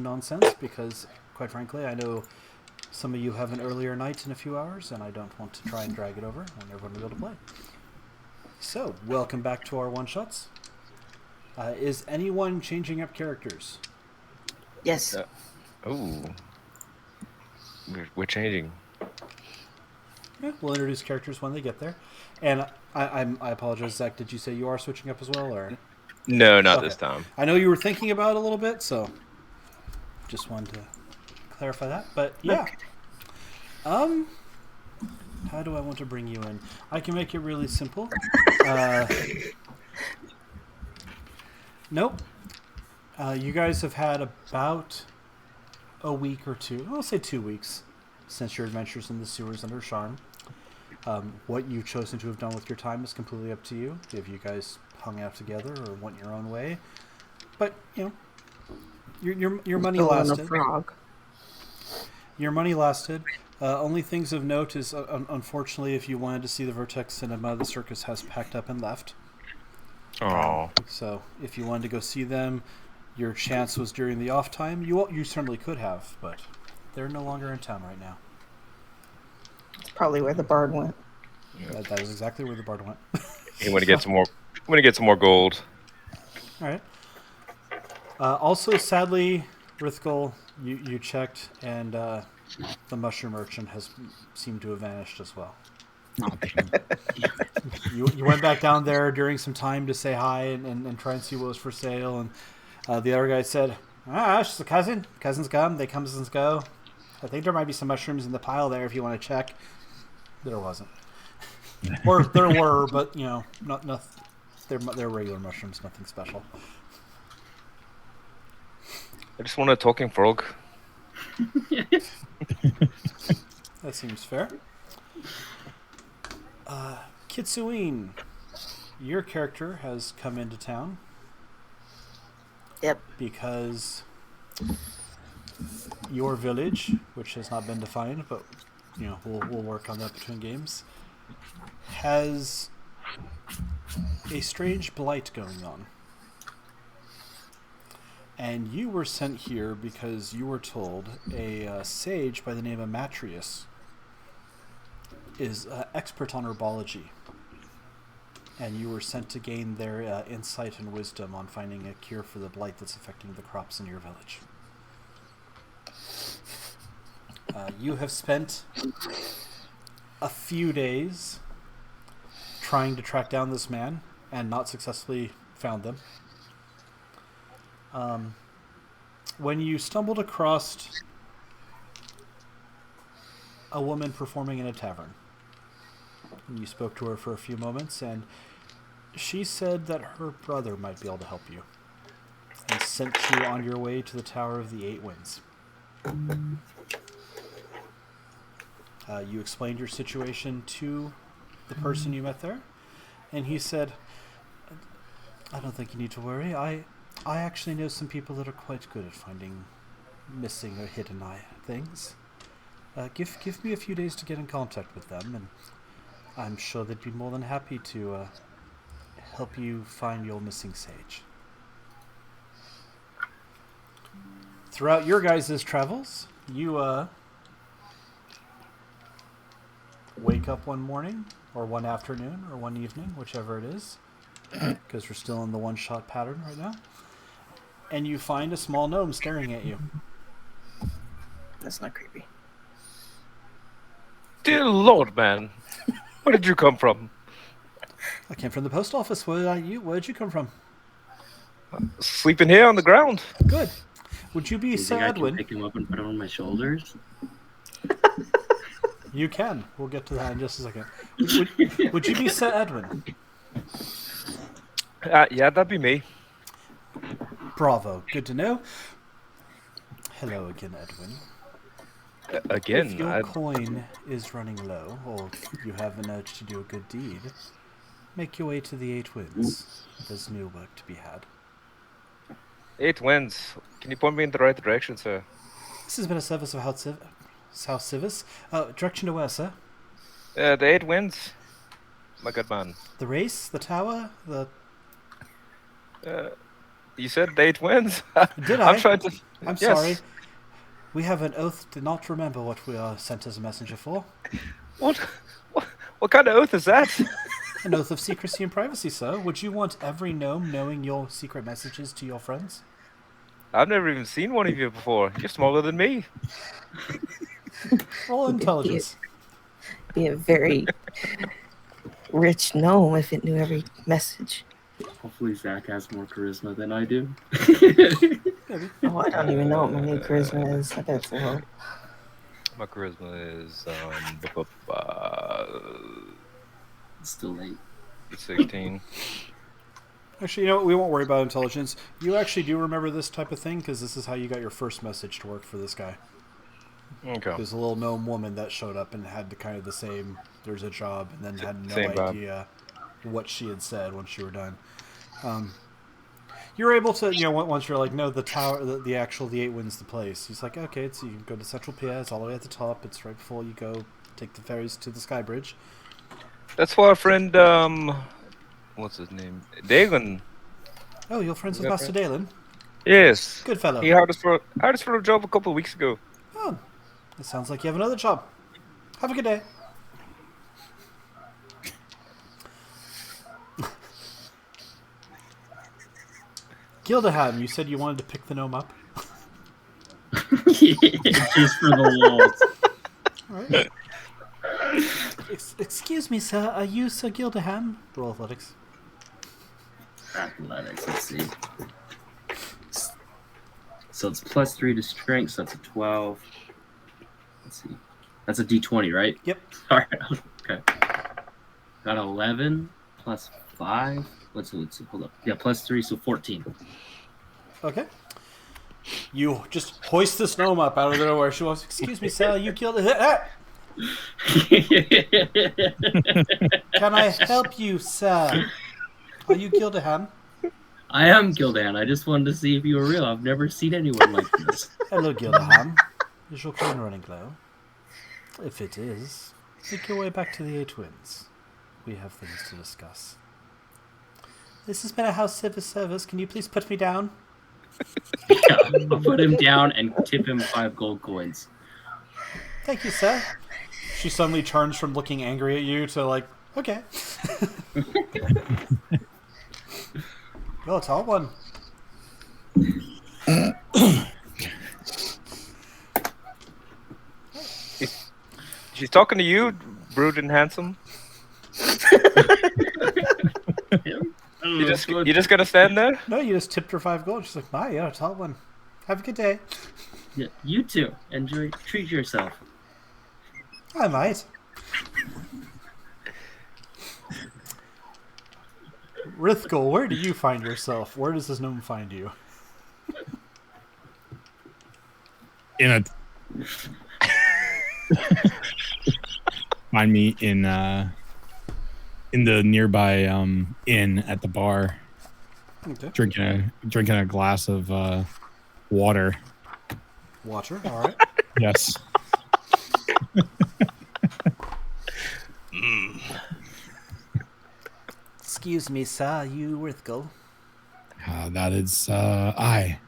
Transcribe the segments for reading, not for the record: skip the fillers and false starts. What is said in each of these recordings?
nonsense because, quite frankly, I know some of you have an earlier night in a few hours, and I don't want to try and drag it over when everyone will be able to play. So, welcome back to our one-shots. Is anyone changing up characters? Yes. We're changing. Yeah, we'll introduce characters when they get there. And I apologize, Zach. Did you say you are switching up as well, or? No, not this time. I know you were thinking about it a little bit, so just wanted to clarify that. But yeah, Okay. How do I want to bring you in? I can make it really simple. Nope. You guys have had about a week or two, I'll say 2 weeks, since your adventures in the sewers under Sharn. What you've chosen to have done with your time is completely up to you. If you guys hung out together or went your own way, but you know, your money lasted. A frog. Your money lasted. Only things of note is, unfortunately, if you wanted to see the Vertex Cinema, the circus has packed up and left. Oh. So if you wanted to go see them, your chance was during the off time. You certainly could have, but they're no longer in town right now. It's probably where the bard went. That is exactly where the bard went. You want to get some more? Want to get some more gold? All right. Also, sadly, Rithgul, you checked, and the mushroom merchant has seemed to have vanished as well. You went back down there during some time to say hi and try and see what was for sale, and the other guy said, she's a cousin. Cousins come, they come, cousins go. I think there might be some mushrooms in the pile there if you want to check. There wasn't. Or there were, but, you know, not they're regular mushrooms, nothing special. I just want a talking frog. That seems fair. Kitsuine, your character has come into town. Yep. Because your village, which has not been defined, but you know we'll work on that between games, has a strange blight going on. And you were sent here because you were told a sage by the name of Matrius is expert on herbology. And you were sent to gain their insight and wisdom on finding a cure for the blight that's affecting the crops in your village. You have spent a few days trying to track down this man and not successfully found them. When you stumbled across a woman performing in a tavern, you spoke to her for a few moments, and she said that her brother might be able to help you, and sent you on your way to the Tower of the Eight Winds. You explained your situation to the person you met there, and he said, I don't think you need to worry. I actually know some people that are quite good at finding missing or hidden things. Give me a few days to get in contact with them, and I'm sure they'd be more than happy to help you find your missing sage. Throughout your guys' travels, you wake up one morning, or one afternoon, or one evening, whichever it is, because we're still in the one-shot pattern right now, and you find a small gnome staring at you. That's not creepy. Dear Lord, man, where did you come from? I came from the post office. Where did you come from? Sleeping here on the ground. Good. Would you be You Sir think I can Edwin? pick him up and put him on my shoulders? You can. We'll get to that in just a second. Would you be Sir Edwin? Yeah, that'd be me. Bravo. Good to know. Hello again, Edwin. Again, If your coin is running low, or you have an urge to do a good deed, make your way to the Eight Winds. There's new work to be had. 8 Winds. Can you point me in the right direction, sir? This has been a service of South Civis. Direction to where, sir? The 8 Winds. My good man. The race? The tower? The... You said the 8 Winds? Did I? I'm trying to... I'm Yes. sorry. We have an oath to not remember what we are sent as a messenger for. What? What kind of oath is that? An oath of secrecy and privacy, sir. Would you want every gnome knowing your secret messages to your friends? I've never even seen one of you before. You're smaller than me. Roll intelligence. Be a very rich gnome if it knew every message. Hopefully Zach has more charisma than I do. Maybe. Oh, I don't even know what my new charisma is. I bet it's low. My charisma is Still late. 16. Actually, you know what? We won't worry about intelligence. You actually do remember this type of thing because this is how you got your first message to work for this guy. Okay. There's a little gnome woman that showed up and had the kind of the same. There's a job, and then had no Same vibe. idea what she had said once you were done. You're able to, once you're like, no, the tower, the actual, the 8 wins the place. He's like, okay, so you can go to Central Pier. It's all the way at the top. It's right before you go take the ferries to the Sky Bridge. That's why our friend, what's his name? Dagon. Oh, you're friends with Yeah, Master Dalen? Yes. Good fellow. He hired us for a job a couple of weeks ago. Oh, it sounds like you have another job. Have a good day. Gildaham, you said you wanted to pick the gnome up. Just for the walls. All right. Excuse me, sir. Are you Sir Gildaham? Roll athletics. Athletics, let's see. So it's +3 to strength, so that's a 12. Let's see. That's a d20, right? Yep. Alright, okay. Got 11 plus 5. Let's hold up. Yeah, +3, so 14. Okay. You just hoist this gnome up out of nowhere. She goes, excuse me, sir. You killed it. Can I help you, sir? Are you Gildaham? I am Gildan. I just wanted to see if you were real. I've never seen anyone like this. Hello, Gildaham. Is your coin running low? If it is, make your way back to the 8 Winds. We have things to discuss. This has been a house service. Can you please put me down? Yeah, I'll put him down and tip him 5 gold coins. Thank you, sir. She suddenly turns from looking angry at you to like, okay. You're a tall one. She's talking to you, Brood and Handsome. You just gonna stand there? No, you just tipped her 5 gold. She's like, my, you're a tall one. Have a good day. Yeah, you too. Treat yourself. I might. Rithgul, where do you find yourself? Where does this gnome find you? In a find me in the nearby inn at the bar, Okay. drinking a glass of water. Water, all right. Yes. Excuse me, sir. You Rithgul? That is I.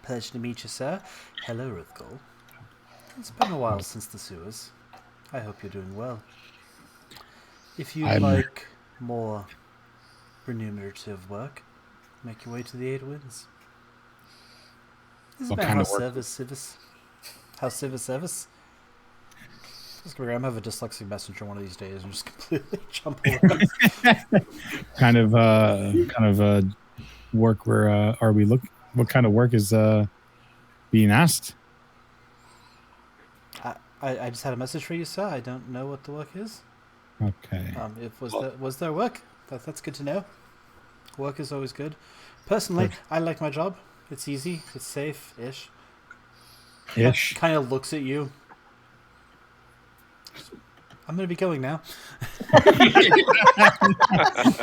Pleasure to meet you, sir. Hello, Rithgul. It's been a while since the sewers. I hope you're doing well. If you'd I'm- like more remunerative work, make your way to the 8 Winds. This has What been kind of House work? Service. I'm have a dyslexic messenger one of these days and just completely jump over. Kind of work where are we look? What kind of work is being asked? I just had a message for you, sir. I don't know what the work is. Okay. Was there work? That's good to know. Work is always good. Personally, I like my job. It's easy. It's safe-ish. Ish. Kind of looks at you. I'm going to be going now.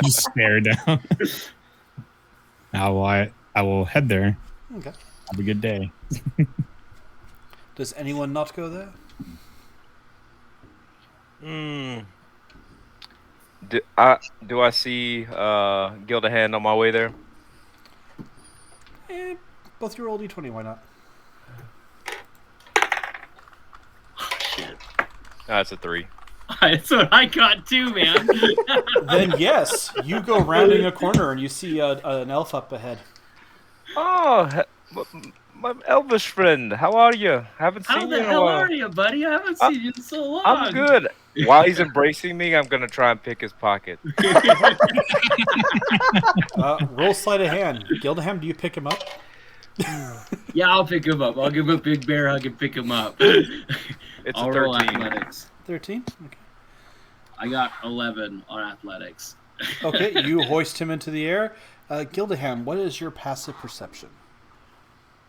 Just stare down. Now I will head there. Okay. Have a good day. Does anyone not go there? Do I see Gildahan on my way there? both your roll d20. Why not? Shit. That's a 3. That's what I got too, man. Then yes, you go rounding a corner and you see an elf up ahead. Oh, my elvish friend. How are you? Haven't How seen the you in a hell while. are you, buddy? I haven't seen you in so long. I'm good. While he's embracing me, I'm gonna try and pick his pocket. Roll sleight of hand. Gildaham, do you pick him up? Yeah, I'll pick him up. I'll give him a big bear hug and pick him up. It's I'll a roll 13. athletics. 13. Okay. I got 11 on athletics. Okay, you hoist him into the air. Gildaham, what is your passive perception?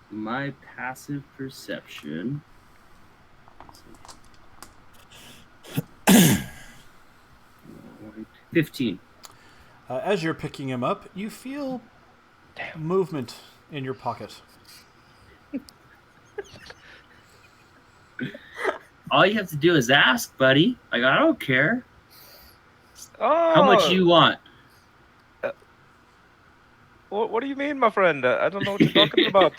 My passive perception. 15. As you're picking him up, you feel movement in your pocket. All you have to do is ask, buddy. Like, I don't care. Oh, How much you want? What do you mean, my friend? I don't know what you're talking about.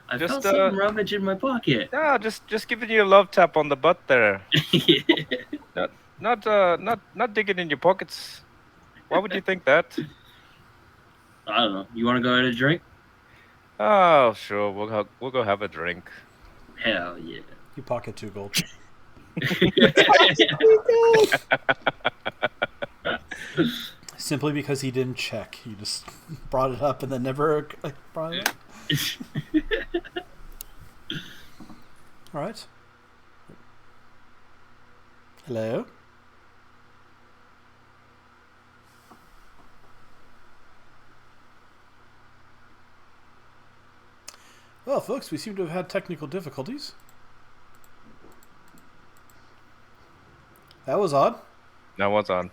I Just, felt something rummage in my pocket. Yeah, just giving you a love tap on the butt there. Not digging in your pockets. Why would you think that? I don't know. You want to go get a drink? Oh, sure. We'll go have a drink. Hell yeah. You pocket 2 gold. Simply because he didn't check. He just brought it up and then never brought it up. All right. Hello? Well, folks, we seem to have had technical difficulties. That was odd. Now what's on?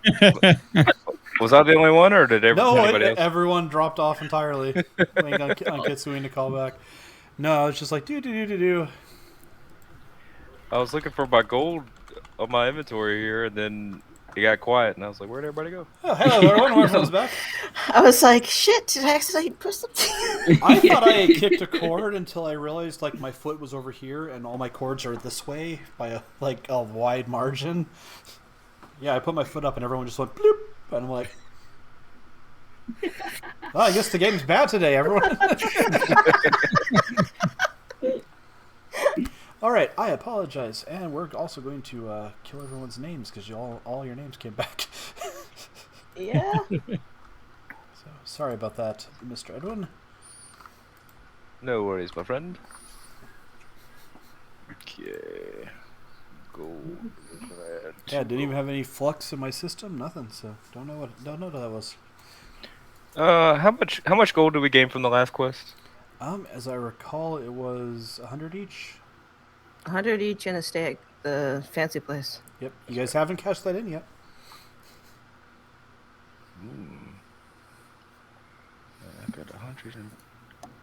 Was I the only one, or did anybody else? Everyone dropped off entirely. Waiting on Kitsune to call back. No, it's just like do. I was looking for my gold on my inventory here, and then it got quiet, and I was like, "Where'd everybody go?" Oh, hello, everyone. Everyone's back. I was like, shit, did I accidentally push something? I thought I had kicked a cord until I realized like my foot was over here, and all my cords are this way by a wide margin. Yeah, I put my foot up, and everyone just went bloop, and I'm like, "Oh, I guess the game's bad today, everyone." All right, I apologize, and we're also going to kill everyone's names because all your names came back. Yeah. So sorry about that, Mr. Edwin. No worries, my friend. Okay. Gold. Yeah, didn't even have any flux in my system, nothing. So don't know what that was. How much gold did we gain from the last quest? As I recall, it was 100 each. 100 each and a stay at the fancy place. Yep, you guys haven't cashed that in yet. I got 100 and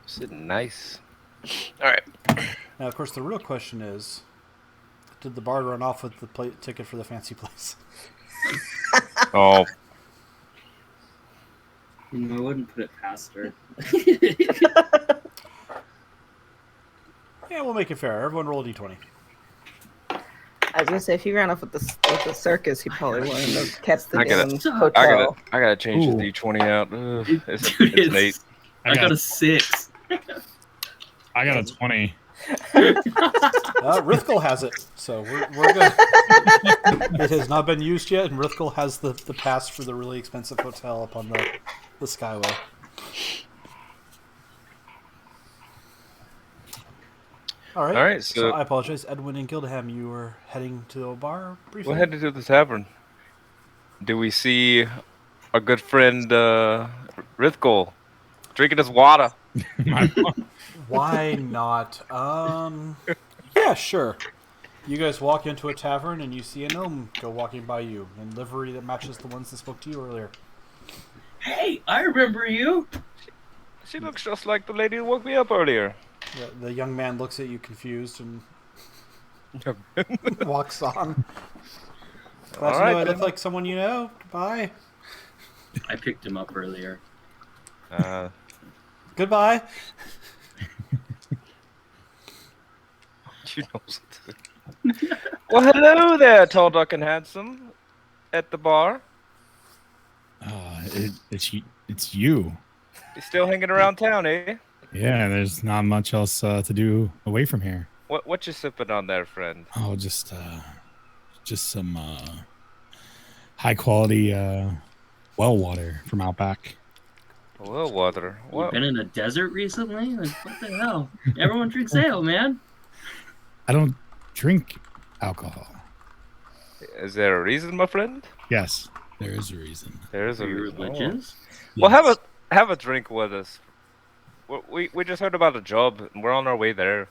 sitting nice. All right. Now, of course, the real question is, did the bard run off with the ticket for the fancy place? Oh, I wouldn't put it past her. Yeah, we'll make it fair. Everyone roll a d20. I was gonna say if he ran off with the circus, he probably won the catch the I gotta- damn hotel. I gotta change Ooh. the D20 out. Ugh, it's Dude, Nate. I got a 6. I got a 20. Rithkel has it, so we're good. It has not been used yet, and Rithkel has the pass for the really expensive hotel up on the Skyway. All right. So I apologize, Edwin and Gildaham. You were heading to a bar briefly. we'll head to the tavern. Do we see our good friend Rithkel drinking his water? Why not? Yeah, sure. You guys walk into a tavern and you see a gnome go walking by you in livery that matches the ones that spoke to you earlier. Hey, I remember you. She looks just like the lady who woke me up earlier. The young man looks at you confused and walks on. Glad All to right, know I look then. like someone you know. Goodbye. I picked him up earlier. Good Goodbye. She knows it. Well, hello there, tall, dark, and handsome, at the bar. It's you. You still hanging around town, eh? Yeah, there's not much else to do away from here. What you sipping on there, friend? Oh, just some high quality well water from out back. Well, water. You What? been in a desert recently? Like, what the hell? Everyone drinks ale, man. I don't drink alcohol. Is there a reason, my friend? Yes, there is a reason. There is Are a you reason. religious? Well, Yes. have a drink with us. We just heard about a job, and we're on our way there.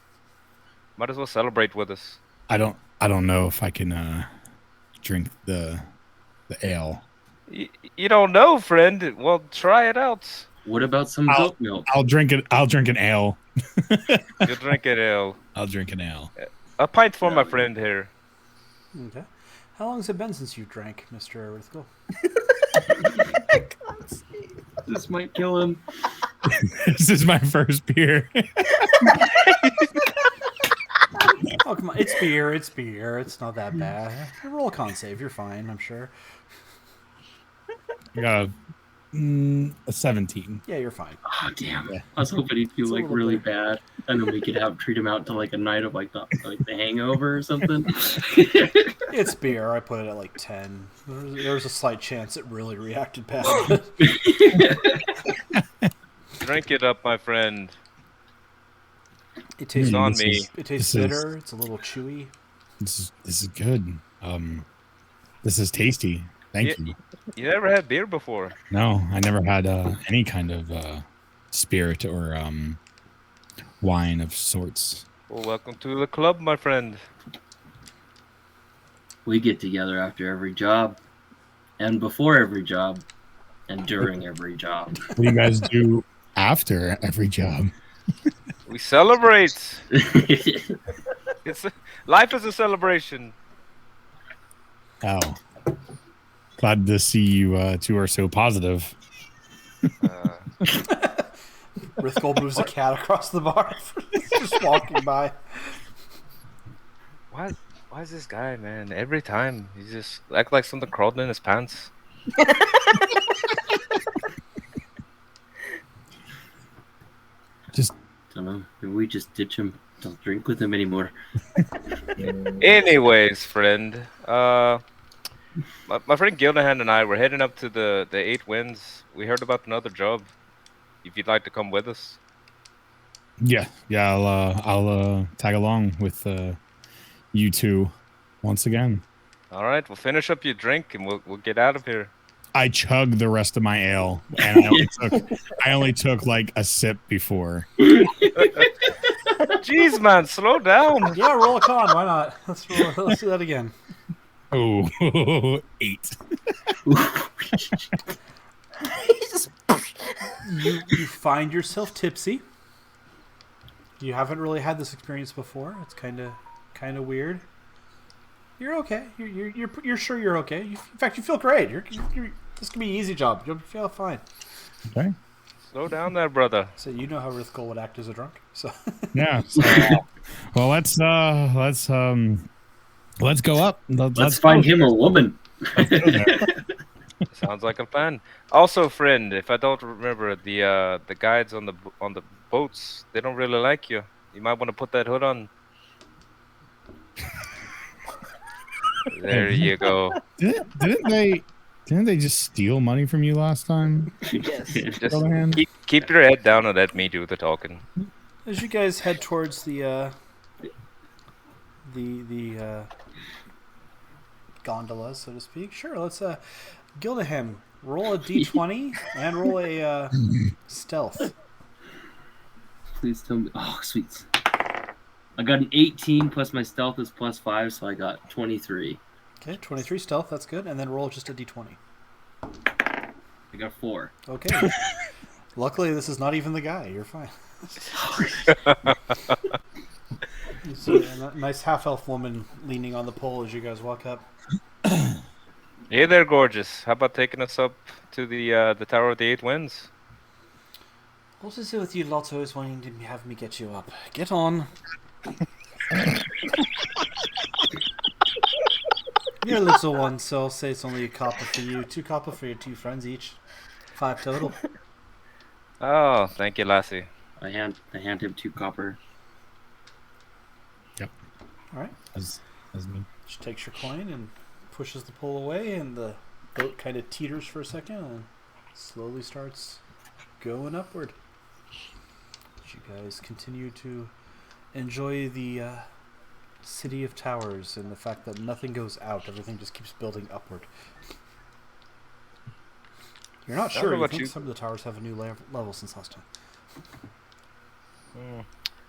Might as well celebrate with us. I don't know if I can drink the ale. You don't know, friend. Well, try it out. What about some I'll- goat milk? I'll drink it. I'll drink an ale. You drink it, ale. I'll drink an ale. A pint for my friend here. Okay. How long has it been since you drank, Mr. Rithkel? This might kill him. This is my first beer. Oh, come on. It's beer. It's beer. It's not that bad. Roll a con save. You're fine, I'm sure. I got a 17. Yeah, you're fine. Oh damn! Yeah. I was hoping he'd feel It's a like little really bit. bad, and then we could treat him out to like a night of like the hangover or something. It's beer. I put it at like 10. There's a slight chance it really reacted bad. Drink it up, my friend. It tastes on This me. is- It tastes this is- bitter. It's a little chewy. This is good. This is tasty. Thank you. You never had beer before. No, I never had any kind of spirit or wine of sorts. Well, welcome to the club, my friend. We get together after every job, and before every job, and during every job. What do you guys do after every job? We celebrate. Life is a celebration. Oh, glad to see you two are so positive. Rithkel moves a cat across the bar. Just walking by. Why is this guy, man? Every time he just act like something crawled in his pants. Just Don't know. Maybe we just ditch him. Don't drink with him anymore. Anyways, friend, my friend Gildahan and I were heading up to the Eight Winds. We heard about another job. If you'd like to come with us. yeah. I'll tag along with you two once again. All right, we'll finish up your drink and we'll get out of here. I chugged the rest of my ale, and I only took like a sip before. Jeez, man, slow down. Yeah, roll a con. Why not? Let's do that again. Oh, 8. You find yourself tipsy. You haven't really had this experience before. It's kind of weird. You're okay. You're sure you're okay. In fact, you feel great. This can be an easy job. You'll feel fine. Okay. Slow down there, brother. So you know how Rithkel would act as a drunk. So Yeah. So, well, let's go up. Let's find him a woman. Let's go there. Sounds like a plan. Also, friend, if I don't remember, the guides on the boats, they don't really like you. You might want to put that hood on. There you go. Didn't they just steal money from you last time? Yes. Just Gildahan? keep your head down and let me do the talking. as you guys head towards the gondolas, so to speak, sure. Let's Gildahem, roll a d20 and roll a stealth. Please tell me. Oh, sweet. I got an 18 plus my stealth is plus 5, so I got 23. Okay, 23 stealth. That's good. And then roll just a d20. I got 4. Okay. Luckily, this is not even the guy. You're fine. You see a nice half-elf woman leaning on the pole as you guys walk up. Hey there, gorgeous. How about taking us up to the Tower of the Eight Winds? What is it with you lots always wanting to have me get you up? Get on. You're a little one, so I'll say it's only a copper for you. 2 copper for your 2 friends each. 5 total. Oh, thank you, lassie. I hand him 2 copper. Alright. As me. She takes your coin and pushes the pole away, and the boat kind of teeters for a second and slowly starts going upward. As you guys continue to enjoy the city of towers and the fact that nothing goes out, everything just keeps building upward. You're not sure. You think some of the towers have a new level since last time.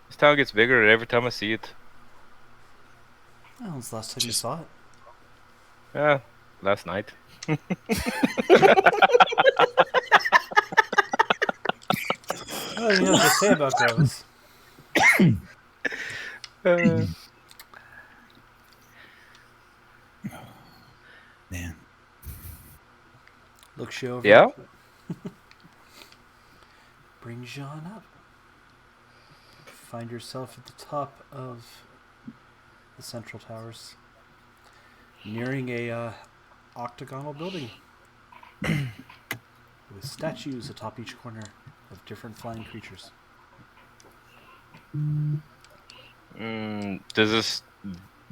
This town gets bigger every time I see it. Well, when's the last time you saw it? Yeah, last night. Oh, you know what they say about ghosts. Man. Looks you over. Yeah? Brings you on up. Find yourself at the top of the central towers, nearing a octagonal building with statues atop each corner of different flying creatures. Does this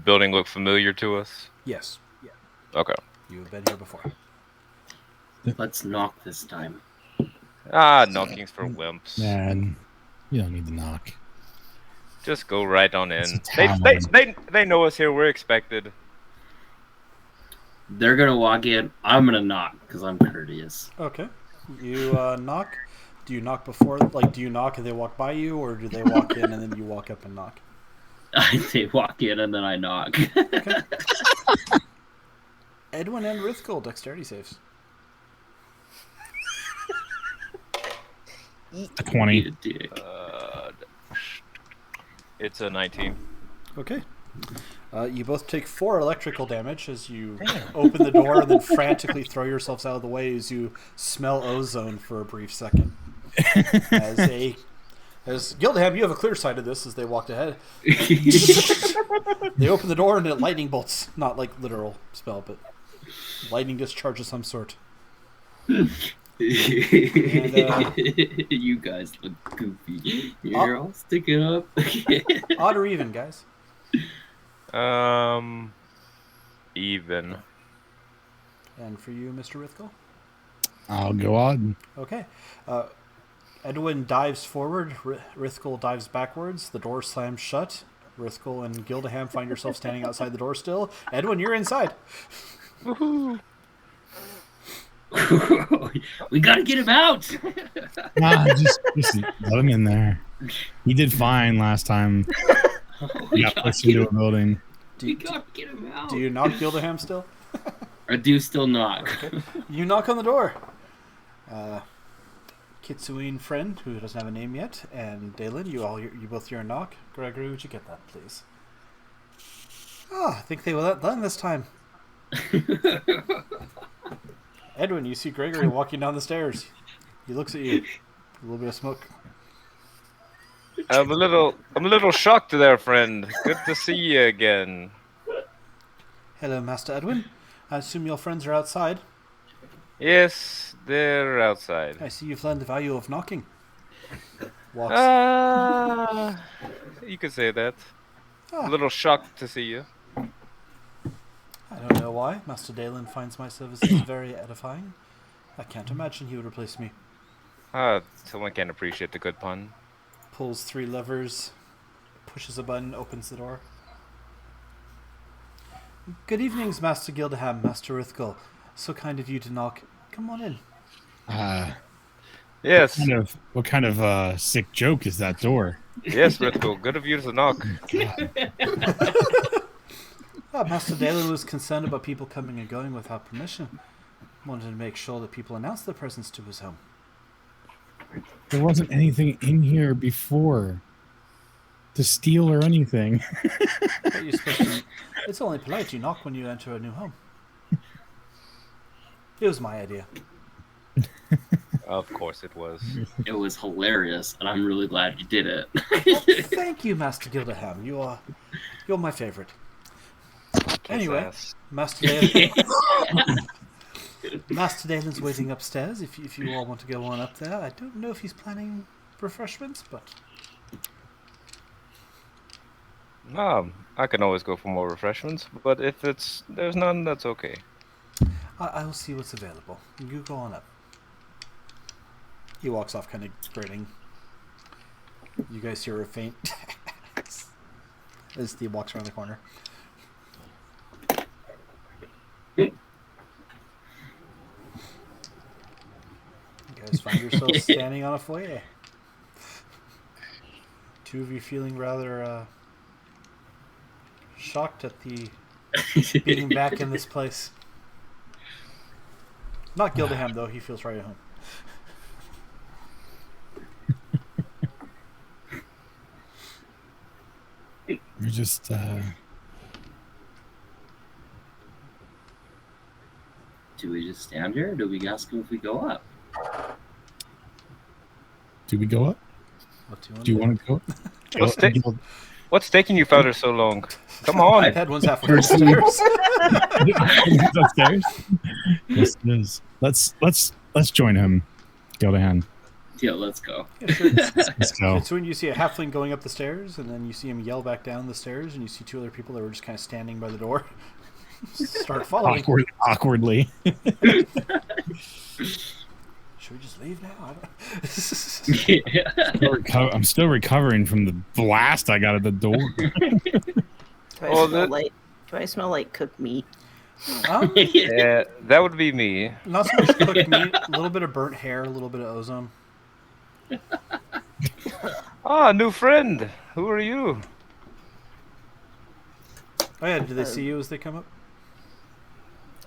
building look familiar to us? Yes. Yeah. Okay. You have been here before. Let's knock this time. Knocking's for wimps. Man, you don't need to knock. Just go right on in. It's a town. They know us here. We're expected. They're gonna walk in. I'm gonna knock because I'm courteous. Okay. You knock. Do you knock before? Like, do you knock and they walk by you, or do they walk in and then you walk up and knock? They walk in and then I knock. Okay. Edwin and Rithgul, dexterity saves. A 20. It's a 19. Okay. You both take 4 electrical damage as you open the door and then frantically throw yourselves out of the way as you smell ozone for a brief second. As Gildeham, you have a clear sight of this as they walked ahead. They open the door and it lightning bolts. Not like literal spell, but lightning discharge of some sort. And, you guys look goofy. You're all sticking up. odd or even, guys? Even. And for you, Mr. Rithgul? I'll go on. Okay. Edwin dives forward. Rithgul dives backwards. The door slams shut. Rithgul and Gildeham find yourself standing outside the door still. Edwin, you're inside. Woohoo! We gotta get him out. Just let him in there. He did fine last time. He got pushed into a building. We gotta get him out. Do you knock Gildeham still? I do still knock. Okay. You knock on the door. Kitsuine friend, who doesn't have a name yet, and Dalen, you both hear a knock. Gregory, would you get that, please? I think they will let done this time. Edwin, you see Gregory walking down the stairs. He looks at you. A little bit of smoke. I'm a little shocked there, friend. Good to see you again. Hello, Master Edwin. I assume your friends are outside. Yes, they're outside. I see you've learned the value of knocking. Walks. You could say that. Ah. A little shocked to see you. I don't know why. Master Dalen finds my services very edifying. I can't imagine he would replace me. Someone can't appreciate the good pun. Pulls 3 levers, pushes a button, opens the door. Good evenings, Master Gildeham, Master Rithgul. So kind of you to knock. Come on in. Yes. What kind of sick joke is that door? Yes, Rithgul. Good of you to knock. Master Dalen was concerned about people coming and going without permission. Wanted to make sure that people announced their presence to his home. There wasn't anything in here before to steal or anything. But you're supposed to, it's only polite you knock when you enter a new home. It was my idea. Of course it was. It was hilarious, and I'm really glad you did it. Well, thank you, Master Gildaham. You're my favorite. Anyway, ass. Master Dalen. Master Dalen's waiting upstairs. If you all want to go on up there, I don't know if he's planning refreshments, but I can always go for more refreshments, but if there's none, that's okay. I will see what's available. You go on up. He walks off, kind of grinning. You guys hear a faint as he walks around the corner. You guys find yourselves standing on a foyer. Two of you feeling rather shocked at the being back in this place. Not Gildaham, though. He feels right at home. We're just Do we just stand here, or do we ask him if we go up? do we go up? What do Do you want to go? What's taking you fellas so long? Come on. My head one's halfway upstairs. Upstairs? Yes, it is. Let's join him, Gildahan. Yeah, let's go. Yeah, sure. Let's go. So when you see a halfling going up the stairs, and then you see him yell back down the stairs, and you see two other people that were just kind of standing by the door, start following. Awkwardly. Should we just leave now? I don't... I'm still recovering from the blast I got at the door. Do I smell like cooked meat? Yeah, that would be me. Not so much cooked meat, a little bit of burnt hair, a little bit of ozone. New friend. Who are you? Oh yeah, do they see you as they come up?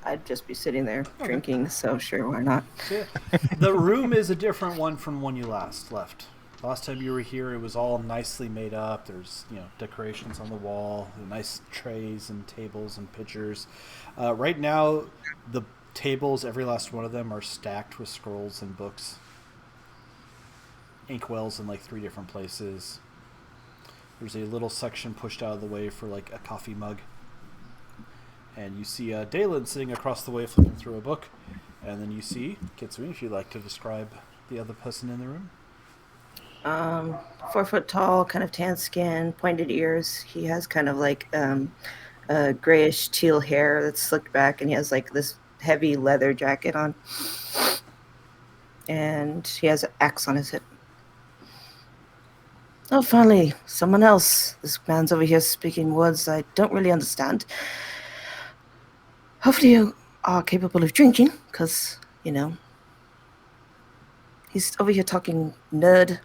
I'd just be sitting there drinking, so sure, why not? So, yeah. The room is a different one from when you last left. Last time you were here, it was all nicely made up. There's, decorations on the wall, nice trays and tables and pitchers. Right now, the tables, every last one of them, are stacked with scrolls and books. Inkwells in 3 different places. There's a little section pushed out of the way for a coffee mug. And you see Dalen sitting across the way flipping through a book. And then you see Kitsui, if you'd like to describe the other person in the room. 4 foot tall, kind of tan skin, pointed ears. He has kind of a grayish teal hair that's slicked back, and he has this heavy leather jacket on. And he has an axe on his hip. Oh, finally, someone else. This man's over here speaking words I don't really understand. Hopefully you are capable of drinking, because, he's over here talking nerd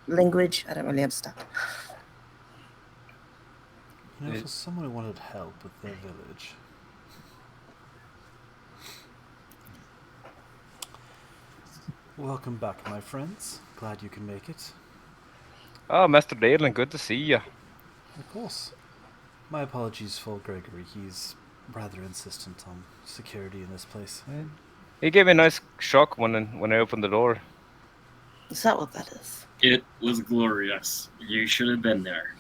language. I don't really understand. For someone who wanted help with their village. Welcome back, my friends. Glad you can make it. Oh, Master Dalen, good to see you. Of course. My apologies for Gregory. He's rather insistent on security in this place. He gave me a nice shock when I opened the door. Is that what that is? It was glorious. You should have been there.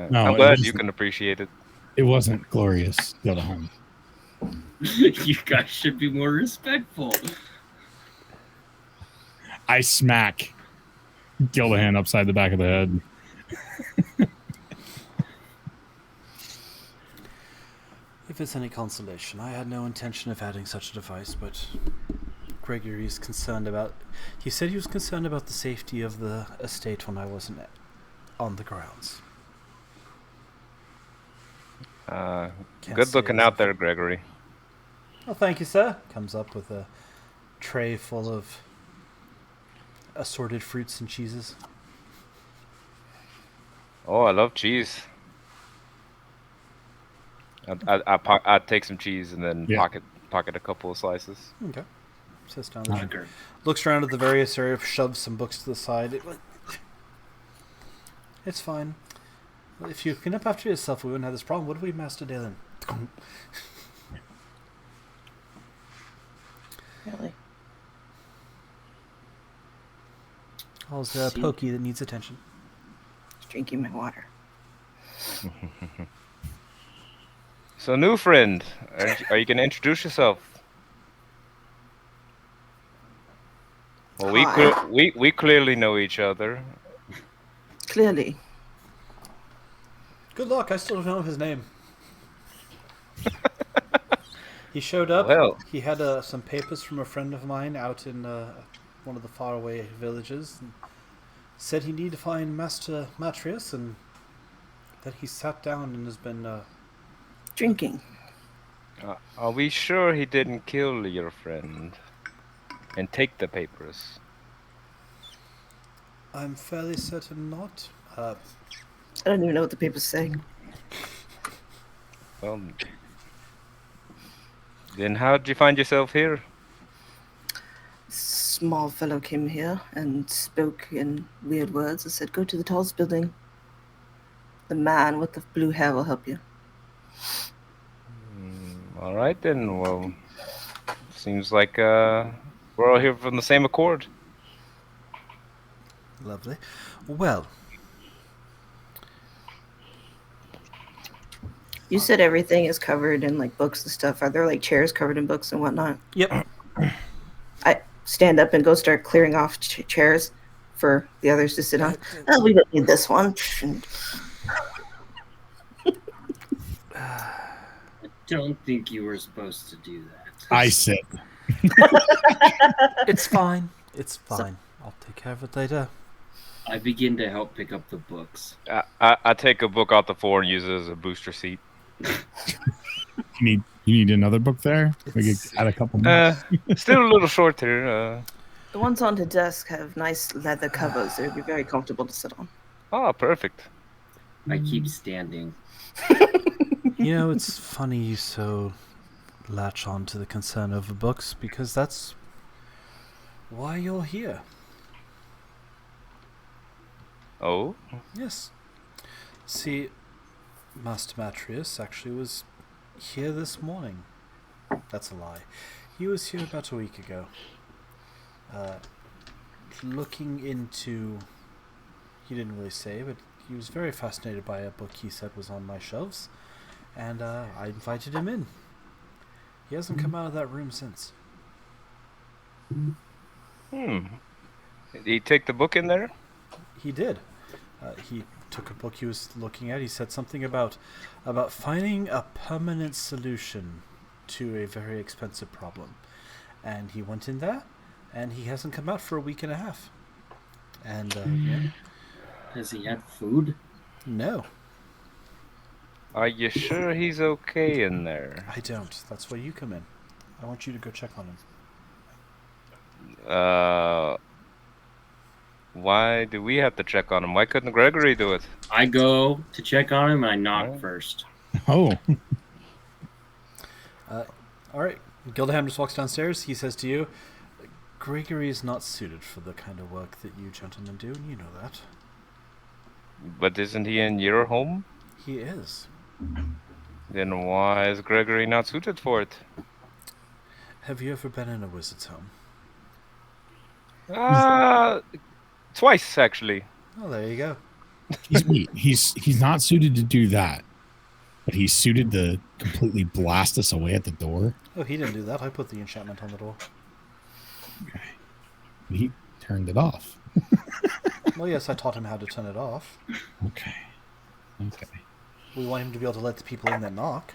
No, I'm glad you can appreciate it. It wasn't glorious, Gildahan. You guys should be more respectful. I smack Gildahan upside the back of the head. If it's any consolation, I had no intention of adding such a device, but Gregory's concerned about... He said he was concerned about the safety of the estate when I wasn't on the grounds. Good looking out there, Gregory. Well, thank you, sir. Comes up with a tray full of assorted fruits and cheeses. Oh, I love cheese. I'd take some cheese and then pocket a couple of slices. Okay. Sits down there. Looks around at the various area, shoves some books to the side. It's fine. If you clean up after yourself, we wouldn't have this problem, would we, Master Dalen? Really? Oh, is there a See? Pokey that needs attention? Just drinking my water. So, new friend, are you going to introduce yourself? Well, Hi. we clearly know each other. Clearly. Good luck. I still don't know his name. He showed up. Well, He had some papers from a friend of mine out in one of the faraway villages. And said he needed to find Master Matrius, and that he sat down and has been. Drinking. are we sure he didn't kill your friend and take the papers? I'm fairly certain not. I don't even know what the papers say. Well, then how'd you find yourself here? Small fellow came here and spoke in weird words and said, "Go to the tallest building. The man with the blue hair will help you." All right then. Well, seems like we're all here from the same accord. Lovely. Well, You said everything is covered in like books and stuff. Are there like chairs covered in books and whatnot? yep. I stand up and go start clearing off chairs for the others to sit on. Oh, we don't need this one. I don't think you were supposed to do that. I said, It's fine. It's fine. I'll take care of it later. I begin to help pick up the books. I take a book off the floor and use it as a booster seat. you need another book there? We could add a couple more. Still a little short here. The ones on the desk have nice leather covers. They would be very comfortable to sit on. Oh, perfect. I keep standing. You know, it's funny you so latch on to the concern over books, because that's why you're here. Oh? Yes. See, Master Matrius actually was here this morning. That's a lie. He was here about a week ago. Looking into... He didn't really say, but he was very fascinated by a book he said was on my shelves. And I invited him in. He hasn't come out of that room since. Did he take the book in there? He did. He took a book he was looking at. He said something about finding a permanent solution to a very expensive problem. And he went in there, and he hasn't come out for a week and a half. And, yeah. Has he had food? No, Are you sure he's okay in there? I don't. That's where you come in. I want you to go check on him. Why do we have to check on him? Why couldn't Gregory do it? I go to check on him and I knock Oh. first. Oh, All right. Gildeham just walks downstairs. He says to you, Gregory is not suited for the kind of work that you gentlemen do, and you know that. But isn't he in your home? He is. Then why is Gregory not suited for it? Have you ever been in a wizard's home? Twice actually. Oh, there you go. he's not suited to do that, but he's suited to completely blast us away at the door. Oh, he didn't do that. I put the enchantment on the door. Okay, he turned it off. Well, yes, I taught him how to turn it off. Okay. We want him to be able to let the people in that knock.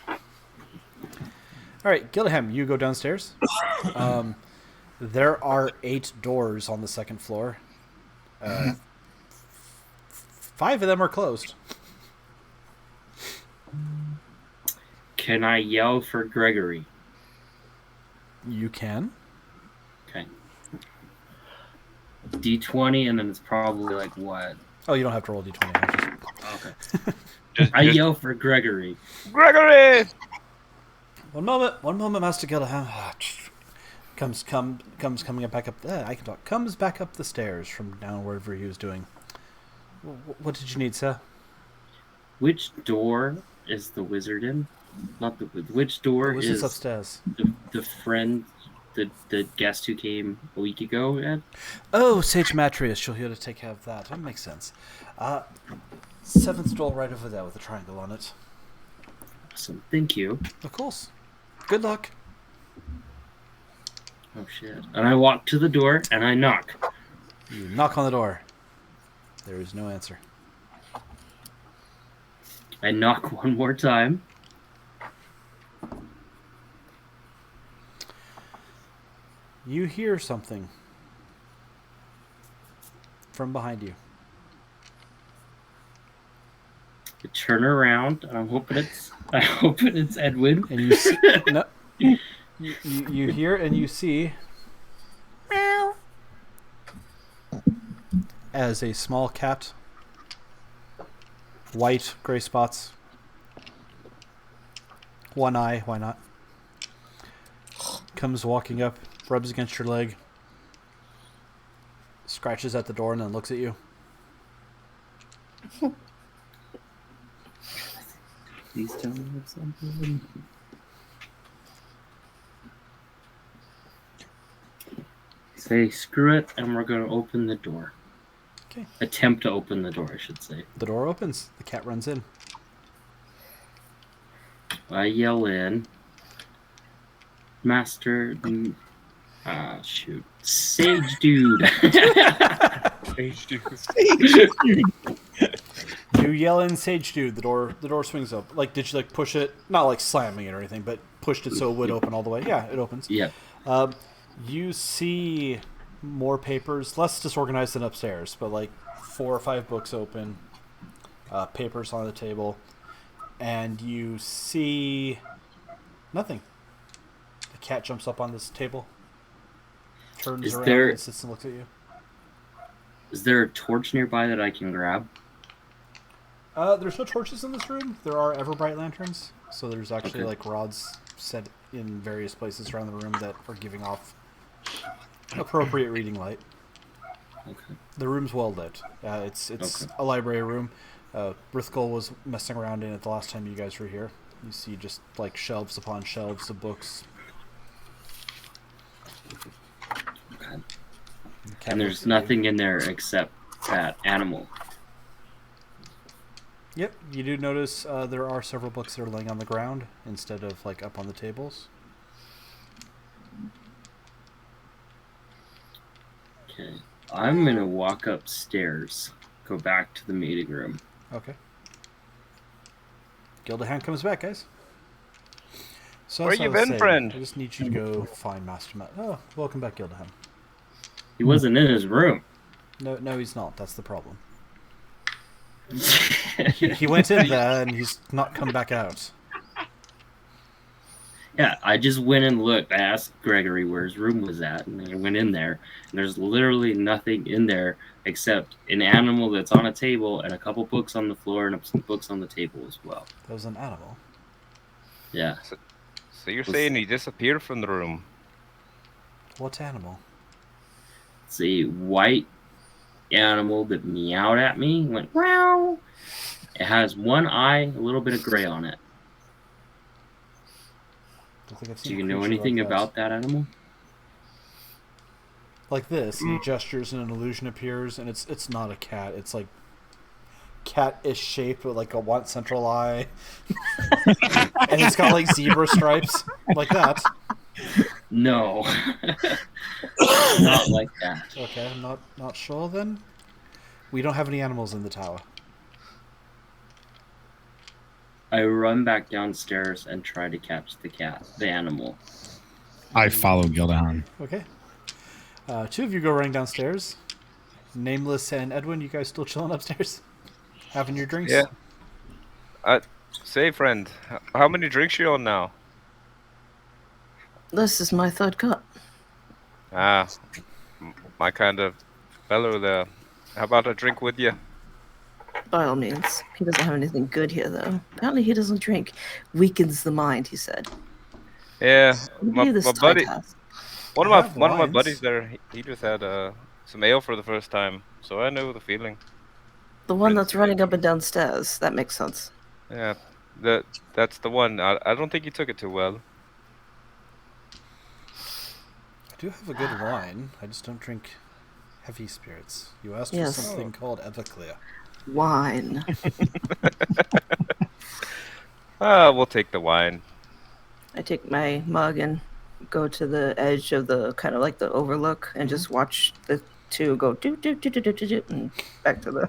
All right, Gildeham, you go downstairs. There are 8 doors on the second floor. 5 of them are closed. Can I yell for Gregory? You can. Okay. D20 and then it's probably like what? Oh, you don't have to roll d20. Okay. Just I yell for Gregory. Gregory! One moment, Master Gildeham. Comes coming back up. I can talk. Comes back up the stairs from down wherever he was doing. What did you need, sir? Which door is the wizard in? Not the which door The is wizard's upstairs. the friend the guest who came a week ago, Ed? Oh, Sage Matrius. She'll here to take care of that. That makes sense. Seventh door right over there with a triangle on it. Awesome. Thank you. Of course. Good luck. Oh shit! And I walk to the door and I knock. You knock on the door. There is no answer. I knock one more time. You hear something from behind you. I turn around and I'm hoping it's Edwin. And you see, no, you hear and you see meow, as a small cat, white, gray spots, one eye, why not, comes walking up, rubs against your leg, scratches at the door, and then looks at you. Please tell me it's something. Say screw it, and we're gonna open the door. Okay. Attempt to open the door, I should say. The door opens. The cat runs in. I yell in, Master. Shoot, Sage dude. Sage dude. You yell in, Sage dude. The door swings up. Like, did you like push it? Not like slamming it or anything, but pushed it so it would open all the way. Yeah, it opens. Yeah. You see more papers, less disorganized than upstairs, but like 4 or 5 books open, papers on the table, and you see nothing. The cat jumps up on this table, turns around, and sits and looks at you. Is there a torch nearby that I can grab? There's no torches in this room. There are Everbright lanterns, so there's actually like rods set in various places around the room that are giving off appropriate reading light. Okay. The room's well lit. It's Okay. a library room. Brithgul was messing around in it the last time you guys were here. You see just like shelves upon shelves of books. Okay. Cat And looks there's at you. nothing in there except that animal. Yep, you do notice there are several books that are laying on the ground instead of like up on the tables. Okay. I'm gonna walk upstairs, go back to the meeting room. Okay. Gildahan comes back, guys. So Where that's you what I was been, saying. friend? I just need you to go find Master Matt. Oh, welcome back, Gildahan. He wasn't in his room. No, he's not. That's the problem. He went in there and he's not come back out. Yeah, I just went and looked. I asked Gregory where his room was at, and I went in there, and there's literally nothing in there except an animal that's on a table and a couple books on the floor and some books on the table as well. That was an animal. Yeah. So you're saying he disappeared from the room? What animal? It's a white animal that meowed at me, went meow. It has one eye, a little bit of gray on it. Don't think I've Do seen you a know creature anything like that. about that animal? Like this, and he gestures and an illusion appears, and it's not a cat. It's like cat-ish shape with like a one central eye, and it's got like zebra stripes, like that. No. Not like that. Okay, I'm not sure then. We don't have any animals in the tower. I run back downstairs and try to catch the animal. I follow Gildahan. Okay. 2 of you go running downstairs. Nameless and Edwin, you guys still chilling upstairs? Having your drinks? Yeah. Say, friend, how many drinks you on now? This is my 3rd cup. My kind of fellow there. How about a drink with you? By all means. He doesn't have anything good here, though. Apparently he doesn't drink. Weakens the mind, he said. Yeah, Maybe this my Thai buddy, task. one I of have my wines. buddies there. He just had some ale for the first time, so I know the feeling. The one that's running up and downstairs. That makes sense. Yeah, that's the one. I don't think he took it too well. do have a good wine. I just don't drink heavy spirits. You asked Yes. for something called Everclear. Wine. We'll take the wine. I take my mug and go to the edge of the kind of like the overlook and just watch the two go do do do do do do do and back to the.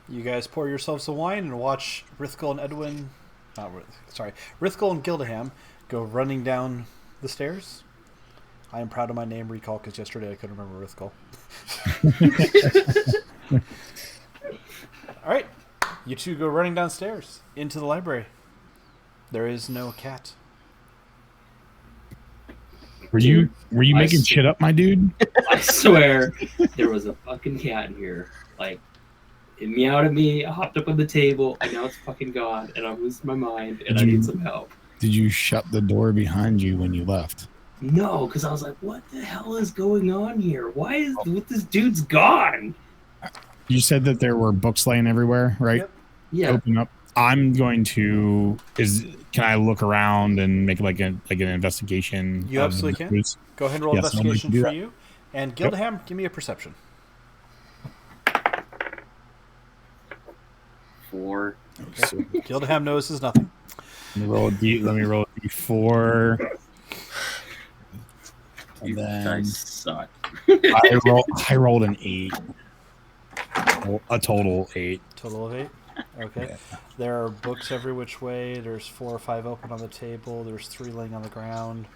You guys pour yourselves a wine and watch Rithgul and Edwin. Rithgul and Gildaham go running down the stairs. I am proud of my name recall because yesterday I couldn't remember Rithgul. All right, you two go running downstairs into the library. There is no cat. Were you making shit up, my dude? I swear there was a fucking cat in here. Like, it meowed at me, I hopped up on the table, and now it's fucking gone, and I'm losing my mind, and I need some help. Did you shut the door behind you when you left? No, because I was like, what the hell is going on here? Why is this dude's gone? You said that there were books laying everywhere, right? Yep. Yeah. Open up. I'm going to. Can I look around and make like an investigation? You absolutely can. Go ahead and roll Yes, I'd like to investigation do for that. you. And Gildaham, give me a perception. 4. So, Gildaham notices nothing. let me roll a D4. And You then guys suck. I rolled an 8. A total 8. Total of 8. Okay. Yeah. There are books every which way. There's 4 or 5 open on the table. There's 3 laying on the ground.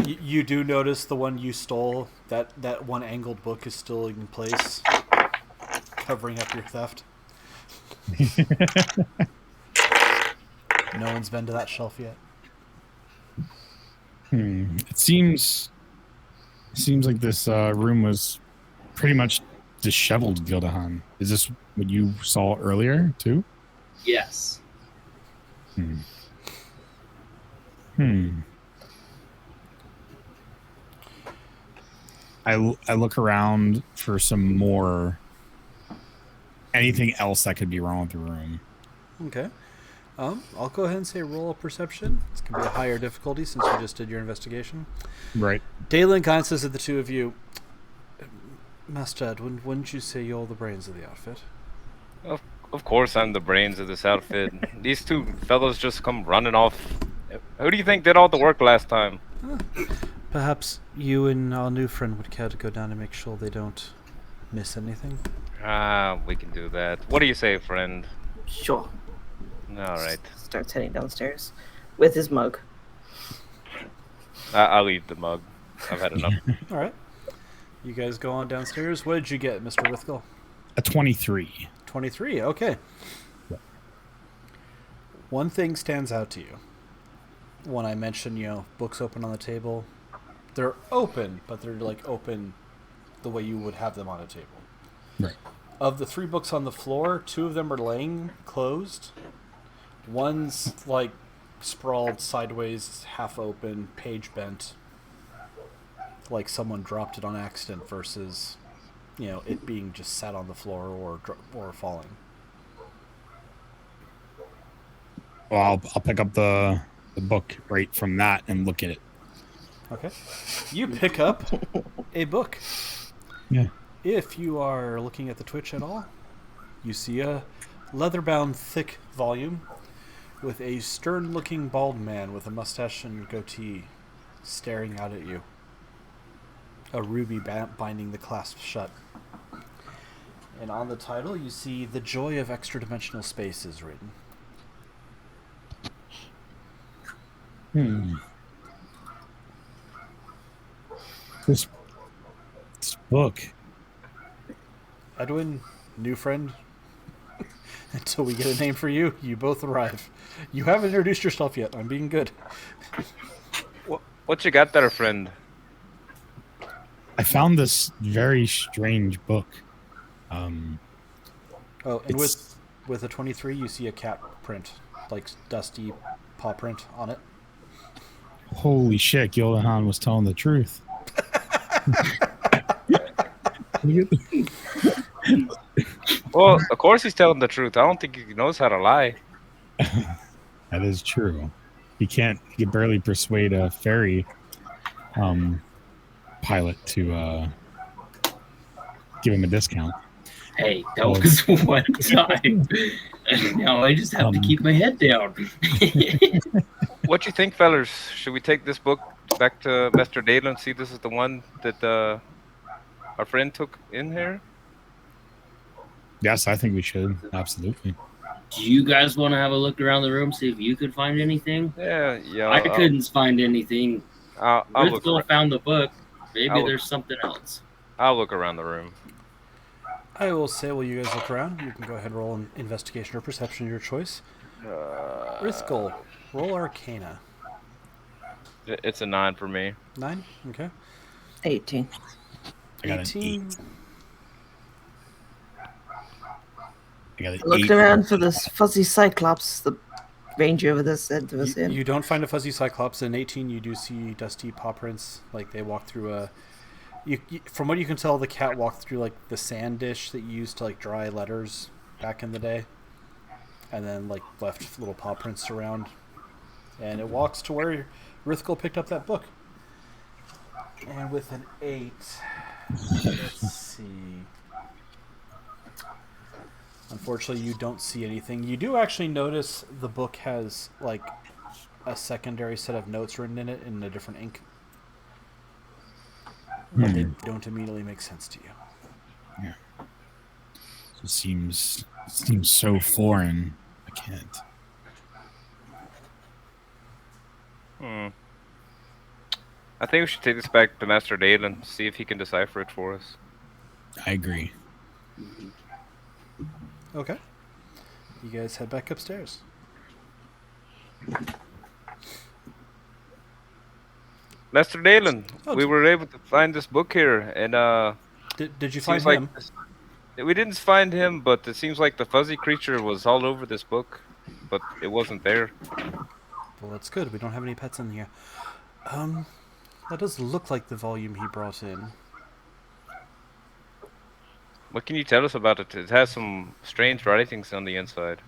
You do notice the one you stole, that one angled book is still in place, covering up your theft. No one's been to that shelf yet. It seems like this room was pretty much disheveled, Gildahan. Is this what you saw earlier too? Yes. I look around for some more. Anything else that could be wrong with the room? Okay. I'll go ahead and say roll a perception. It's going to be a higher difficulty since you just did your investigation. Right. Dalen glances at the two of you. Master Edwin, wouldn't you say you're the brains of the outfit? Of course I'm the brains of this outfit. These two fellows just come running off. Who do you think did all the work last time? Perhaps you and our new friend would care to go down and make sure they don't miss anything? We can do that. What do you say, friend? Sure. All right. Starts heading downstairs with his mug. I'll leave the mug. I've had enough. All right. You guys go on downstairs. What did you get, Mr. Rithgul? A 23. 23, okay. Yep. One thing stands out to you. When I mention, books open on the table, they're open, but they're like open the way you would have them on a table. Right. Of the 3 books on the floor, 2 of them are laying closed. One's like sprawled sideways, half open, page bent, like someone dropped it on accident versus, it being just sat on the floor or falling. Well, I'll pick up the book right from that and look at it. Okay. You pick up a book. Yeah. If you are looking at the Twitch at all, you see a leather-bound thick volume with a stern-looking bald man with a mustache and goatee staring out at you. A ruby binding the clasp shut. And on the title, you see "The Joy of Extra-Dimensional Space" is written. This book. Edwin, new friend. Until we get a name for you, you both arrive. You haven't introduced yourself yet. I'm being good. What you got there, friend? I found this very strange book. And with a 23, you see a cat print, like dusty paw print on it. Holy shit, Gildahan was telling the truth. Well, of course he's telling the truth. I don't think he knows how to lie. That is true. He can barely persuade a ferry pilot to give him a discount. Hey, that was one time. Now I just have to keep my head down. What you think, fellas? Should we take this book back to Mr. Dale and see this is the one that our friend took in here? Yes, I think we should. Absolutely. Do you guys want to have a look around the room, see if you could find anything? Yeah. I couldn't find anything. I'll look. Rithville found the book. Maybe I'll look. there's something else. I'll look around the room. I will say, while you guys look around, you can go ahead and roll an investigation or perception, your choice. Rithgul, roll Arcana. It's a 9 for me. 9? Okay. 18. I got an 18. 8. I got an I looked 8. around for this fuzzy cyclops the ranger over there said was in. You don't find a fuzzy cyclops. In 18, you do see dusty paw prints. Like, they walk through a... from what you can tell, the cat walked through, like, the sand dish that you used to, like, dry letters back in the day. And then, like, left little paw prints around. And it walks to where Rithgul picked up that book. And with an 8... Let's see... Unfortunately, you don't see anything. You do actually notice the book has, like, a secondary set of notes written in it in a different ink. But they don't immediately make sense to you. Yeah. It seems so foreign. I can't. I think we should take this back to Master Dale and see if he can decipher it for us. I agree. Okay. You guys head back upstairs. Master Dalen, Oh, we were able to find this book here, and Did you find seems him? we didn't find him, but it seems like the fuzzy creature was all over this book, but it wasn't there. Well, that's good. We don't have any pets in here. That does look like the volume he brought in. What can you tell us about it? It has some strange writings on the inside.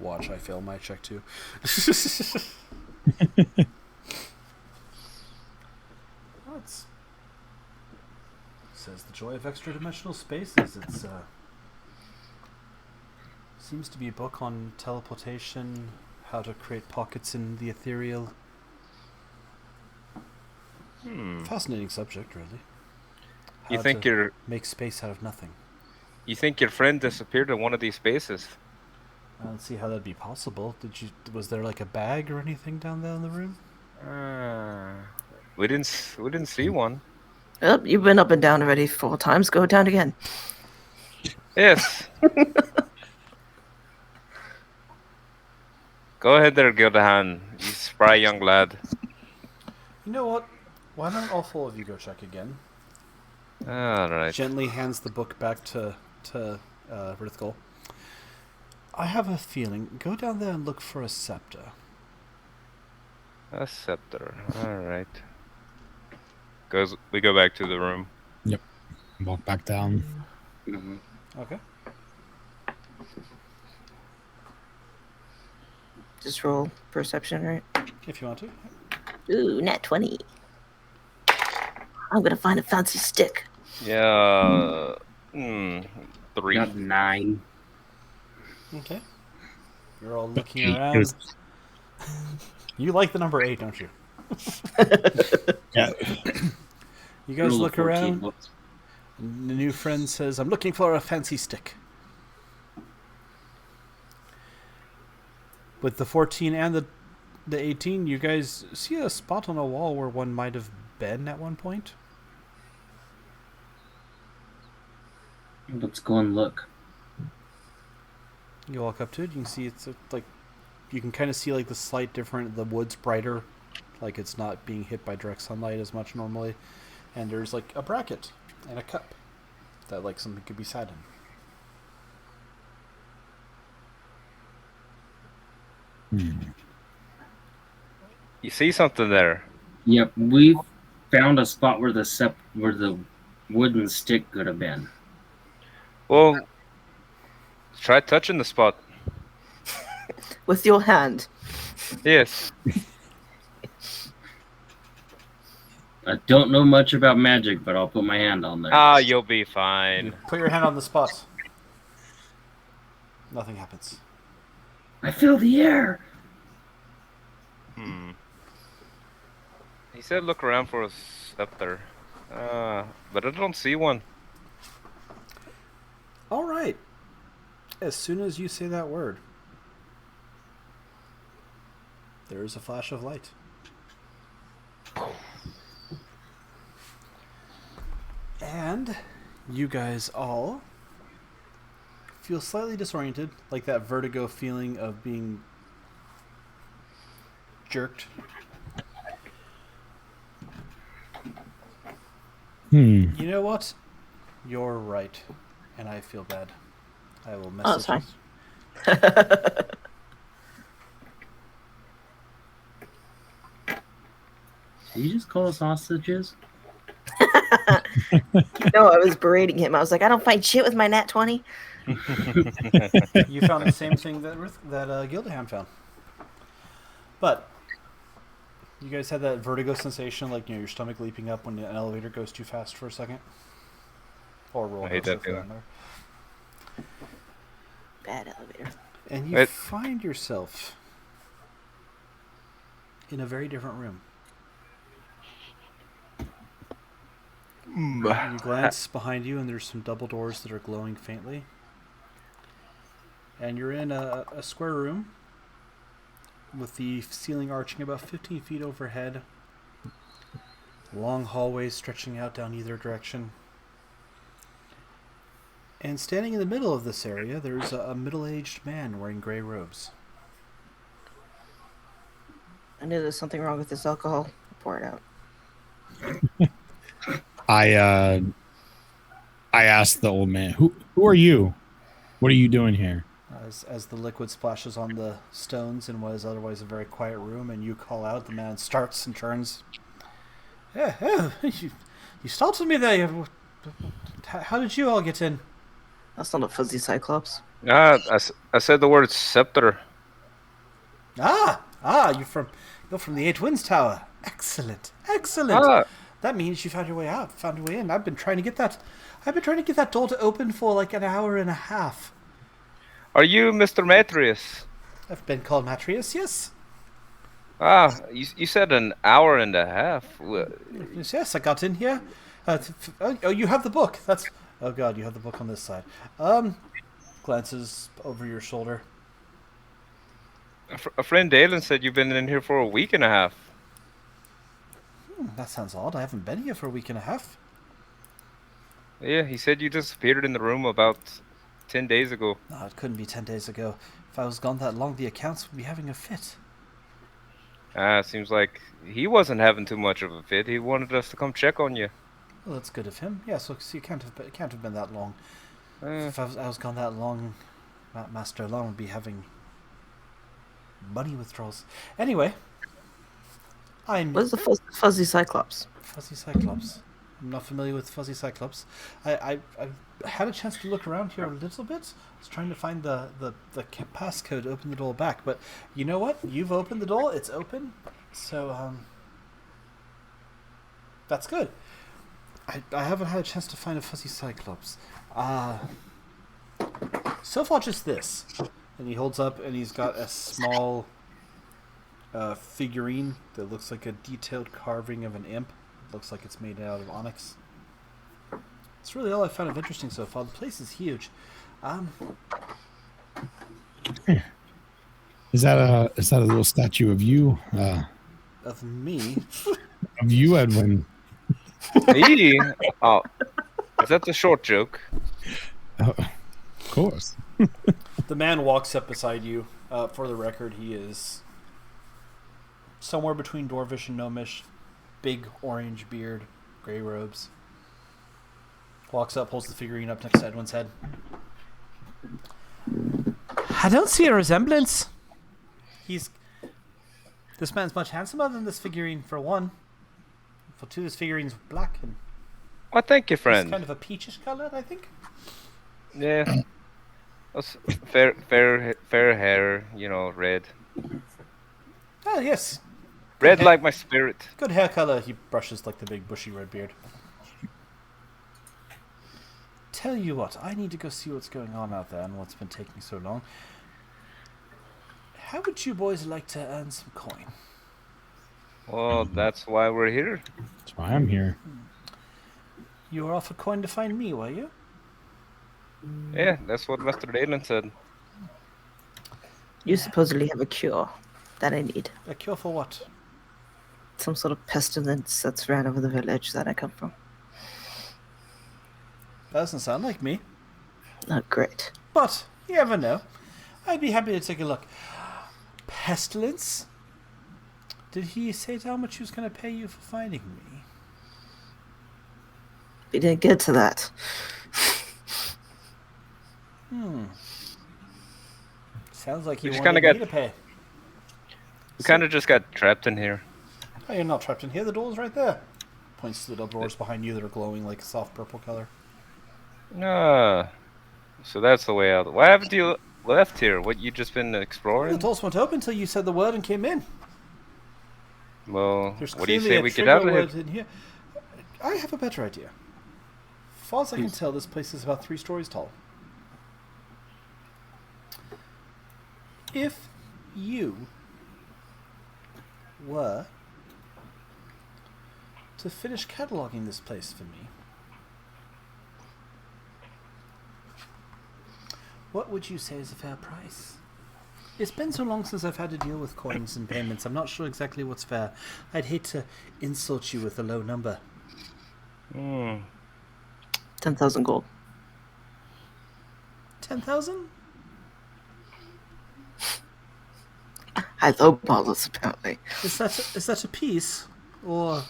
Watch, I fail my check too. What's says the joy of extra-dimensional spaces. It's seems to be a book on teleportation, how to create pockets in the ethereal. Fascinating subject, really. You How think to make space out of nothing. you think your friend disappeared in one of these spaces? I don't see how that'd be possible. Was there like a bag or anything down there in the room? We didn't see one. Oh, you've been up and down already 4 times. Go down again. Yes. Go ahead there, Gildahan, you spry young lad. You know what? Why don't all 4 of you go check again? All right. Gently hands the book back to Rithgul. I have a feeling. Go down there and look for a scepter. A scepter. All right. We go back to the room. Yep. Walk back down. Mm-hmm. Okay. Just roll perception, right? If you want to. Ooh, nat 20. I'm gonna find a fancy stick. Yeah. 3. Got 9. Okay. You're all looking It around. was- You like the number 8, don't you? yeah. You guys Rule of look 14 around. books. And the new friend says, "I'm looking for a fancy stick." With the 14 and the 18, you guys see a spot on a wall where one might have been at one point. Let's go and look. You walk up to it, you can see it's like, you can kind of see like the slight different, the wood's brighter, like it's not being hit by direct sunlight as much normally. And there's like a bracket and a cup that like something could be sat in. You see something there? Yep, we found a spot where where the wooden stick could have been. Well, try touching the spot. with your hand. Yes. I don't know much about magic, but I'll put my hand on there. Ah, you'll be fine. Put your hand on the spot. Nothing happens. I feel the air. He said look around for a scepter. But I don't see one. All right. As soon as you say that word, there is a flash of light. And you guys all feel slightly disoriented, like that vertigo feeling of being jerked. You know what? You're right. And I feel bad. I will message it's fine. Did you just call us hostages? No, I was berating him. I was like, I don't find shit with my nat 20. You found the same thing that Gildahan found. But you guys had that vertigo sensation, like your stomach leaping up when an elevator goes too fast for a second? Or roller I hate that coaster for feeling. matter. Bad elevator. And you find yourself in a very different room. You glance behind you, and there's some double doors that are glowing faintly. And you're in a square room with the ceiling arching about 15 feet overhead. Long hallways stretching out down either direction. And standing in the middle of this area, there's a middle-aged man wearing gray robes. I knew there's something wrong with this alcohol. Pour it out. I asked the old man, "Who are you? What are you doing here?" As the liquid splashes on the stones in what is otherwise a very quiet room, and you call out, the man starts and turns. You startled me there. How did you all get in? That's not a fuzzy cyclops. I said the word scepter. You're from the Eight Winds Tower. Excellent. That means you found your way out, found your way in. I've been trying to get that door to open for like an hour and a half. Are you Mr. Matrius? I've been called Matrius, yes. You said an hour and a half. Yes, I got in here. You have the book. Oh God, you have the book on this side. Glances over your shoulder. A friend Dalen said you've been in here for a week and a half. That sounds odd. I haven't been here for a week and a half. Yeah, he said you disappeared in the room about 10 days ago. No, it couldn't be 10 days ago. If I was gone that long, the accounts would be having a fit. It seems like he wasn't having too much of a fit. He wanted us to come check on you. Well, that's good of him. Yeah, so it can't have been that long. If I was gone that long, Master Long would be having money withdrawals. Anyway, What is the fuzzy cyclops? Fuzzy Cyclops. I'm not familiar with Fuzzy Cyclops. I had a chance to look around here a little bit. I was trying to find the passcode to open the door back, but you know what? You've opened the door. It's open. So, that's good. I haven't had a chance to find a Fuzzy Cyclops. So far just this. And he holds up and he's got a small figurine that looks like a detailed carving of an imp. It looks like it's made out of onyx. It's really all I found of interesting so far. The place is huge. Is that a little statue of you? Of me? Of you, Edwin? Me? Oh, is that the short joke? Of course. The man walks up beside you. For the record, he is somewhere between dwarvish and gnomish. Big orange beard, gray robes. Walks up, holds the figurine up next to Edwin's head. I don't see a resemblance. This man's much handsomer than this figurine, for one. For two, this figurine's black and Well, thank you, it's friend. kind of a peachish color, I think. Yeah. Fair hair, you know, red. Ah, yes. Red hair. like my spirit. Good hair color. He brushes like the big bushy red beard. Tell you what, I need to go see what's going on out there and what's been taking so long. How would you boys like to earn some coin? Well, that's why we're here. That's why I'm here. You were offered coin to find me, were you? Yeah, that's what Mr. Dalen said. You supposedly have a cure that I need. A cure for what? Some sort of pestilence that's ran over the village that I come from. That doesn't sound like me. Oh, great. But you never know. I'd be happy to take a look. Pestilence? Did he say how much he was going to pay you for finding me? We didn't get to that. Sounds like he We just wanted kinda me to pay. We kind of just got trapped in here. Oh, you're not trapped in here. The door's right there. Points to the doors behind you that are glowing like a soft purple color. Ah, so that's the way out. Why haven't you left here? What, you just been The exploring? doors weren't open until you said the word and came in. Well, There's what do you clearly say a we get trigger out of word here? in here. I have a better idea. As far as I can tell, this place is about 3 stories tall. If you were to finish cataloging this place for me, what would you say is a fair price? It's been so long since I've had to deal with coins and payments. I'm not sure exactly what's fair. I'd hate to insult you with a low number. 10,000 gold. 10,000? I lowball this, apparently. Is that a piece? Or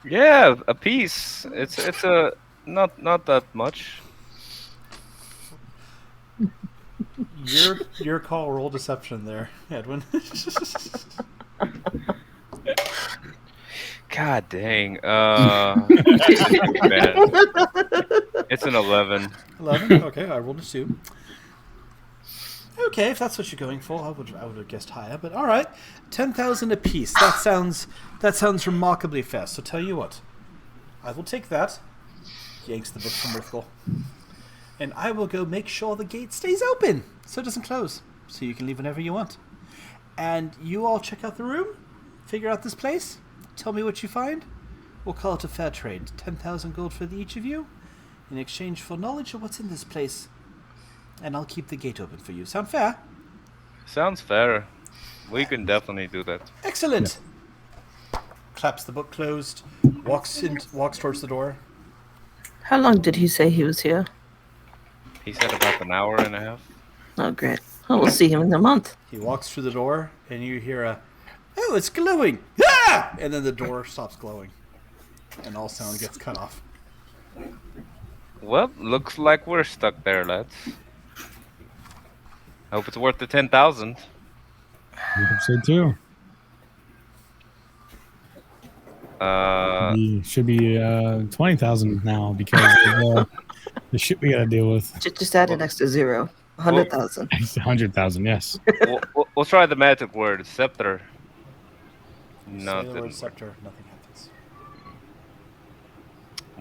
Yeah, a piece. It's a not that much. your call, roll deception there, Edwin. God dang. Bad. It's an 11. 11? Okay, I rolled a 2. Okay, if that's what you're going for, I would have guessed higher, but all right, 10,000 apiece. That sounds remarkably fair. So tell you what, I will take that. Yanks the book from Rithgol, and I will go make sure the gate stays open so it doesn't close, so you can leave whenever you want. And you all check out the room, figure out this place, tell me what you find. We'll call it a fair trade. 10,000 gold for each of you, in exchange for knowledge of what's in this place. And I'll keep the gate open for you. Sound fair? Sounds fair. We can definitely do that. Excellent. Claps the book closed. Walks towards the door. How long did he say he was here? He said about an hour and a half. Oh, great. Oh, we'll see him in a month. He walks through the door, and you hear a, "Oh, it's glowing!" Ah! And then the door stops glowing, and all sound gets cut off. Well, looks like we're stuck there, lads. Hope it's worth the 10,000. I hope so too. Should be 20,000 now because of the shit we gotta deal with. Just add an extra 0. 100,000. 100,000, yes. We'll try the magic word, scepter. Say the Nothing. word scepter, nothing happens.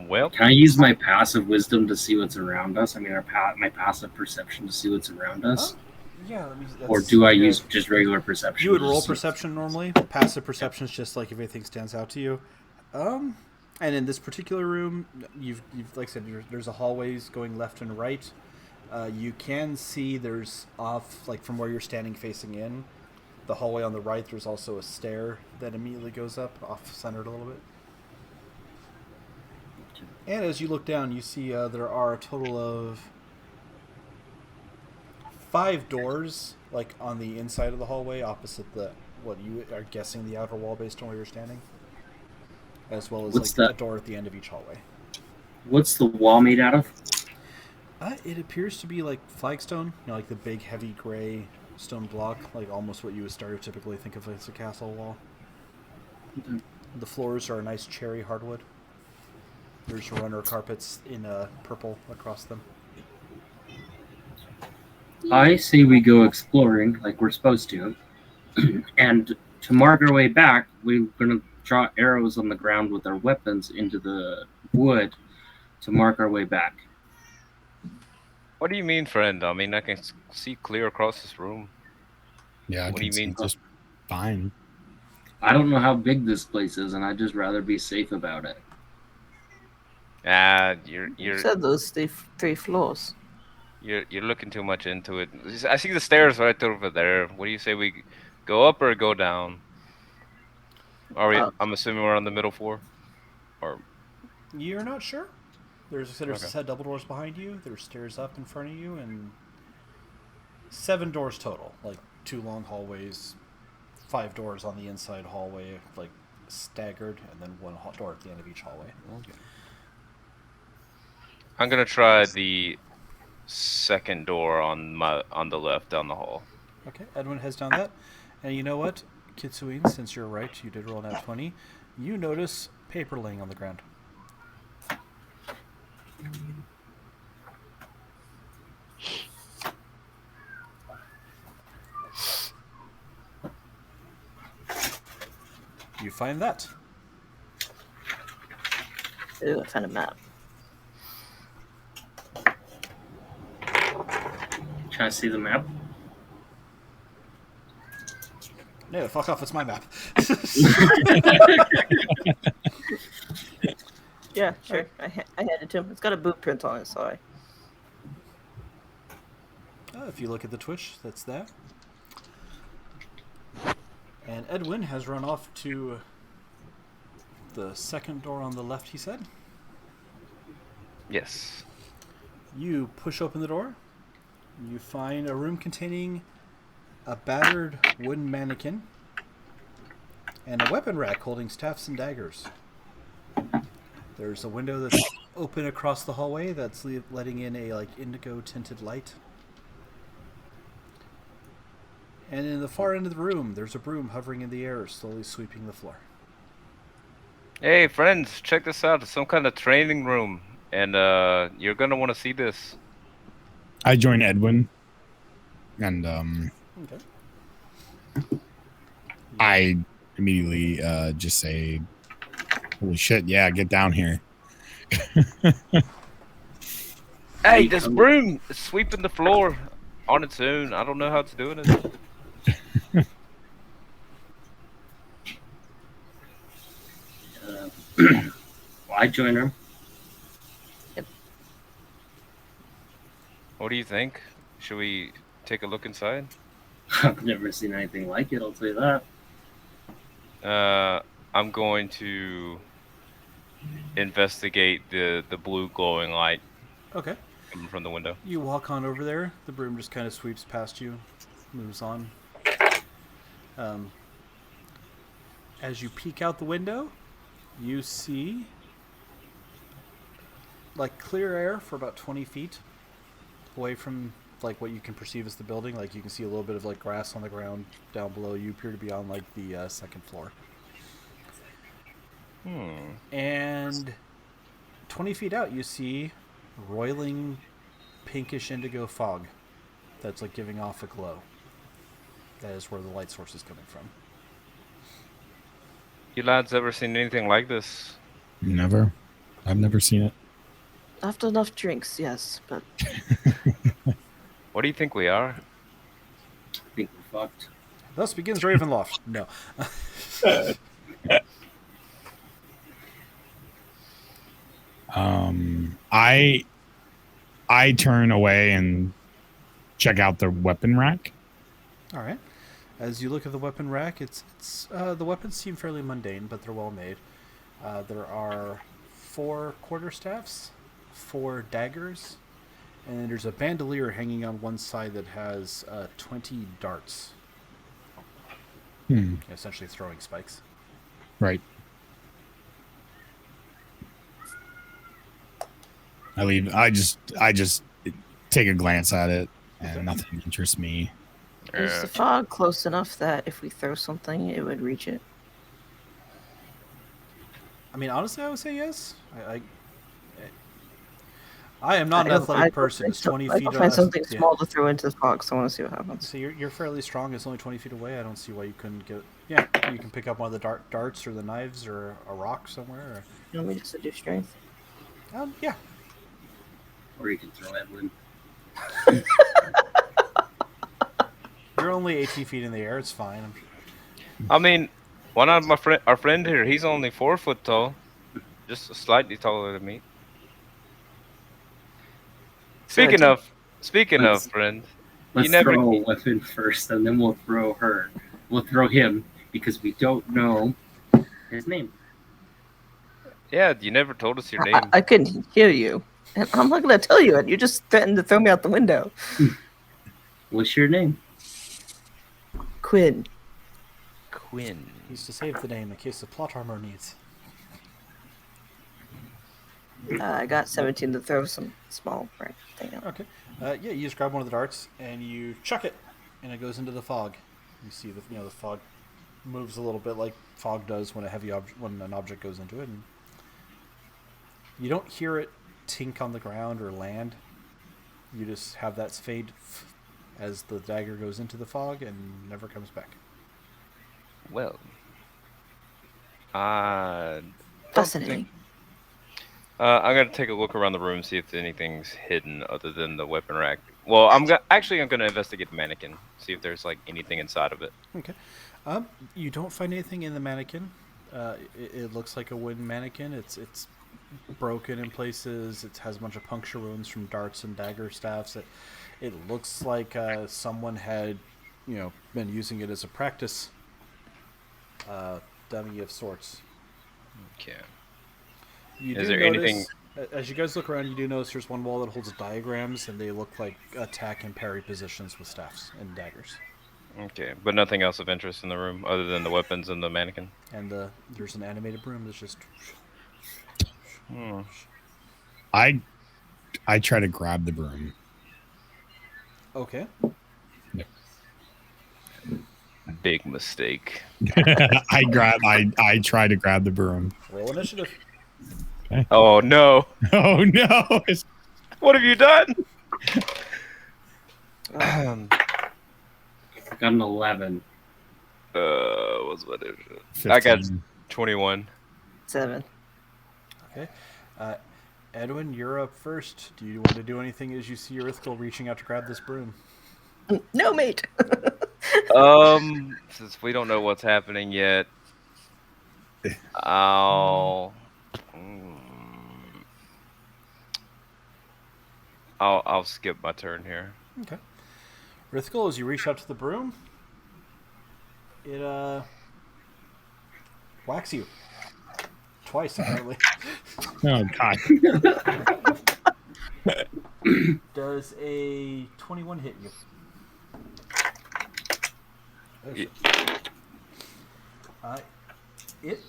Well, Can I use my passive wisdom to see what's around us? I mean, my passive perception to see what's around us? Yeah, Or do I use just regular perception? You would roll Just- perception normally. Passive perception is just like if anything stands out to you. And in this particular room, you've like I said, there's a hallways going left and right. You can see there's off, like from where you're standing facing in, the hallway on the right. There's also a stair that immediately goes up, off centered a little bit. And as you look down, you see there are a total of 5 doors, like on the inside of the hallway, opposite what you are guessing the outer wall based on where you're standing, as well as What's like that? a door at the end of each hallway. What's the wall made out of? It appears to be like flagstone, like the big heavy gray stone block, like almost what you would stereotypically think of as a castle wall. Okay. The floors are a nice cherry hardwood. There's runner carpets in purple across them. I say we go exploring like we're supposed to, and to mark our way back, we're gonna draw arrows on the ground with our weapons into the wood to mark our way back. What do you mean, friend? I mean, I can see clear across this room. Yeah, I What do you can see mean? just fine. I don't know how big this place is, and I'd just rather be safe about it. Ah, You said those three floors. you're looking too much into it. I see the stairs right over there. What do you say we go up or go down? Are we? Up. I'm assuming we're on the middle floor. Or You're not sure. There's a okay. set of double doors behind you. There's stairs up in front of you, and 7 doors total. Like 2 long hallways, 5 doors on the inside hallway, like staggered, and then 1 door at the end of each hallway. Okay. I'm gonna try the second door on the left down the hall. Okay, Edwin has done that. And you know what, Kitsuine, since you're right, you did roll that 20. You notice paper laying on the ground. You find that. Ooh, I found a map. Can I see the map? No, fuck off, it's my map. Yeah, sure. I had it to him. It's got a boot print on it, so If you look at the Twitch, that's there. And Edwin has run off to the second door on the left, he said. Yes. You push open the door. You find a room containing a battered wooden mannequin and a weapon rack holding staffs and daggers. There's a window that's open across the hallway that's letting in a indigo tinted light. And in the far end of the room, there's a broom hovering in the air, slowly sweeping the floor. Hey, friends, check this out. It's some kind of training room, and you're gonna want to see this. I join Edwin, and Okay. I immediately just say, "Holy shit! Yeah, get down here." Hey, this broom is sweeping the floor on its own. I don't know how it's doing it. I join her. What do you think? Should we take a look inside? I've never seen anything like it, I'll tell you that. I'm going to investigate the blue glowing light Okay. coming from the window. You walk on over there. The broom just kind of sweeps past you, moves on. As you peek out the window, you see clear air for about 20 feet away from what you can perceive as the building. You can see a little bit of grass on the ground down below. You appear to be on the second floor. And 20 feet out, you see roiling pinkish indigo fog that's giving off a glow. That is where the light source is coming from. You lads ever seen anything like this? Never. I've never seen it. after enough drinks, yes, but What do you think we are? I think we're fucked. Thus begins Ravenloft. No. I turn away and check out the weapon rack. All right. As you look at the weapon rack, it's the weapons seem fairly mundane, but they're well made. There are 4 quarterstaffs, 4 daggers, and then there's a bandolier hanging on one side that has 20 darts, essentially throwing spikes. Right. I leave. I just take a glance at it, and nothing interests me. is the fog close enough that if we throw something, it would reach it? I mean, honestly, I would say yes. I am not an athletic person. It's 20 feet. I'll find something yeah. small to throw into the fog, so I want to see what happens. So you're fairly strong. It's only 20 feet away. I don't see why you couldn't get. Yeah, you can pick up one of the darts or the knives or a rock somewhere. You want me just to do strength? Yeah. Or you can throw Edwin. You're only 18 feet in the air. It's fine. I mean, one of our friend here, he's only 4 foot tall, just slightly taller than me. Speaking of friend, Let's throw a weapon first, and then we'll throw her. We'll throw him because we don't know his name. Yeah, you never told us your name. I couldn't hear you, and I'm not going to tell you it. You just threatened to throw me out the window. What's your name? Quinn. He's to save the name in case the plot armor needs. I got 17 to throw some small thing out. Okay. Yeah, you just grab one of the darts and you chuck it, and it goes into the fog. You see the fog moves a little bit like fog does when when an object goes into it. And you don't hear it tink on the ground or land. You just have that fade as the dagger goes into the fog and never comes back. Well, Fascinating. I'm gonna take a look around the room, see if anything's hidden other than the weapon rack. Well, I'm gonna investigate the mannequin, see if there's like anything inside of it. Okay. You don't find anything in the mannequin. It looks like a wooden mannequin. It's broken in places. It has a bunch of puncture wounds from darts and dagger staffs. It looks like someone had, been using it as a practice dummy of sorts. Okay. Is there anything? As you guys look around, you do notice there's one wall that holds diagrams, and they look like attack and parry positions with staffs and daggers. Okay, but nothing else of interest in the room other than the weapons and the mannequin. And there's an animated broom that's just. I try to grab the broom. Okay. Yeah. Big mistake. I try to grab the broom. Roll initiative. Okay. Oh no! Oh no! What have you done? I got an 11. What's what is it? 15. I got 21. 7. Okay. Edwin, you're up first. Do you want to do anything as you see Irithkel reaching out to grab this broom? No, mate. Since we don't know what's happening yet, I'll skip my turn here. Okay. Irithkel, as you reach out to the broom, it whacks you. Twice, apparently. Oh god. Does a 21 hit you? Oh, shit. It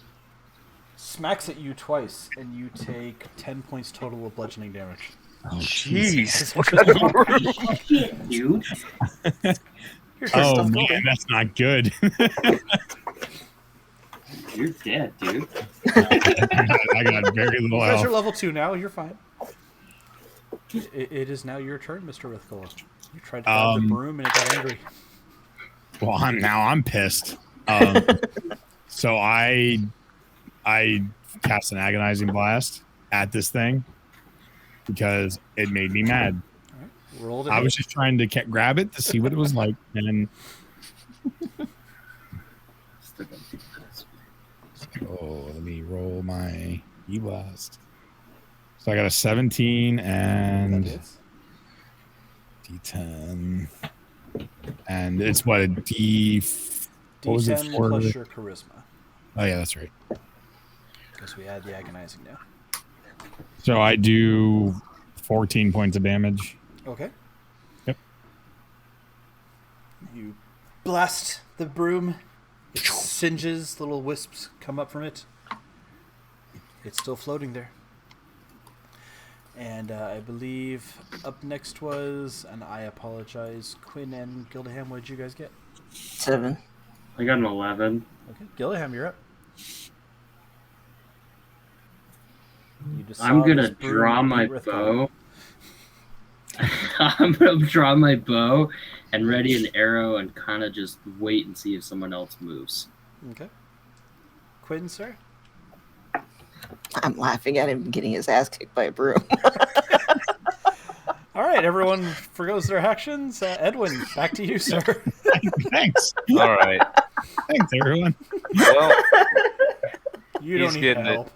smacks at you twice, and you take 10 points total of bludgeoning damage. Oh, Jeez. Shit, dude. Oh man, that's not good. You're dead, dude. I got very little You guys are health. level 2 now. You're fine. It is now your turn, Mr. Rithkola. You tried to grab the broom, and it got angry. Well, I'm pissed. So I cast an agonizing blast at this thing because it made me mad. All right. Roll to I hit. was just trying to grab it to see what it was like, and let me roll my e-blast. So I got a 17 That and hits. D10, and it's what a D. What was it D10 for? plus your charisma, Oh yeah, that's right. because we add the agonizing now. So I do 14 points of damage. Okay. Yep. You blast the broom. It singes. Little wisps come up from it. It's still floating there. And I believe up next was, and I apologize, Quinn and Gildaham. What did you guys get? 7. I got an 11. Okay, Gildaham, you're up. You just I'm saw gonna this broom draw beat my Rithkal. bow I'm gonna draw my bow and ready an arrow and kind of just wait and see if someone else moves. Okay. Quinn, sir? I'm laughing at him getting his ass kicked by a broom. All right, everyone forgoes their actions. Edwin, back to you, sir. Thanks. All right. Thanks, everyone. Well, You don't He's need getting help.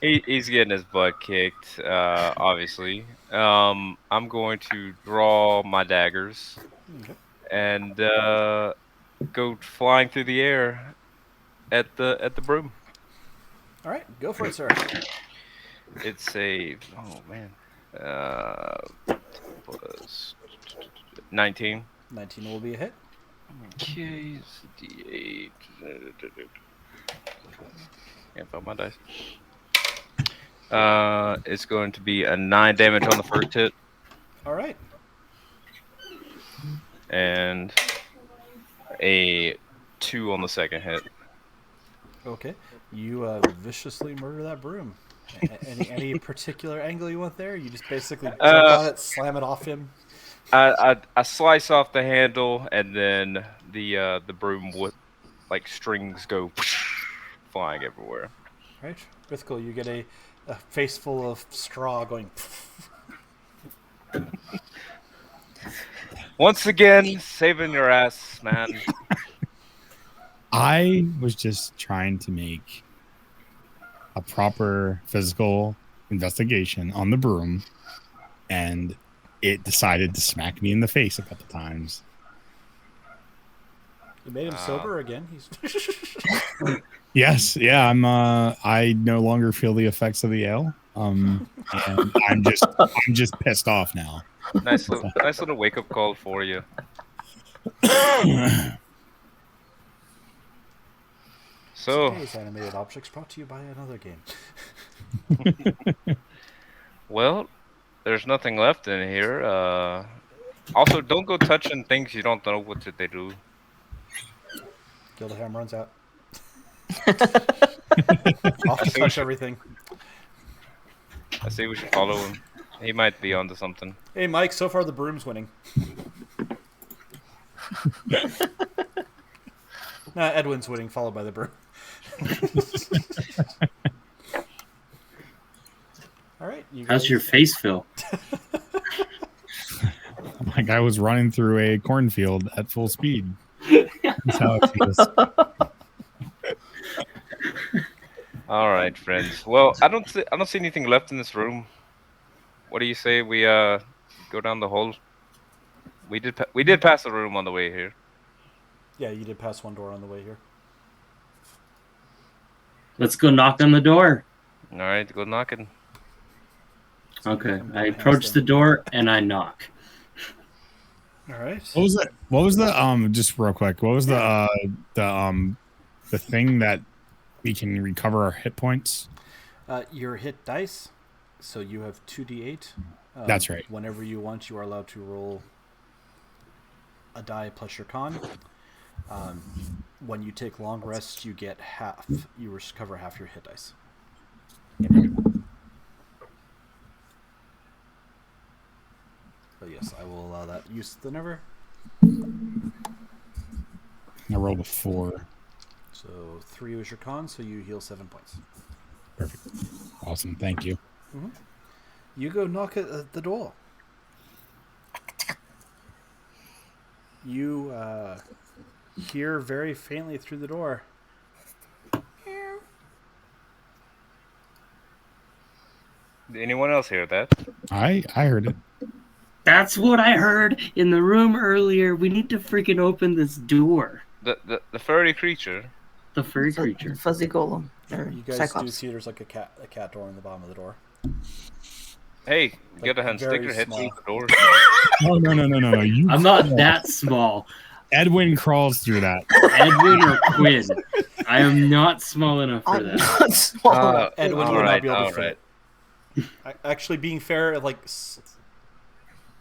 he's getting his butt kicked, obviously. I'm going to draw my daggers Okay. and go flying through the air at the broom. All right, go for it, sir. It's a plus 19. 19 will be a hit. Okay, it's a D8. Can't find my dice. It's going to be a 9 damage on the first hit, All right. and a 2 on the second hit. Okay. You viciously murder that broom. Any particular angle you want there? You just basically jump on it, slam it off him. I slice off the handle, and then the broom would like strings go flying everywhere. All right, Rithkal, you get a face full of straw going. Once again, saving your ass, man. I was just trying to make a proper physical investigation on the broom, and it decided to smack me in the face a couple times. You made him sober again. He's Yes, yeah, I no longer feel the effects of the ale. And I'm just pissed off now. Nice little wake up call for you. So, Today's animated objects brought to you by another game. well, there's nothing left in here. Also, don't go touching things you don't know what they do. Gildaham runs out. Off to touch everything. I say we should follow him. He might be onto something. Hey, Mike. So far, the broom's winning. Nah, Edwin's winning, followed by the broom. All right. You How's guys- your face feel? Like I was running through a cornfield at full speed. That's how it feels. All right, friends. Well, I don't see anything left in this room. What do you say we go down the hall? We did pass the room on the way here. Yeah, you did pass one door on the way here. Let's go knock on the door. All right, go knocking. Okay, I approach the door and I knock. All right. What was the just real quick, what was the thing that we can recover our hit points? Your hit dice. So you have 2d8. That's right. Whenever you want, you are allowed to roll a die plus your con. When you take long rests, you get half. You recover half your hit dice. But yes, I will allow that use the number. I rolled a 4. So 3 was your con, so you heal 7 points. Perfect. Awesome. Thank you. You go knock at the door. You hear very faintly through the door. Did anyone else hear that? I heard it. That's what I heard in the room earlier. We need to freaking open this door. The furry creature. The furry creature. Fuzzy golem. Or You guys Cyclops. do see there's like a cat door in the bottom of the door. Hey, Like, get a hand. Stick very your head small. through the door. Oh no. You I'm not that small. Edwin crawls through that. Edwin or Quinn. I am not small enough for I'm that. not small. Edwin all would right, not be able to all fit. Actually, being fair, like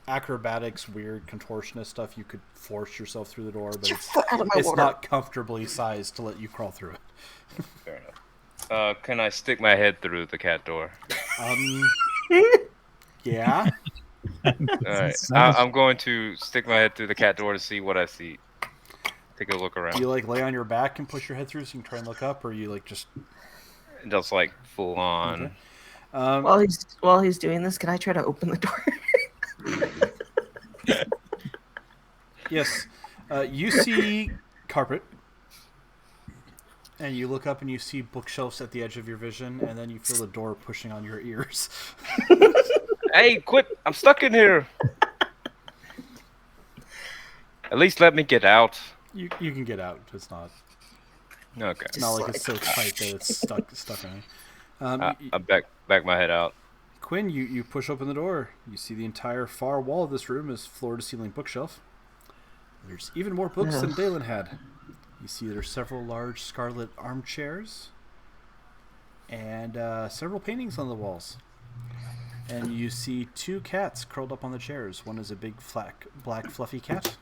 acrobatics, weird contortionist stuff, you could force yourself through the door, but Get your foot out of my it's water. not comfortably sized to let you crawl through it. Fair enough. Can I stick my head through the cat door? Yeah. right. I'm going to stick my head through the cat door to see what I see. Take a look Do around. you like lay on your back and push your head through so you can try and look up, or you like just Just like full on. Okay. Um, While he's doing this, can I try to open the door? yes, you see carpet, and you look up and you see bookshelves at the edge of your vision, and then you feel the door pushing on your ears. Hey, quit! I'm stuck in here. At least let me get out. You can get out. It's not Okay. not like it's so tight that it's stuck in. I back my head out. Quinn, you push open the door. You see the entire far wall of this room is floor-to-ceiling bookshelf. There's even more books than Dalen had. You see there's several large scarlet armchairs and several paintings on the walls. And you see two cats curled up on the chairs. One is a big black fluffy cat.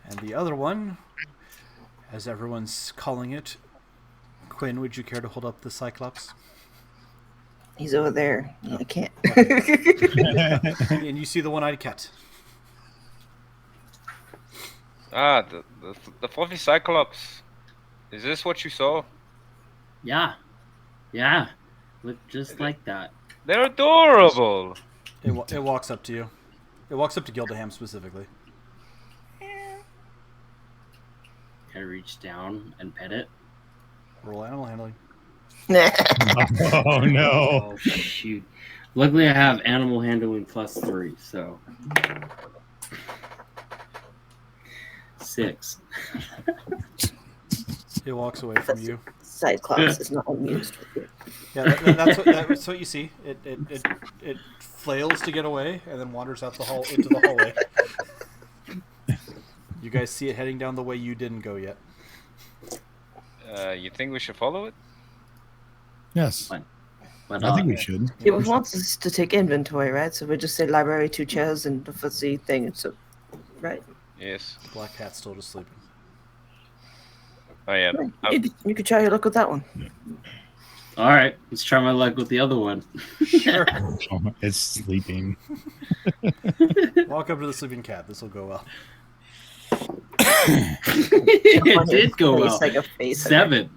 And the other one, as everyone's calling it, Quinn, would you care to hold up the Cyclops? He's over there. Yeah, I can't. And you see the one-eyed cat. Ah, the fluffy cyclops. Is this what you saw? Yeah. Look just like that. They're adorable. It walks up to you. It walks up to Gildaham specifically. I reach down and pet it. Roll animal handling. Oh no. Oh shoot! Luckily, I have animal handling +3, so 6. It walks away from you. Cyclops is not amused with you. Yeah, that's what you see. It flails to get away and then wanders out into the hallway. You guys see it heading down the way you didn't go yet. You think we should follow it? Yes. But I think we should. He wants us to take inventory, right? So we just say library, 2 chairs, and the fuzzy thing. So, right? Yes. The black cat's still just sleeping. Oh yeah. You could try your luck with that one. all right, let's try my luck with the other one. Sure. Oh, it's sleeping. Walk up to the sleeping cat. This will go well. It did go well. Like a face 7.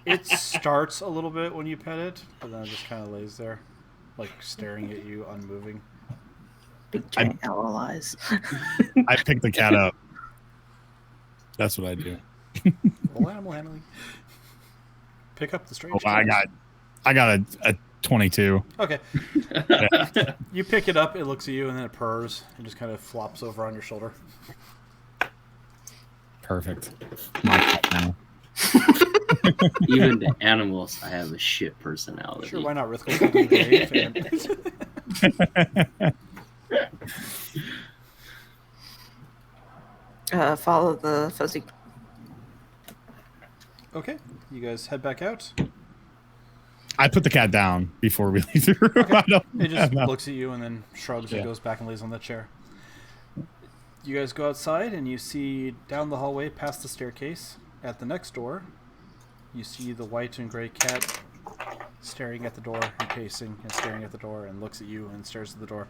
It starts a little bit when you pet it, but then it just kind of lays there, like staring at you, unmoving. Big giant owl eyes. I pick the cat up. That's what I do. Roll animal handling. Pick up the strange Oh, cat. I got a 22. Okay. You pick it up, it looks at you, and then it purrs and just kind of flops over on your shoulder. Perfect. My cat now. Even the animals, I have a shit personality. Sure, why not? Rithkel's in the grave. And... Follow the fuzzy. Okay, you guys head back out. I put the cat down before we leave the room. Okay. I don't It just know. looks at you and then shrugs and goes back and lays on the chair. You guys go outside and you see down the hallway past the staircase at the next door. You see the white and gray cat staring at the door and pacing and staring at the door and looks at you and stares at the door.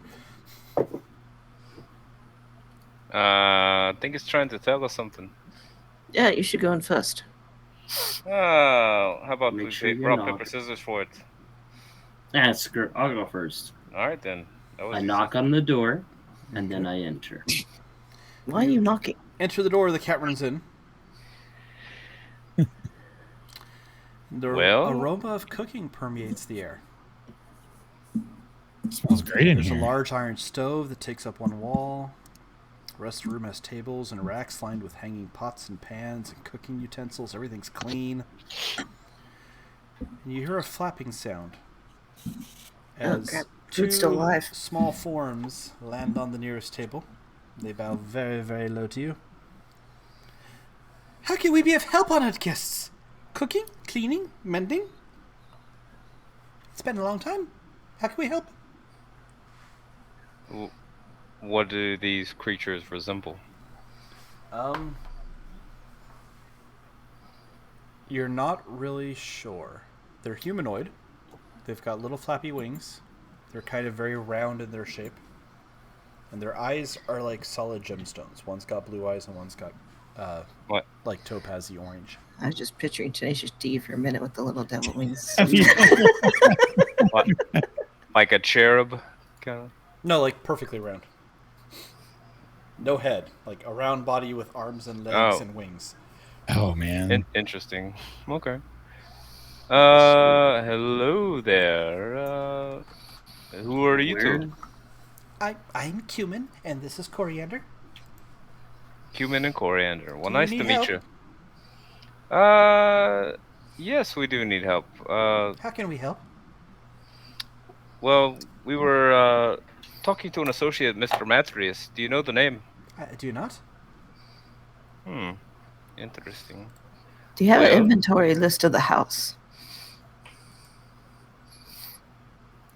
I think it's trying to tell us something. Yeah, you should go in first. Oh, how about Make we sure play you rock, knock. paper, scissors for it? Screw it. I'll go first. All right then. That was I easy. knock on the door, and then I enter. Why are you knocking? Enter the door, the cat runs in. The Well? aroma of cooking permeates the air. Smells great in There's here. a large iron stove that takes up one wall. The rest of the room has tables and racks lined with hanging pots and pans and cooking utensils. Everything's clean. And you hear a flapping sound as crap. two Food's still alive. small forms land on the nearest table. They bow very, very low to you. How can we be of help, honored guests? Cooking? Cleaning? Mending? It's been a long time. How can we help? What do these creatures resemble? You're not really sure. They're humanoid. They've got little flappy wings. They're kind of very round in their shape. And their eyes are like solid gemstones. One's got blue eyes and one's got What? like topazy orange. I was just picturing Tenacious D for a minute with the little devil wings. What? Like a cherub, kind of. No, like perfectly round. No head, like a round body with arms and legs Oh. and wings. Oh man. Interesting. Okay. Hello there. Who are you two? I'm Cumin, and this is Coriander. Cumin and Coriander. Well, Do you nice need to meet help? you. Yes, we do need help. How can we help? Well, we were talking to an associate, Mr. Matrius. Do you know the name? Do you not? Interesting. Do you have Well- an inventory list of the house?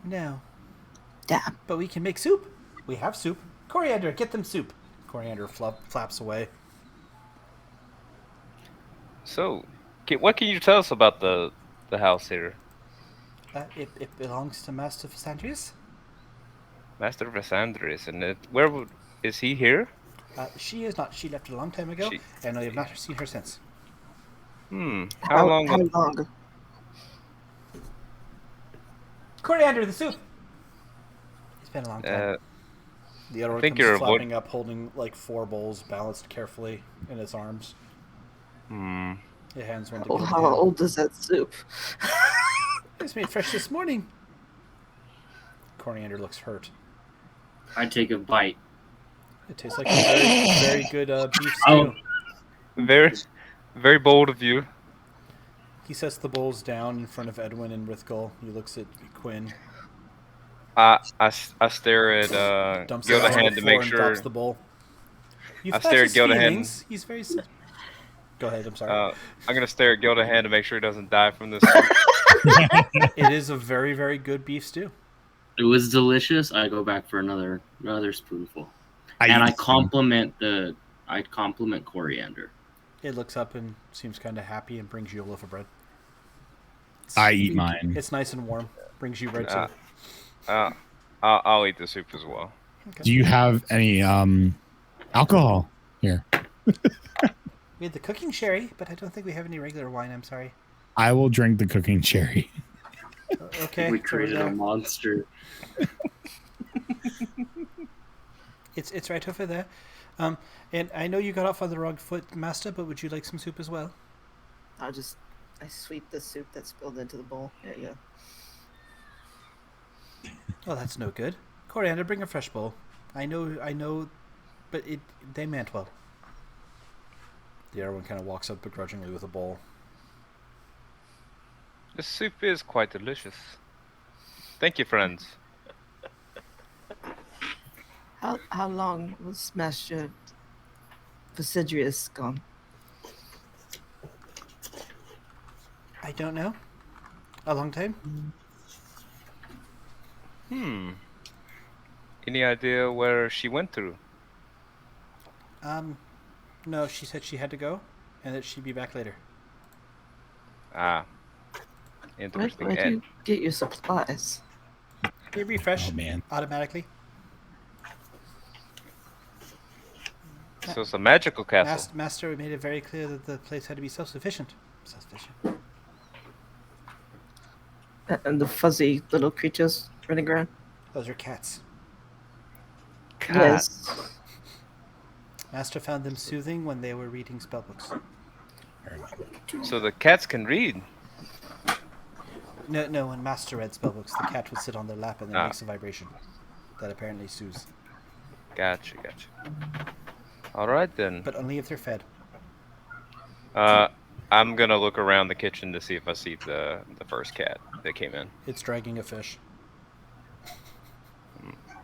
No. Damn. But we can make soup. We have soup. Coriander, get them soup. Coriander flaps away. So, what can you tell us about the house here? It belongs to Master Sandrius. Master Vassandris, and is he here? She is not. She left a long time ago, She- and I have not seen her since. How long? How long? Coriander, the soup. It's been a long time. The other one think comes you're flapping up, holding like 4 bowls balanced carefully in its arms. It hands one to Oh, Gildan. how old is that soup? It was made fresh this morning. Coriander looks hurt. I take a bite. It tastes like a very, very good beef stew. Oh. Very, very bold of you. He sets the bowls down in front of Edwin and Rithgul. He looks at Quinn, I stare at dumps it on the Gildahan to floor make and sure. drops the bowl. You've I hurt stare his at Gildahan. feelings. He's very... Go ahead, I'm sorry. I'm gonna stare at Gildahan to make sure he doesn't die from this. It is a very, very good beef stew. It was delicious. I go back for another spoonful, and I compliment Coriander. It looks up and seems kind of happy and brings you a loaf of bread. I eat mine. It's nice and warm. Brings you bread too. I'll eat the soup as well. Okay. Do you have any alcohol here? We had the cooking sherry, but I don't think we have any regular wine. I'm sorry. I will drink the cooking cherry. Okay. We so created there. a monster. It's right over there. And I know you got off on the wrong foot, Master, but would you like some soup as well? I sweep the soup that spilled into the bowl. There you go. Oh, that's no good. Coriander, bring a fresh bowl. I know, but they meant well. The other one kind of walks up begrudgingly with a bowl. The soup is quite delicious. Thank you, friends. How long was Master Vasidrius gone? I don't know. A long time? Any idea where she went through? No, she said she had to go, and that she'd be back later. Interesting. Where do you get your supplies? They refresh Oh man. automatically. So it's a magical castle. Master made it very clear that the place had to be self-sufficient. And the fuzzy little creatures running around? Those are cats. God. Yes. Master found them soothing when they were reading spellbooks. So the cats can read. No, when Master read spellbooks, the cat would sit on their lap and then makes a vibration that apparently soothes. Gotcha. All right then. But only if they're fed. I'm gonna look around the kitchen to see if I see the first cat that came in. It's dragging a fish.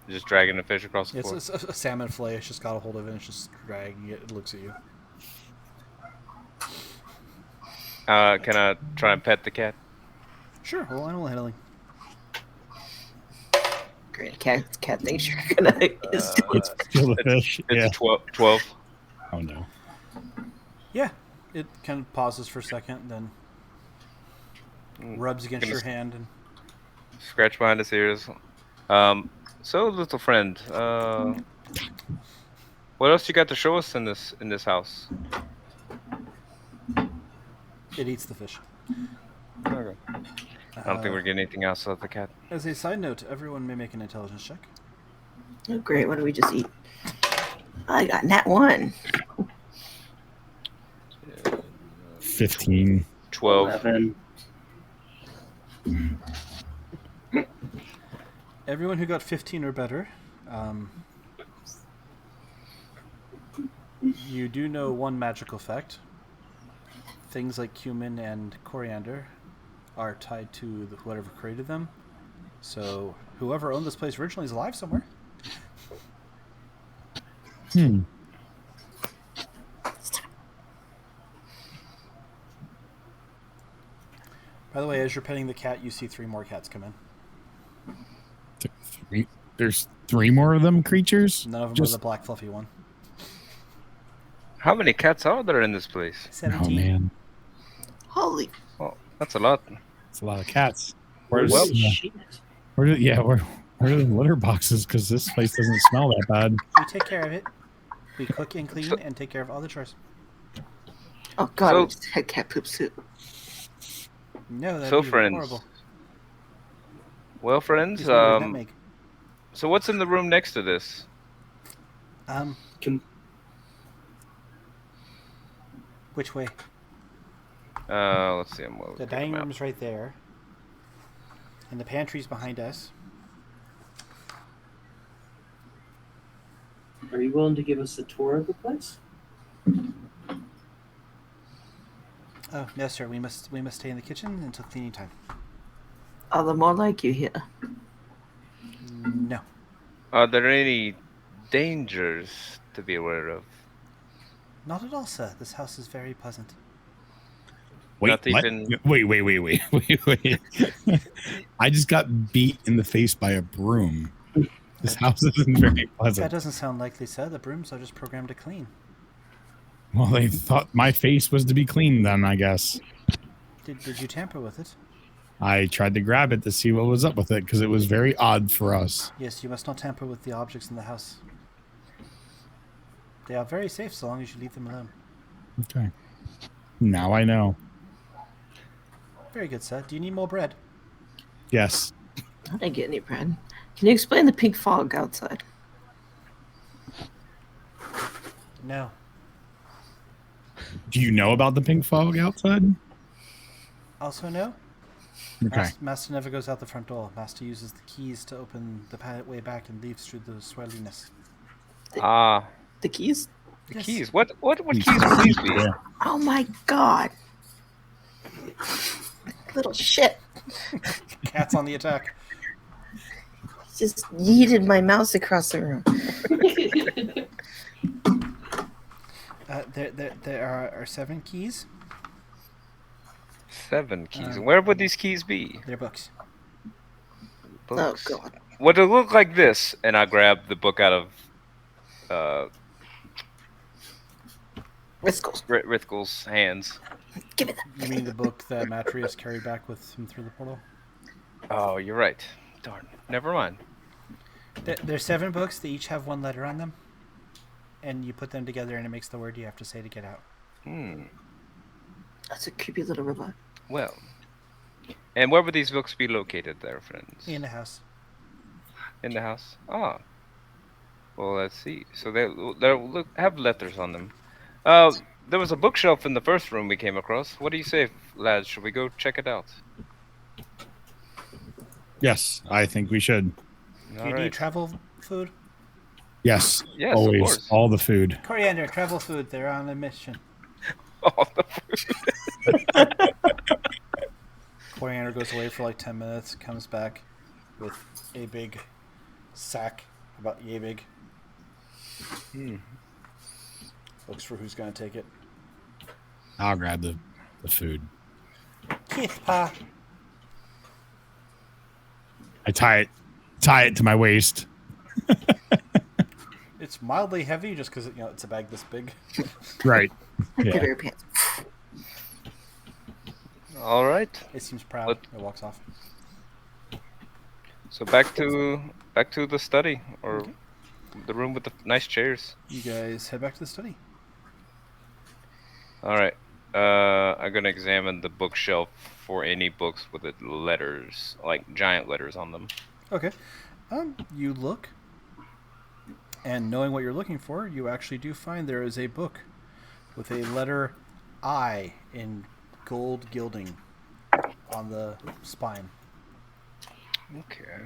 Just dragging a fish across the floor. It's a salmon fillet. It's just got a hold of it and it's just dragging it. It looks at you. Can I try and pet the cat? Sure, roll animal handling. Great. Cat thinks you're gonna. It's still a fish. It's Yeah. a 12. Oh no. Yeah, it kind of pauses for a second, then rubs against Gonna your hand and Scratch behind his ears. So little friend, what else you got to show us in this house? It eats the fish. Okay. I don't think we're getting anything else out of the cat. As a side note, everyone may make an intelligence check. Oh, great. What do we just eat? I got nat 1. 15. 12. 11. Everyone who got 15 or better, you do know one magical fact. Things like cumin and coriander are tied to whoever created them. So whoever owned this place originally is alive somewhere. By the way, as you're petting the cat, you see 3 more cats come in. There's 3 more of them creatures? None of them Just- are the black fluffy one. How many cats are there in this place? 17. Oh, man. Holy. Oh, that's a lot. It's a lot of cats. Well, Where are the litter boxes? Because this place doesn't smell that bad. We take care of it. We cook and clean and take care of all the chores. Oh, God. So- We just had cat poop soup. No, that'd So be friends. horrible. Well, friends, He's not really nutmeg. so what's in the room next to this? Which way? Let's see. I'm The dining room's right there. And the pantry's behind us. Are you willing to give us a tour of the place? Oh, no, sir. We must stay in the kitchen until cleaning time. All the more like you here. No. Are there any dangers to be aware of? Not at all, sir. This house is very pleasant. Wait, Not what? even- Wait. I just got beat in the face by a broom. This house isn't very That pleasant. doesn't sound likely, sir. The brooms are just programmed to clean. Well, they thought my face was to be clean then, I guess. Did you tamper with it? I tried to grab it to see what was up with it because it was very odd for us. Yes, you must not tamper with the objects in the house. They are very safe so long as you leave them alone. Okay. Now I know. Very good, sir. Do you need more bread? Yes. I didn't get any bread. Can you explain the pink fog outside? No. Do you know about the pink fog outside? Also, no. Okay. Master never goes out the front door. Master uses the keys to open the way back and leaves through the swirliness. Ah, The keys? the Yes. keys. What keys would these be? Yeah. Oh my God. Little shit. Cat's on the attack. Just yeeted my mouse across the room. There are 7 keys. 7 keys. Where would these keys be? They're books. Books. Oh God. Would it look like this? And I grab the book out of Riscos. Rithkel's hands. Give it that. You mean the book that Matrius carried back with him through the portal? Oh, you're right. Darn. Never mind. There's 7 books. They each have 1 letter on them. And you put them together and it makes the word you have to say to get out. That's a creepy little robot. Well. And where would these books be located there, friends? In the house. In the house? Ah. Well, let's see. So they have letters on them. There was a bookshelf in the first room we came across. What do you say, lads? Should we go check it out? Yes, I think we should. Do you need travel food? Yes. Yes, of always. course. All the food. Coriander, travel food. They're on a mission. All the food. Coriander goes away for like 10 minutes, comes back with a big sack, about yay big. Looks for who's going to take it. I'll grab the food. Keith, Pa. I tie it to my waist. It's mildly heavy just because it's a bag this big. Right. Give her Yeah. your pants. All right. It seems proud. What? It walks off. So back to the study or Okay. the room with the nice chairs. You guys head back to the study. All right. I'm gonna examine the bookshelf for any books with the letters, like giant letters on them. Okay. You look, and knowing what you're looking for, you actually do find there is a book with a letter I in gold gilding on the spine. Okay.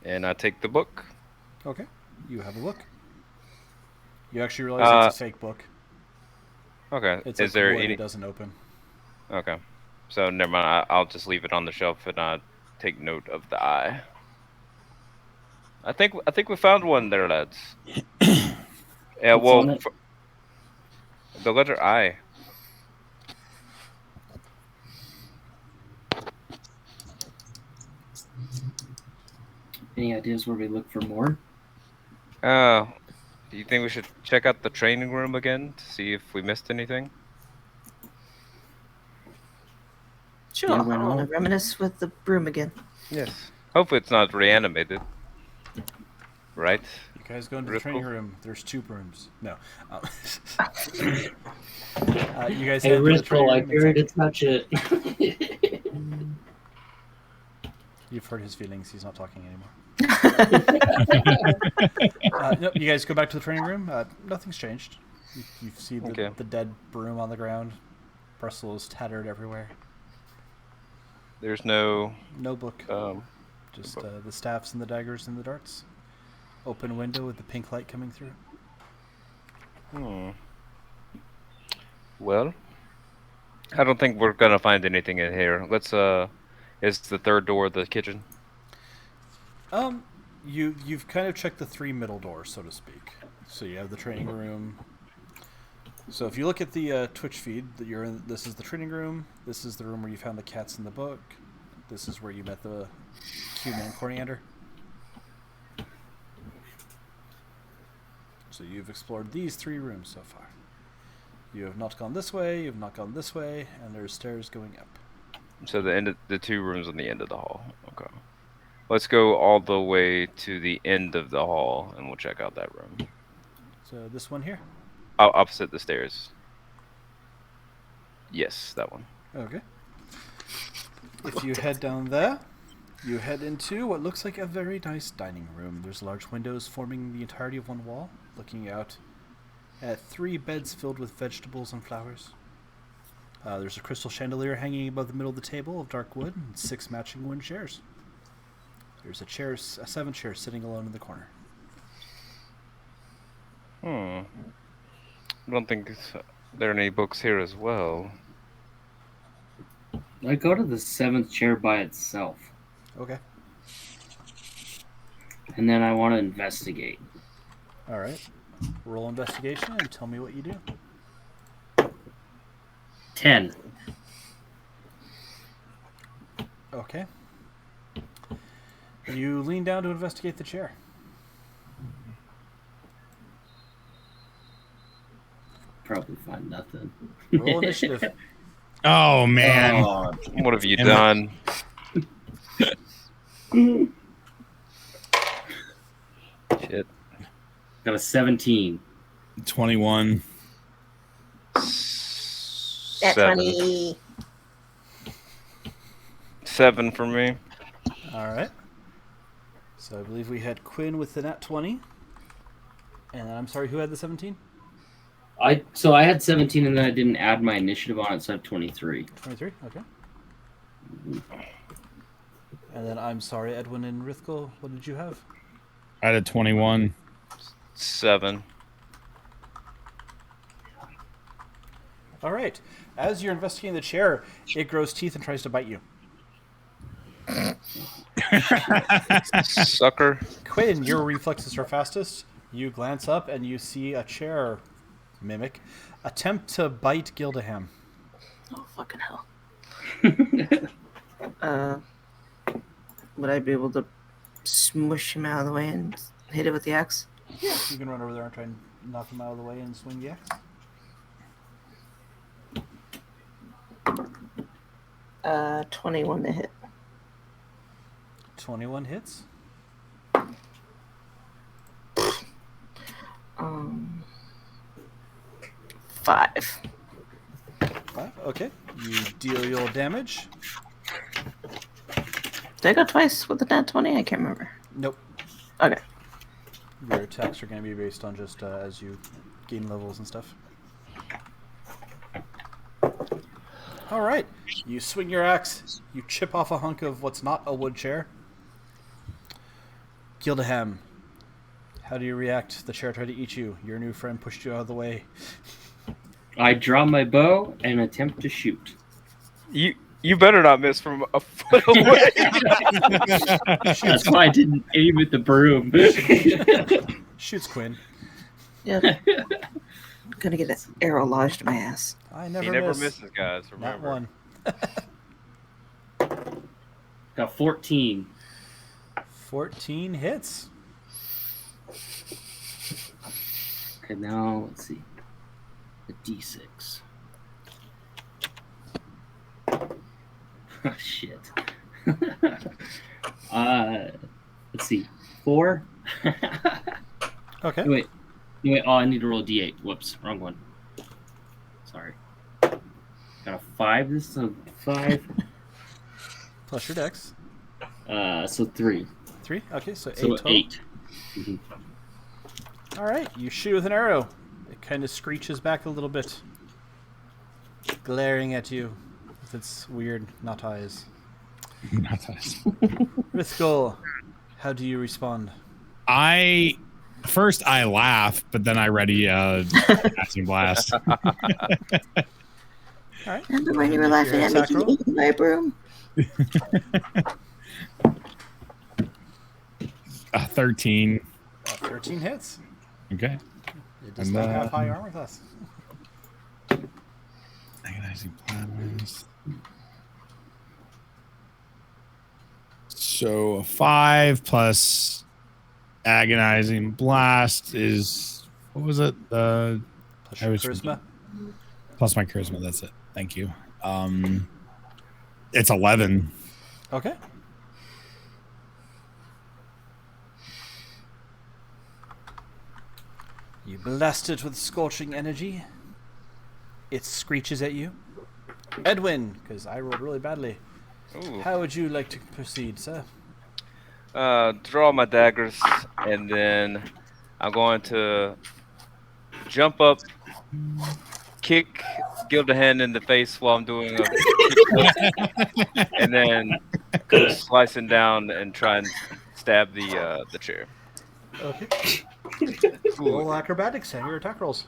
And I take the book. Okay. You have a book. You actually realize it's a fake book. Okay. It's Is like there wood, any? it doesn't open. Okay. So never mind. I'll just leave it on the shelf and take note of the I. I think we found one there, lads. Yeah. What's on Well, it? the letter I. Any ideas where we look for more? Do you think we should check out the training room again to see if we missed anything? Sure. Yeah, I why want to not? reminisce with the broom again. Yes. Hopefully it's not reanimated. Right? You guys go into the Real training cool. room. There's 2 brooms. No. You guys Hey, head into the training Ristol, I room. dare to Exactly. touch it. You've hurt his feelings. He's not talking anymore. Nope, you guys go back to the training room. Nothing's changed. You see Okay. the dead broom on the ground. Bristles tattered everywhere. There's no No book. um Just the staffs and the daggers and the darts. Open window with the pink light coming through. Well, I don't think we're gonna find anything in here. Let's is the third door the kitchen? You've kind of checked the 3 middle doors, so to speak. So you have the training room. So if you look at the Twitch feed, that you're in, this is the training room. This is the room where you found the cats in the book. This is where you met the human and coriander. So you've explored these 3 rooms so far. You have not gone this way. You have not gone this way, and there's stairs going up. So the 2 rooms on the end of the hall. Okay. Let's go all the way to the end of the hall and we'll check out that room. So this one here. Opposite the stairs. Yes, that one. Okay. If you head down there, you head into what looks like a very nice dining room. There's large windows forming the entirety of one wall, looking out at 3 beds filled with vegetables and flowers. There's a crystal chandelier hanging above the middle of the table of dark wood and 6 matching wooden chairs. There's a 7 chair sitting alone in the corner. I don't think there are any books here as well. I go to the 7th chair by itself, Okay. and then I want to investigate. All right. Roll investigation and tell me what you do. 10. Okay. You lean down to investigate the chair. Probably find nothing. Roll initiative. Oh man. Oh, What have you Damn done? Shit. got a 17. 21. At 7. 20. 7 for me. All right. So I believe we had Quinn with the nat 20. And I'm sorry, who had the 17? So I had 17 and then I didn't add my initiative on it, so I have 23. 23? Okay. And then I'm sorry, Edwin and Rithkel, what did you have? I had a 21. 7. All right. As you're investigating the chair, it grows teeth and tries to bite you. Sucker. Quinn, your reflexes are fastest. You glance up and you see a chair mimic attempt to bite Gildaham. Oh, fucking hell. Would I be able to smush him out of the way and hit it with the axe? Yeah, you can run over there and try and knock him out of the way and swing the axe. 21 to hit. 21 hits. Um, 5. 5. Okay. You deal your damage. Did I go twice with the nat 20? I can't remember. Nope. Okay. Your attacks are going to be based on just as you gain levels and stuff. All right. You swing your axe. You chip off a hunk of what's not a wood chair. Gildaham, how do you react? The chair tried to eat you. Your new friend pushed you out of the way. I draw my bow and attempt to shoot. You better not miss from a foot away. That's why I didn't aim at the broom. Shoots Quinn. Yep. Gonna get an arrow lodged in my ass. I never He never miss. misses, guys. Not Remember. one. Got 14. 14 hits. Okay, now let's see. The D6. Oh, shit. Let's see. 4. Okay. Wait. Oh, I need to roll a D8. Whoops, wrong one. Sorry. Got a 5. This is a 5. Plus your dex. So 3. 3. Okay, so 8 So total. 8. Mhm. All right, you shoot with an arrow. It kind of screeches back a little bit, glaring at you with its weird knot eyes. Not us. Rithgol, how do you respond? I laugh, but then I ready casting blast. All right. Remember when you were Make laughing your at me attack roll. eating my broom? 13. 13 hits. Okay. It does And, not have high armor class. Agonizing blast. So a 5 plus agonizing blast is, what was it? Plus I your was charisma. Plus my charisma. That's it. Thank you. It's 11. Okay. You blast it with scorching energy. It screeches at you. Edwin, because I rolled really badly. Ooh. How would you like to proceed, sir? Draw my daggers, and then I'm going to jump up, kick Gildahan in the face while I'm doing a and then go slicing down and try and stab the chair. Okay. Roll acrobatics and your attack rolls.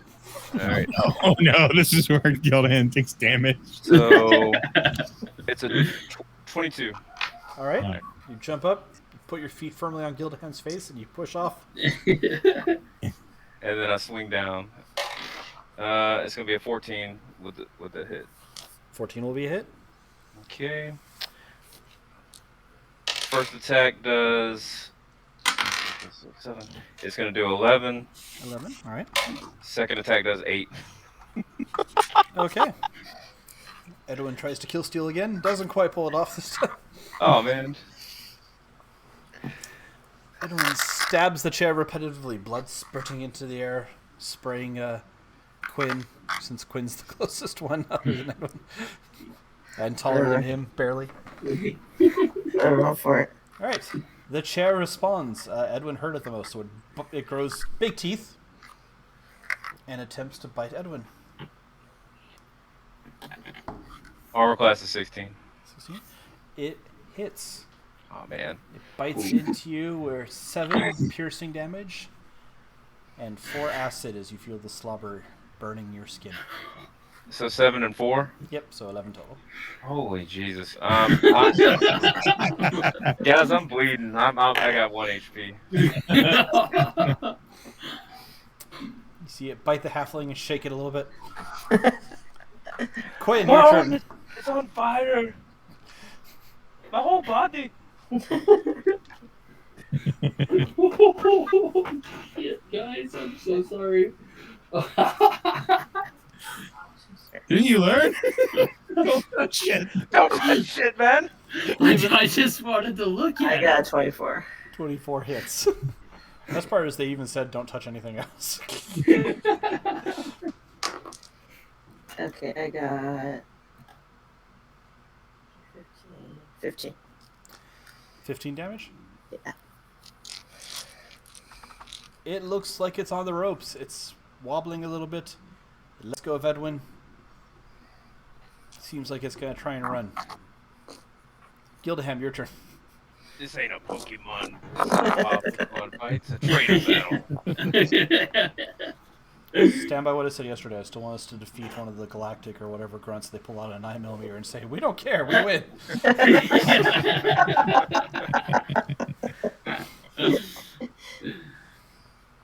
All right. Oh no, this is where Gildahan takes damage. So it's a 22. All right. Alright. You jump up, you put your feet firmly on Gildahan's face, and you push off. And then I swing down. It's gonna be a 14 with the hit. 14 will be a hit. Okay. First attack does 7. It's gonna do 11. 11. All right. Second attack does 8. Okay. Edwin tries to kill Steel again. Doesn't quite pull it off this time. Oh man. Edwin stabs the chair repetitively, blood spurting into the air, spraying Quinn, since Quinn's the closest one other than Edwin. And taller than him, barely. I roll for it. All right. The chair responds. Edwin hurt it the most, so it grows big teeth and attempts to bite Edwin. Armor class is 16. 16. It hits. Oh man. It bites into you where 7 piercing damage and 4 acid as you feel the slobber burning your skin. So 7 and 4. Yep, so 11 total. Holy Jesus. Guys, I'm bleeding. I got 1 HP. You see it bite the halfling and shake it a little bit. Quinn, your turn. It's on fire. My whole body. Shit, guys, I'm so sorry. Didn't you learn? Don't touch shit. Don't touch shit, man. I just wanted to look I at got it. 24. 24 hits. Best part is they even said don't touch anything else. Okay, I got 15. 15 damage? Yeah. It looks like it's on the ropes. It's wobbling a little bit. It lets go of Edwin. Seems like it's going to try and run. Gildaham, your turn. This ain't a Pokemon. Pokemon fight. It's a trainer battle. Stand by what I said yesterday. I still want us to defeat one of the Galactic or whatever grunts. They pull out a 9mm and say, "We don't care. We win."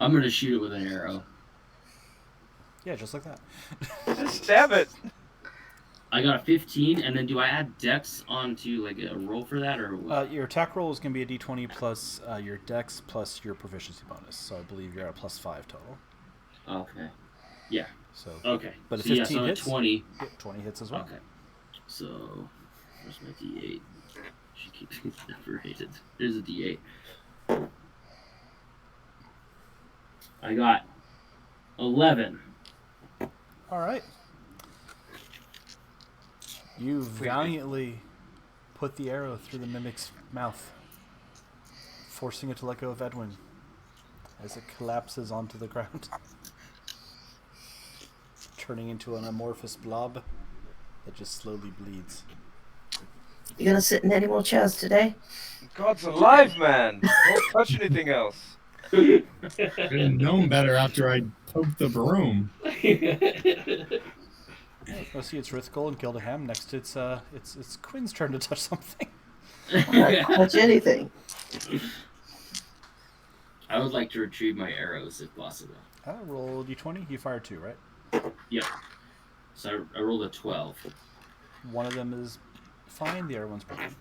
I'm gonna shoot it with an arrow. Yeah, just like that. Just stab it. I got a 15, and then do I add Dex onto like a roll for that, or what? Your attack roll is going to be a d20 plus your dex plus your proficiency bonus. So I believe you're at a +5 total. Okay. Yeah. So Okay. But a so 15 so hits? 20. yeah, 20 hits as well. Okay. So where's my D8? She keeps separated. There's a D8. I got 11. All right. You valiantly put the arrow through the mimic's mouth, forcing it to let go of Edwin as it collapses onto the ground, turning into an amorphous blob that just slowly bleeds. You gonna sit in animal chairs today? God's alive, man. Don't touch anything else. I should have known better after I poked the broom. I see it's Rithgol and Gildaham. Next, it's Quinn's turn to touch something. Not touch anything. I would like to retrieve my arrows if possible. Roll d20. You fire 2, right? Yep. So I rolled a 12. One of them is fine. The other one's broken.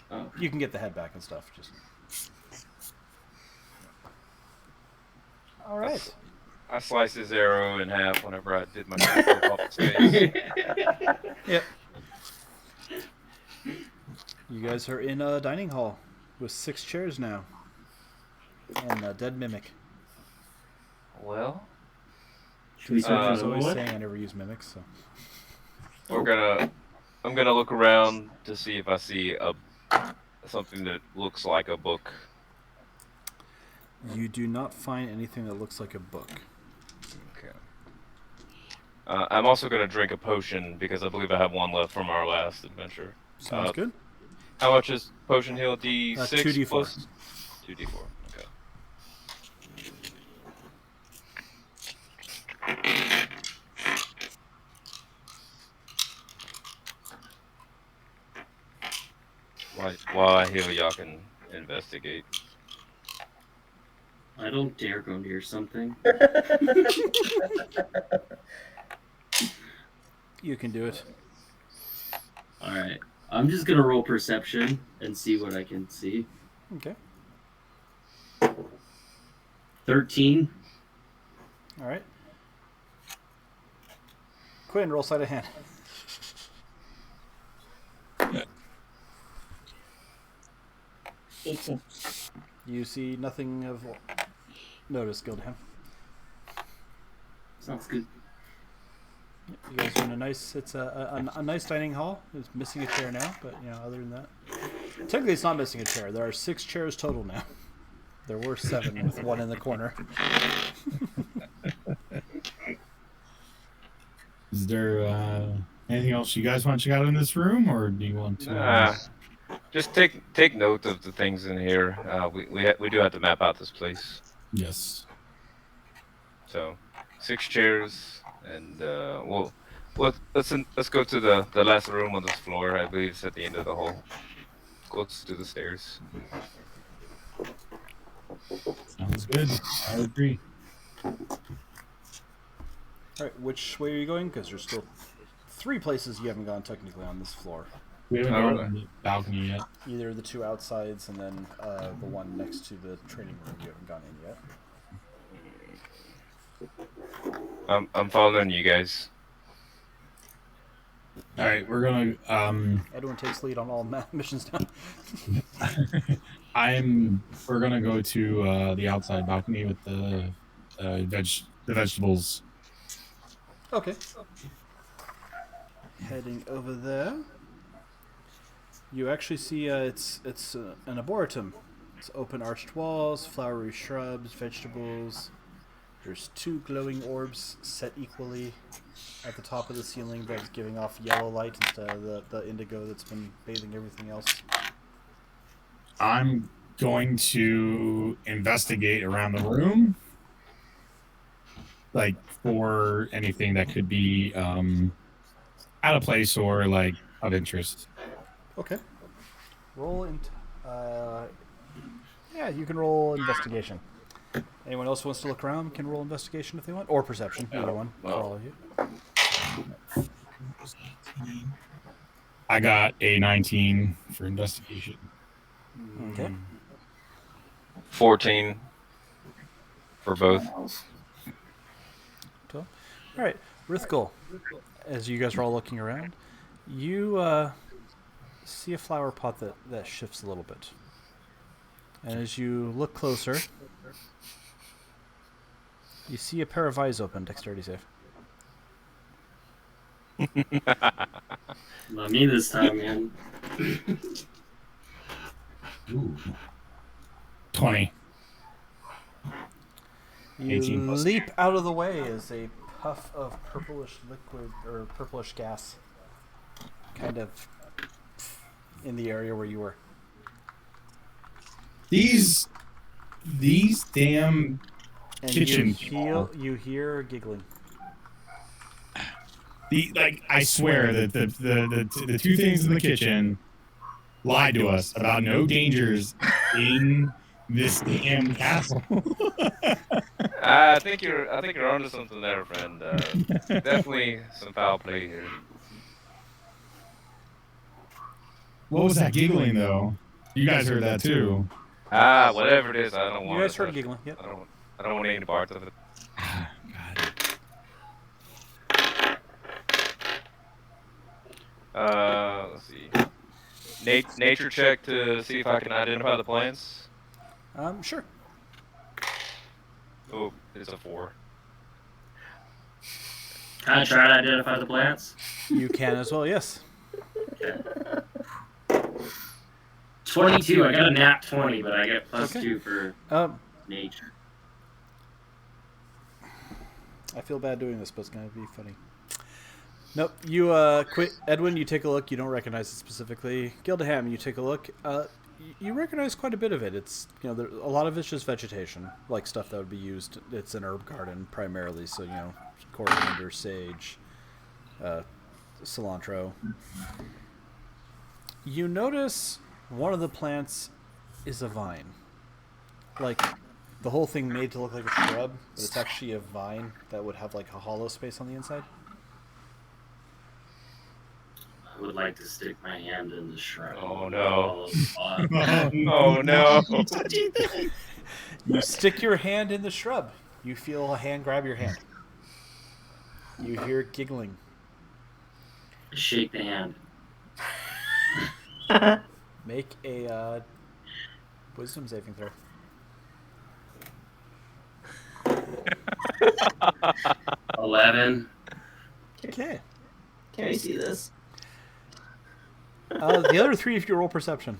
Oh. You can get the head back and stuff. Just. All right. I sliced his arrow in half whenever I did my flip off his face. Yep. You guys are in a dining hall with 6 chairs now and a dead mimic. Well, Should we So search I was for always what? saying I never use mimics. So I'm gonna look around to see if I see something that looks like a book. you do not find anything that looks like a book. Okay. I'm also gonna drink a potion because I believe I have one left from our last adventure. Sounds good. How much is potion heal? D6 2d4. plus 2d4. Okay. While I heal, y'all can investigate. I don't dare go near something. You can do it. Alright. I'm just gonna roll perception and see what I can see. Okay. 13. All right. Quinn, roll sleight of hand. You see nothing of notice, Gildham. Sounds good. You guys are in a nice. It's a nice dining hall. It's missing a chair now, but other than that, technically it's not missing a chair. There are 6 chairs total now. There were 7 with one in the corner. Is there anything else you guys want to check out in this room, or do you want to? Just take note of the things in here. We do have to map out this place. Yes. So, 6 chairs, and let's go to the last room on this floor. I believe it's at the end of the hall, close to the stairs. Sounds good. I agree. All right, which way are you going? Because there's still 3 places you haven't gone technically on this floor. We haven't Oh, gone really? on the balcony yet. Either the 2 outsides and then the one next to the training room you haven't gone in yet. I'm following you guys. All right, we're gonna. Edwin takes lead on all missions now. We're gonna go to the outside balcony with the vegetables. Okay. Heading over there. You actually see it's an arboretum. It's open arched walls, flowery shrubs, vegetables. There's 2 glowing orbs set equally at the top of the ceiling that's giving off yellow light instead of the indigo that's been bathing everything else. I'm going to investigate around the room, like for anything that could be out of place or like of interest. Okay. Roll yeah, you can roll investigation. Anyone else who wants to look around can roll investigation if they want, or perception. Either one for all of you. I got a 19 for investigation. Okay. 14 for both. All right, Rithgul. As you guys are all looking around, you see a flower pot that shifts a little bit. And as you look closer, you see a pair of eyes open. Dexterity save. Not me this time, man. Ooh. 20. You 18 plus leap out of the way as a puff of purplish liquid or purplish gas kind of in the area where you were. These damn And kitchen you hear giggling. I swear that the 2 things in the kitchen lied to us about no dangers in this damn castle. I think you're onto something there, friend. Definitely some foul play here. What was that giggling though? You guys heard that too. Whatever it is, I don't want. You guys to heard touch it. giggling. Yep. I don't want any parts of it. God. Let's see. Nature check to see if I can identify the plants. Sure. Oh, it's a 4. Can I try to identify the plants? You can as well. Yes. Okay. 22. I got a nat 20, but I get plus Okay. 2 for Um, nature. I feel bad doing this, but it's gonna be funny. Nope. You quit. Edwin, you take a look. You don't recognize it specifically. Gildaham, you take a look. You recognize quite a bit of it. It's a lot of it's just vegetation, like stuff that would be used. It's an herb garden primarily, so coriander, sage, cilantro. You notice one of the plants is a vine, like the whole thing made to look like a shrub, but it's actually a vine that would have like a hollow space on the inside. I would like to stick my hand in the shrub. Oh no! Oh no! You stick your hand in the shrub. You feel a hand grab your hand. You hear giggling. Shake the hand. Make a wisdom saving throw. 11. Okay. Can we see this? The other 3, if you roll perception,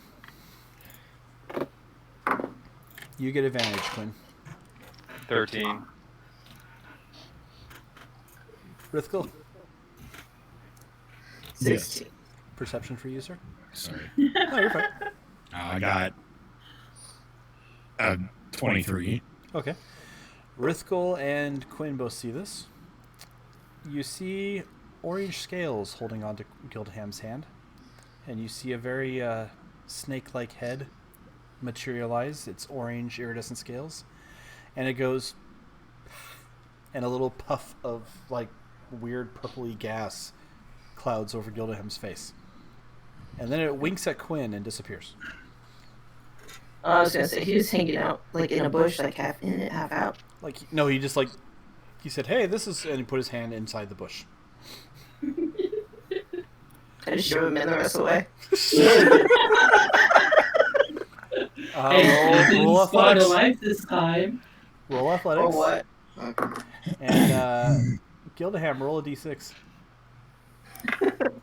you get advantage, Quinn. 13. Rithgul, 16. perception for you, sir. Sorry. Oh, you're fine. I got 23. Okay. Rithgul and Quinn both see this. You see orange scales holding onto Gildaham's hand, and you see a very snake-like head materialize. It's orange iridescent scales, and it goes, and a little puff of like weird purpley gas clouds over Gildaham's face, and then it winks at Quinn and disappears. I was gonna say he was hanging out like in a bush, like half in it, half out. Like no, he just he said, "Hey, this is," and he put his hand inside the bush. I just shove him in the rest of the way. Hey, Roll spot athletics. alive this time. Roll athletics. Or what? And Gildaham, roll a d6.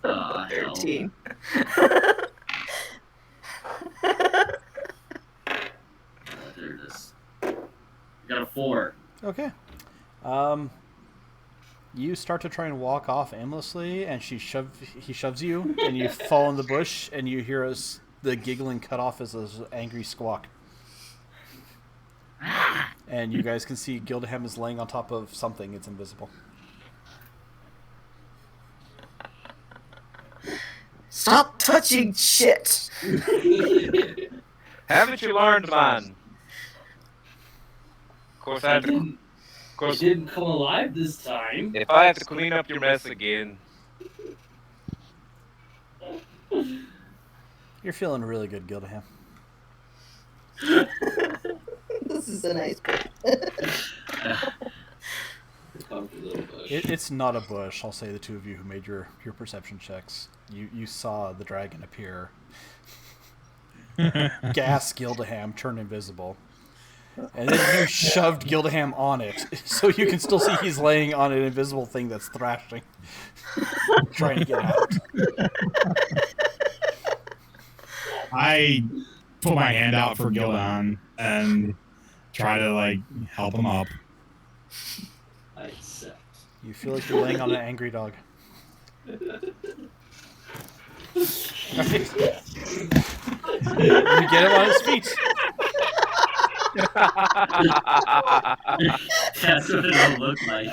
Hell. 13. There it is. I got a 4. Okay. You start to try and walk off aimlessly, and he shoves you, and you fall in the bush, and you hear the giggling cut off as an angry squawk. And you guys can see Gildaham is laying on top of something. It's invisible. Stop touching shit! Haven't you learned, man? Of course, I have to. It didn't come alive this time. If I have to clean up your mess again, You're feeling really good, Gildaham. This is a nice bit. It's not a bush. I'll say the two of you who made your perception checks. You saw the dragon appear. Gas Gildaham, turn invisible. And then you shoved Gildaham on it. So you can still see he's laying on an invisible thing that's thrashing. Trying to get out. I put my hand out for Gildan and try to help him up. I accept. You feel like you're laying on an angry dog. Right? You get him on his feet. That's what it'll look like.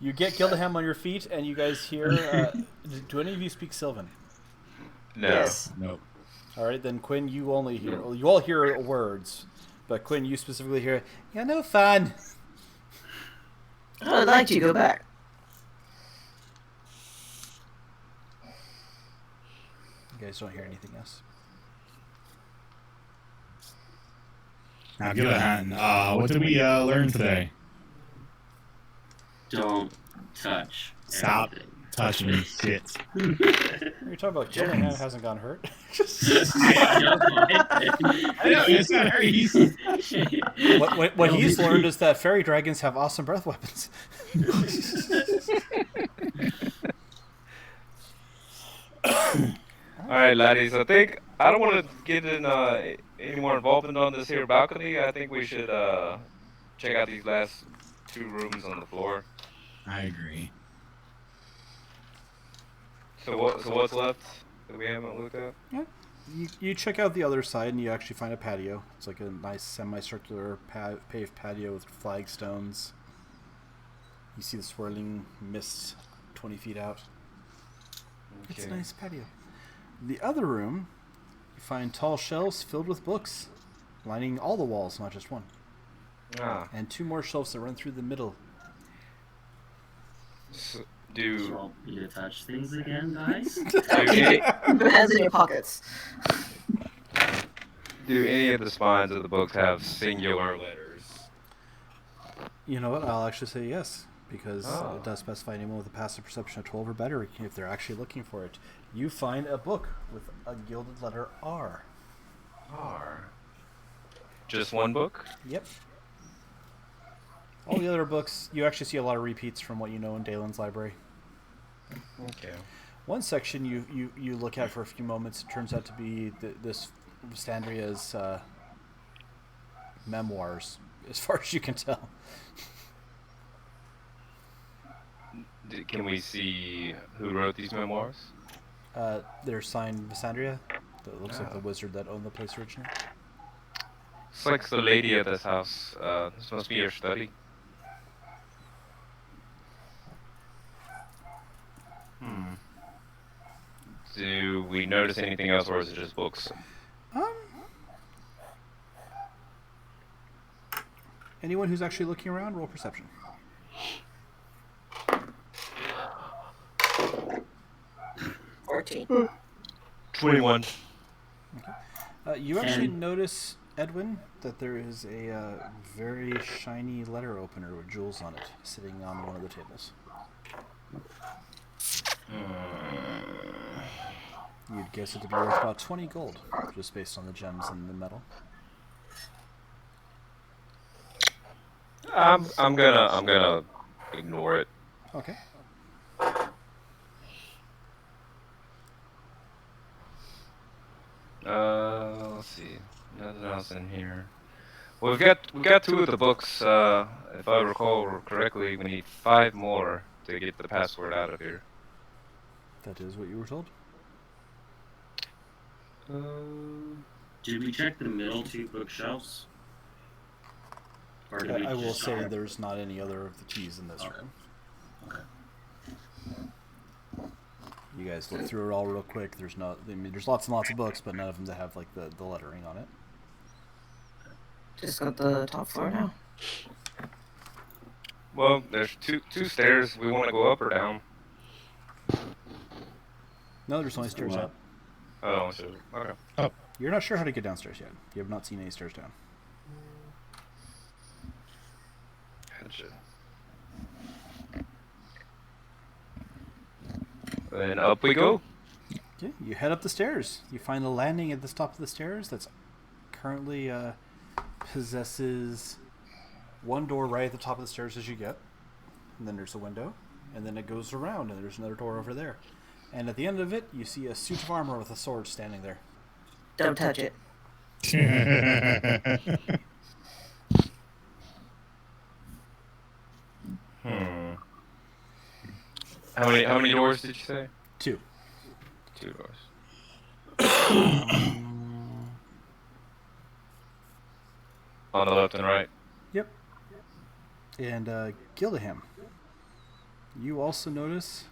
You get Gildaham on your feet, and you guys hear... do any of you speak Sylvan? no. Yes. Nope. All right, then Quinn, you only hear... Well, you all hear words, but Quinn, you specifically hear, "You're no fun." I'd like to go back. You guys don't hear anything else. Now, Gildan, what did we learn today? Don't touch. Stop everything. touching shit. You're talking about Gildaham hasn't gone hurt. I know, it's not very easy. What he's learned is that fairy dragons have awesome breath weapons. All right, laddies. I don't want to get in any more involvement on this here balcony. I think we should check out these last 2 rooms on the floor. I agree. So what's left that we haven't looked at? You check out the other side, and you actually find a patio. It's like a nice semicircular paved patio with flagstones. You see the swirling mist 20 feet out. It's a nice patio. The other room, you find tall shelves filled with books, lining all the walls, not just one. Ah. And 2 more shelves that run through the middle. So, You want me to touch things again, guys? do any, Put your hands in your pockets. do any of the spines of the books have singular letters? You know what? I'll actually say yes, because Oh. it does specify anyone with a passive perception of 12 or better if they're actually looking for it. You find a book with a gilded letter R. R. Just one book? Yep. All the other books, you actually see a lot of repeats from what you know in Dalen's library. Okay. One section you look at for a few moments, it turns out to be this Vestandria's memoirs, as far as you can tell. Can we see who wrote these memoirs? They're signed Vestandria. That looks like Ah. the wizard that owned the place originally. It's like the lady of this house. This must be your study. Do we notice anything else, or is it just books? Anyone who's actually looking around, roll perception. 14. 21. You actually notice, Edwin, that there is a very shiny letter opener with jewels on it sitting on one of the tables. You'd guess it to be worth about 20 gold, just based on the gems and the metal. I'm gonna ignore it. Okay. Let's see. Nothing else in here. Well, we got 2 of the books. If I recall correctly, we need 5 more to get the password out of here. That is what you were told? Did we check the middle 2 bookshelves? Or did we I will just say start? there's not any other of the keys in this room. Okay. You guys look through it all real quick. There's there's lots and lots of books, but none of them that have like the lettering on it. Just got the top floor now. Well, there's two stairs. We want to go up or down? No, there's only stairs up. Oh, so okay. You're not sure how to get downstairs yet. You have not seen any stairs down. Gotcha. Then up we go. Okay, you head up the stairs. You find a landing at the top of the stairs that's currently possesses one door right at the top of the stairs as you get. And then there's a window. And then it goes around and there's another door over there. And at the end of it, you see a suit of armor with a sword standing there. Don't touch it. How many doors did you say? 2. 2 doors. On the left and right. Yep. And Gildaham, you also notice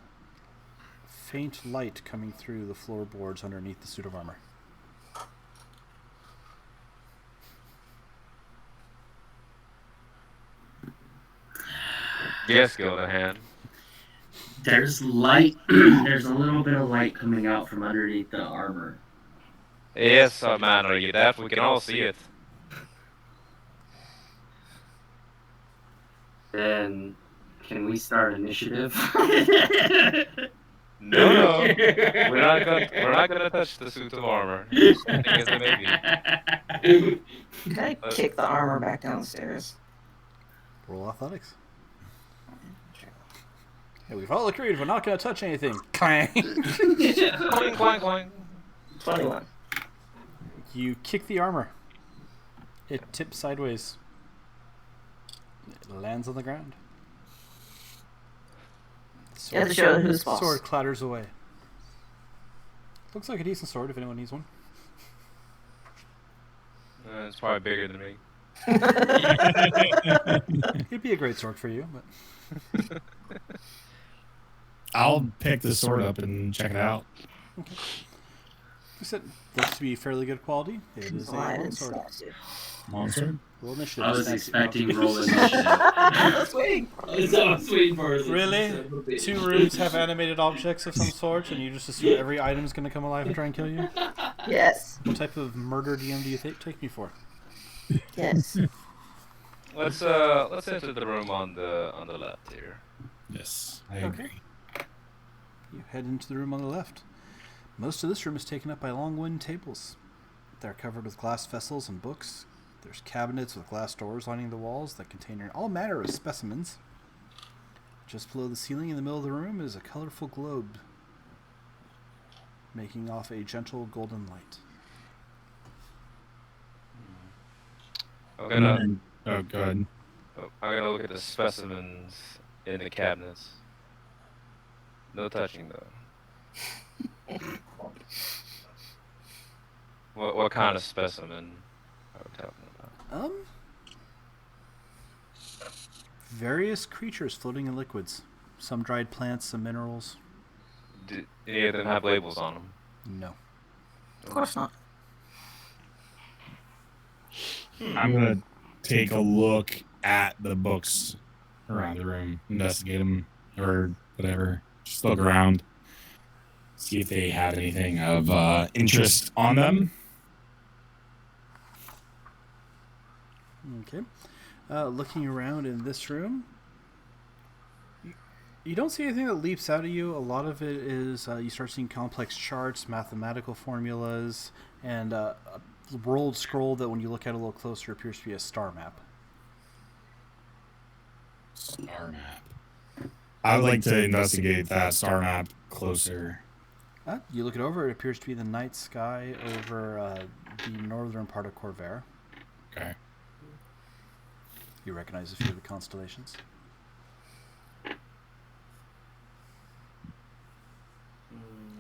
faint light coming through the floorboards underneath the suit of armor. Yes, Gildahan. There's light. There's a little bit of light coming out from underneath the armor. Yes, man, are you deaf? We can all see it. Then, can we start initiative? No, we're not gonna touch the suit of armor. Just think as a maybe. Can I kick the armor back downstairs? Roll athletics. Hey, we've all agreed we're not going to touch anything. Clang! Clang, clang, clang. 21. You kick the armor. It tips sideways. It lands on the ground. You have to show who's boss. Sword clatters away. Looks like a decent sword if anyone needs one. It's probably bigger than me. It'd be a great sword for you, but I'll pick the sword up and check it out. okay. You said looks to be fairly good quality. It is a Why long didn't sword. snaps you? Long sword? Roll initiative. I was Snaps you. expecting roll initiative. I was waiting. I was waiting for it. Really? 2 rooms have animated objects of some sort, and you just assume every item is going to come alive and try and kill you? Yes. What type of murder DM do you take me for? Yes. Let's enter the room on the left here. Yes, I agree. You head into the room on the left. Most of this room is taken up by long wooden tables. They're covered with glass vessels and books. There's cabinets with glass doors lining the walls that contain all manner of specimens. Just below the ceiling in the middle of the room is a colorful globe, making off a gentle golden light. I'm gonna Oh, good. look at the specimens in the cabinets. No touching though. What kind of specimen are we talking about? Various creatures floating in liquids. Some dried plants, some minerals. Do any of them have labels on them? No. Of course not. I'm going to take a look at the books around the room, investigate them, or whatever. Just look around, see if they have anything of interest on them. Okay. Looking around in this room, You don't see anything that leaps out at you. A lot of it is you start seeing complex charts, mathematical formulas, and a rolled scroll that, when you look at it a little closer, appears to be a star map. Star map. I would like to investigate that star map closer. You look it over. It appears to be the night sky over the northern part of Corvair. Okay. You recognize a few of the constellations.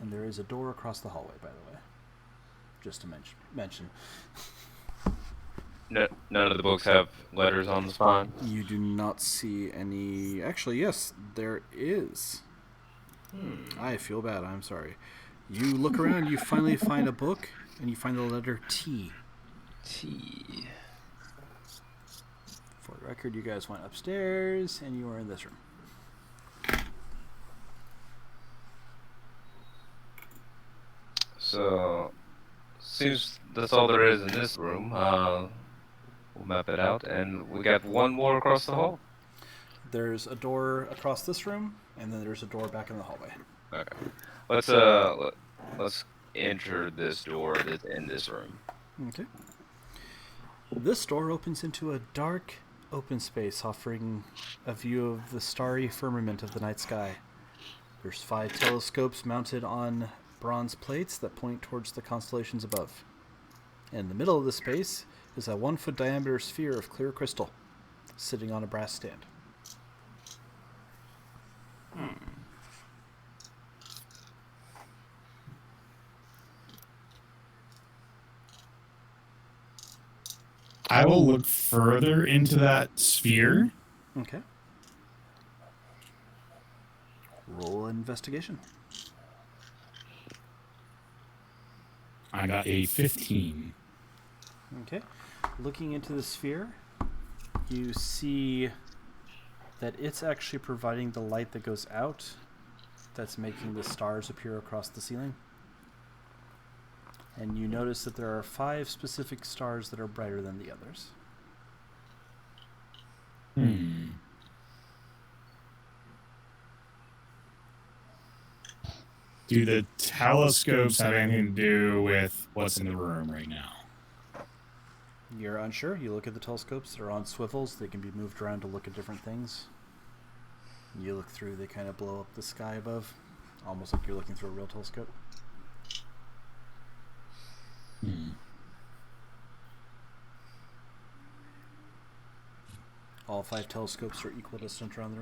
And there is a door across the hallway, by the way. Just to mention. No, none of the books have letters on the spine. You do not see any... Actually, yes, there is. I feel bad. I'm sorry. You look around, you finally find a book, and you find the letter T. T. For the record, you guys went upstairs, and you were in this room. So, seems that's all there is in this room. We'll map it out, and we got one more across the hall. There's a door across this room, and then there's a door back in the hallway. Okay. Let's enter this door that's in this room. Okay. This door opens into a dark, open space, offering a view of the starry firmament of the night sky. There's 5 telescopes mounted on bronze plates that point towards the constellations above. In the middle of the space is a 1-foot diameter sphere of clear crystal, sitting on a brass stand. I will look further into that sphere. Okay. Roll an investigation. I got a 15. Okay. Looking into the sphere, you see that it's actually providing the light that goes out that's making the stars appear across the ceiling. And you notice that there are 5 specific stars that are brighter than the others. Do the telescopes have anything to do with what's in the room right now? You're unsure. You look at the telescopes. They're on swivels. They can be moved around to look at different things. You look through. They kind of blow up the sky above, almost like you're looking through a real telescope. All 5 telescopes are equidistant around the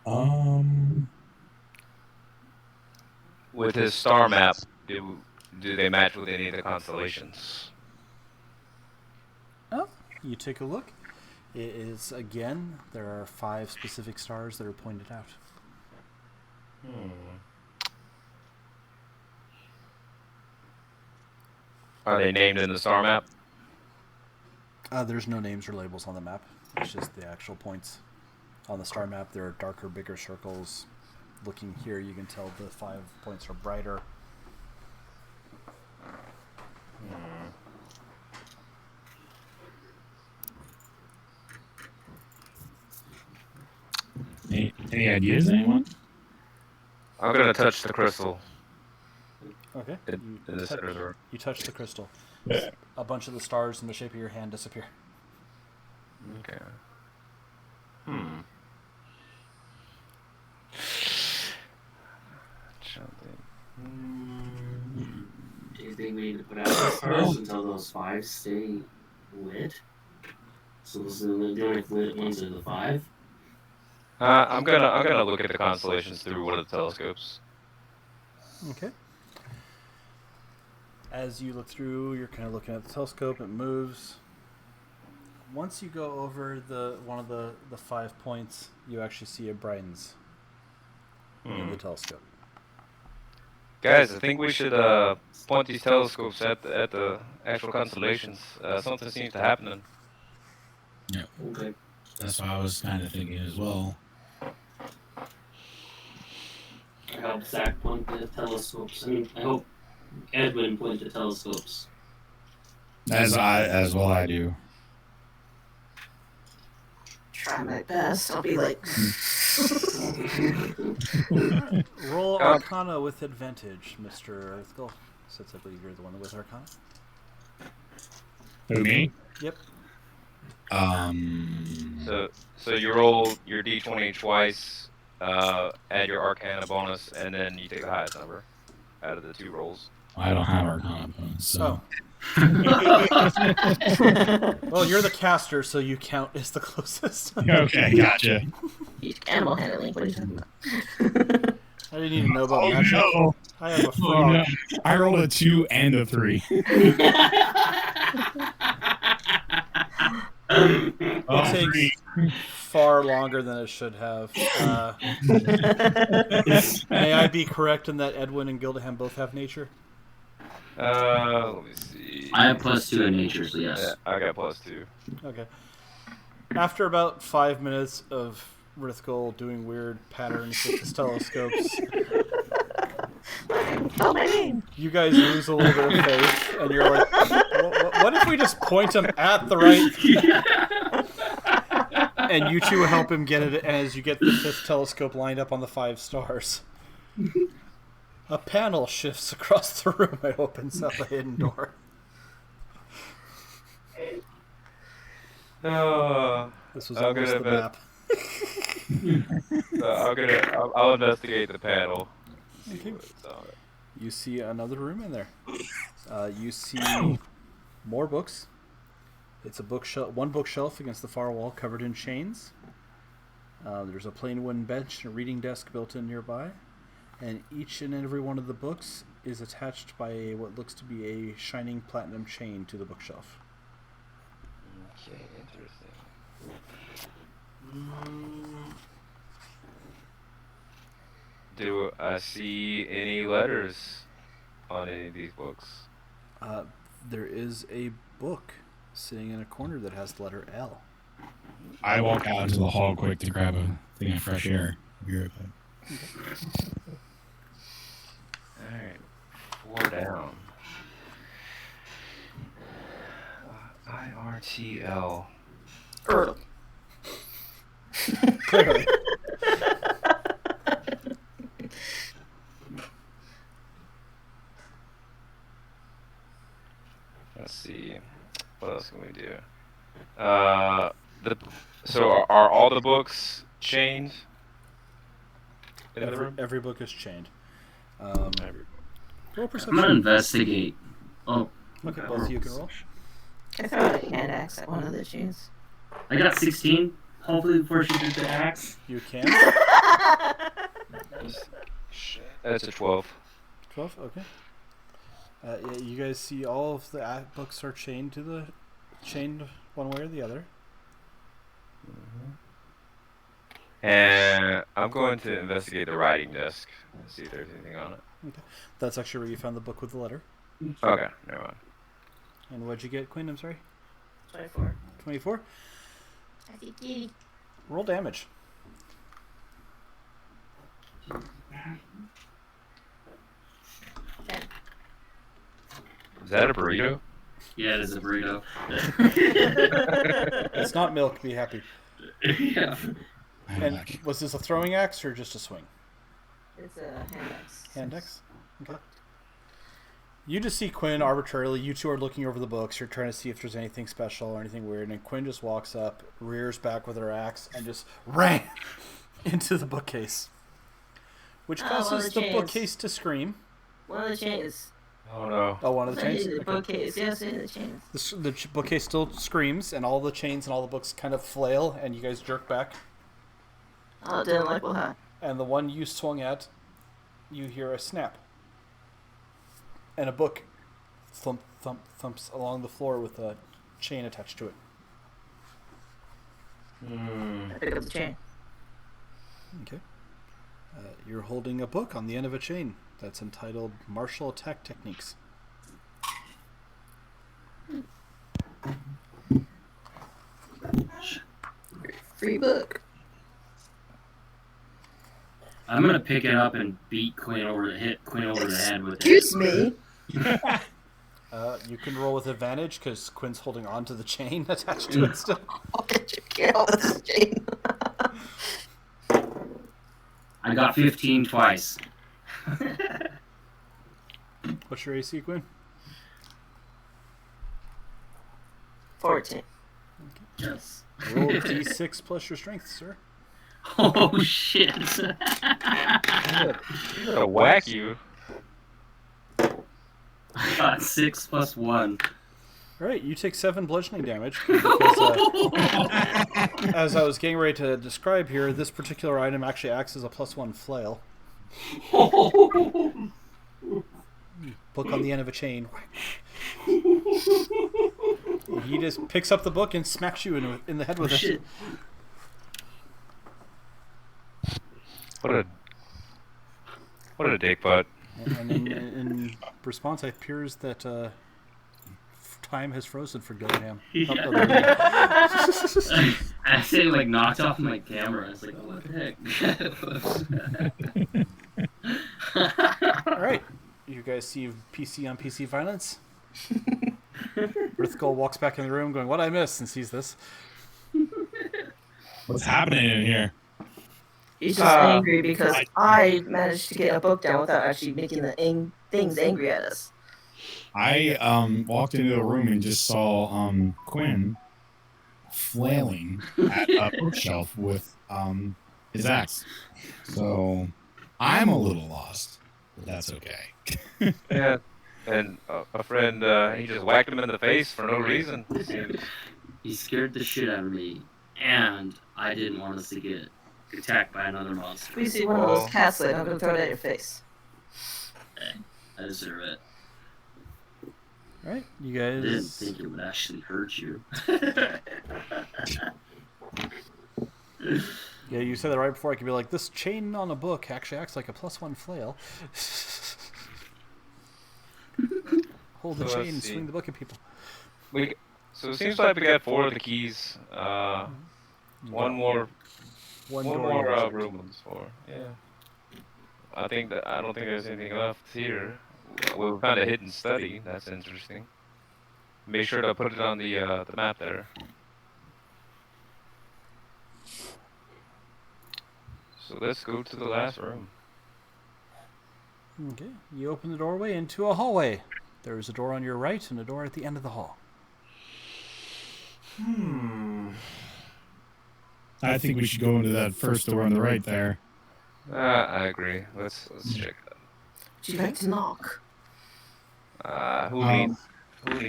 room. With his star map, do they match with any of the constellations? Oh, you take a look. It is, again, there are 5 specific stars that are pointed out. Are they named in the star map? There's no names or labels on the map. It's just the actual points. On the star map, there are darker, bigger circles. Looking here, you can tell the 5 points are brighter. Any ideas, anyone? I'm gonna touch the crystal. Okay. In the center of the room. You touch the crystal. A bunch of the stars in the shape of your hand disappear. Okay. Do you think we need to put out the stars until those 5 stay lit? So those are the only lit ones are the 5? I'm gonna look at the constellations through one of the telescopes. Okay. As you look through, you're kind of looking at the telescope. It moves. Once you go over one of the 5 points, you actually see it brightens in the telescope. Guys, I think we should point these telescopes at the actual constellations. Something seems to happen. Yeah. Okay. That's what I was kind of thinking as well. I help Zach point the telescopes. I hope Edwin point the telescopes. As well I do. Try try my best. I'll be like, Alright, roll Arcana with advantage, Mr. Earthgull, since I believe you're the one with Arcana. Who, me? Yep. So you roll your d20 twice, add your Arcana bonus, and then you take the highest number out of the 2 rolls. I don't have Arcana bonus, so. Well, you're the caster, so you count as the closest. Okay, gotcha. animal handling. What are you talking about? I didn't even know about magic. No. I have a Oh, frog. no. I rolled a 2 and a 3. It takes far longer than it should have. May I be correct in that Edwin and Gildaham both have nature? Let me see. I have +2 in nature, so yes. Yeah, I got +2. Okay. After about 5 minutes of Rithgul doing weird patterns with his telescopes, Oh, my name. you guys lose a little bit of faith, and you're like, what if we just point him at the right... And you two help him get it as you get the 5th telescope lined up on the 5 stars. A panel shifts across the room and opens up a hidden door. This was almost the map. I'll investigate the panel. Okay. You see another room in there. You see more books. It's a bookshelf, one bookshelf against the far wall, covered in chains. There's a plain wooden bench and a reading desk built in nearby, and each and every one of the books is attached by what looks to be a shining platinum chain to the bookshelf. Okay, interesting. Do I see any letters on any of these books? There is a book sitting in a corner that has the letter L. I walk out into the hall quick to grab a thing of fresh air. I'll be right back. Alright, 4 down. IRTL. Clearly. Let's see. What else can we do? So are all the books chained in the room? Every book is chained. Roll I'm perception. gonna investigate. Oh, Okay, both of you can roll. I throw a hand axe at one of the chains. I got 16. Hopefully before she did the axe. You can. That's a 12. 12? Okay. Yeah, you guys see all of the books are chained one way or the other. And I'm going to investigate the writing desk and see if there's anything on it. Okay. That's actually where you found the book with the letter. Okay, never mind. And what'd you get, Quinn? I'm sorry? 24. 24? Roll damage. Is that a burrito? Yeah, it is a burrito. It's not milk, be happy. Yeah. I'm And back. was this a throwing axe or just a swing? It's a hand axe. Hand axe? Okay. You just see Quinn arbitrarily. You two are looking over the books. You're trying to see if there's anything special or anything weird. And Quinn just walks up, rears back with her axe, and just ran into the bookcase. Which Oh, one of causes the the chains. bookcase to scream. One of the chains. Oh no. Oh, one of the chains? The Okay. bookcase. Yes, in the chains. The bookcase still screams, and all the chains and all the books kind of flail, and you guys jerk back. Oh, it didn't like well, huh? And the one you swung at, you hear a snap. And a book thump, thump, thumps along the floor with a chain attached to it. I pick up the chain. Okay. You're holding a book on the end of a chain that's entitled Martial Attack Techniques. Free book. I'm gonna pick it up and hit Quinn over the head with it. Excuse me. You can roll with advantage because Quinn's holding on to the chain attached to it still. I'll get you. Get all this chain. I got 15 twice. What's your AC, Quinn? 14. Yes. Roll d6 plus your strength, sir. Oh shit. I'm gonna whack you. I got 6 plus 1. All right, you take 7 bludgeoning damage. Because, as I was getting ready to describe here, this particular item actually acts as a +1 flail. Book on the end of a chain. He just picks up the book and smacks you in the head with it. Shit. What a dick butt. And in response, it appears that time has frozen for Gillingham. Yeah. I say like knocked off my camera. I was like, oh, what the heck? All right, you guys see PC on PC violence. Rithgol walks back in the room, going, "What I missed?" and sees this. What's happening in here? He's just angry because I managed to get a book down without actually making the things angry at us. I walked into the room and just saw Quinn flailing at a bookshelf with his axe. So I'm a little lost, but that's okay. Yeah. And a friend, he just whacked him in the face for no reason. He scared the shit out of me, and I didn't want us to get attacked by another monster. We see one of those cats like I'm gonna throw it at your face. Okay, I deserve it. All right, you I didn't guys. think it would actually hurt you. Yeah, you said that right before I could be like, this chain on a book actually acts like a +1 flail. Hold the So chain and let's see. swing the book at people. So it seems like we got 4 of the keys. One more door. room for. Yeah. I don't think there's anything left here. We found a hidden study. That's interesting. Make sure to put it on the map there. So let's go to the last room. Okay, you open the doorway into a hallway. There is a door on your right and a door at the end of the hall. I think we should go into that first door on the right there. I agree. Let's check that. Would you like to knock? Who needs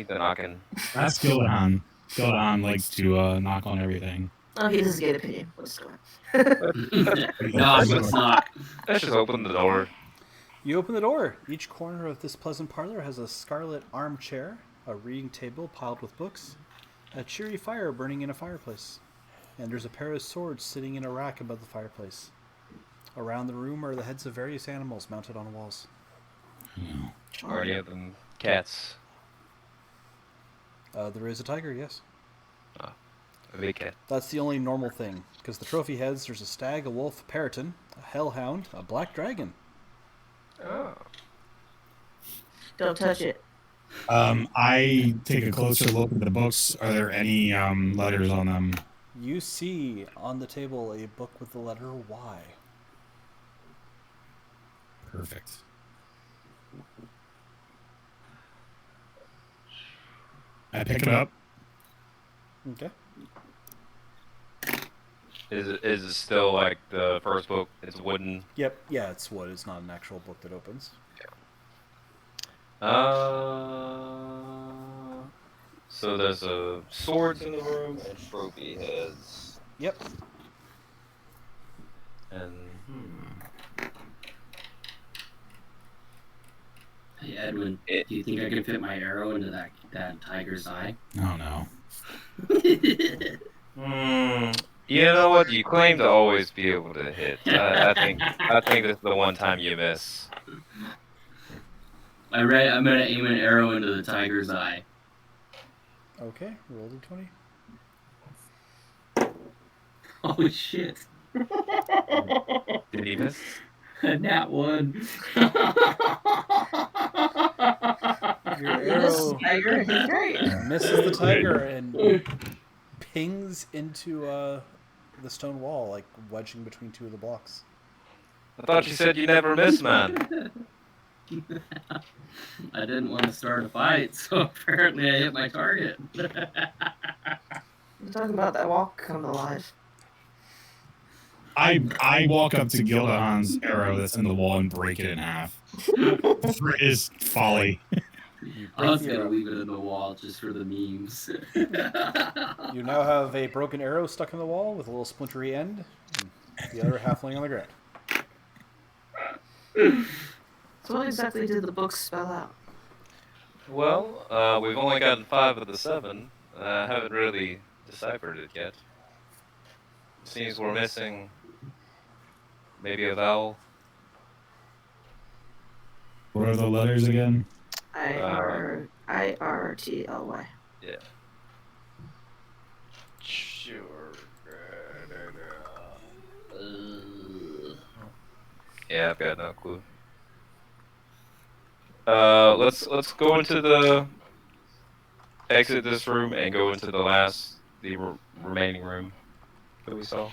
the knocking? That's Gildahan. Gildahan likes to knock on everything. Oh, he doesn't get opinion. Let's go. No, let's not. Let's just open the door. You open the door. Each corner of this pleasant parlor has a scarlet armchair, a reading table piled with books, a cheery fire burning in a fireplace, and there's a pair of swords sitting in a rack above the fireplace. Around the room are the heads of various animals mounted on walls. Are any of them cats? There is a tiger, yes. A big cat. That's the only normal thing, because the trophy heads, there's a stag, a wolf, a parrotin, a hellhound, a black dragon. Oh. Don't touch it. I take a closer look at the books. Are there any letters on them? You see on the table a book with the letter Y. Perfect. I pick it up. Okay. Is it still like the first book? It's wooden. Yep. Yeah, it's wood. It's not an actual book that opens. So there's swords in the room and trophy heads. Yep. And Hey, Edwin, do you think I can fit my arrow into that tiger's eye? Oh no. you know what? You claim to always be able to hit. I think this is the one time you miss. I'm gonna aim an arrow into the tiger's eye. Okay. Roll d20. Oh shit! Did he miss? Nat 1. Your This arrow tiger, he's great. misses the tiger and pings into the stone wall, like wedging between two of the blocks. I thought you said you never miss, man. I didn't want to start a fight, so apparently I hit my target. You're talking about that wall come alive. I walk up to Gildahan's arrow that's in the wall and break it in half. Is folly. You I break was the gonna arrow. leave it in the wall just for the memes. You now have a broken arrow stuck in the wall with a little splintery end, and the other half laying on the ground. So what exactly did the book spell out? Well, we've only gotten 5 of the 7. I haven't really deciphered it yet. Seems we're missing maybe a vowel. What are the letters again? IRTLY. Yeah. Sure. Yeah, I've got no clue. Let's go into the exit this room and go into the remaining room that we saw.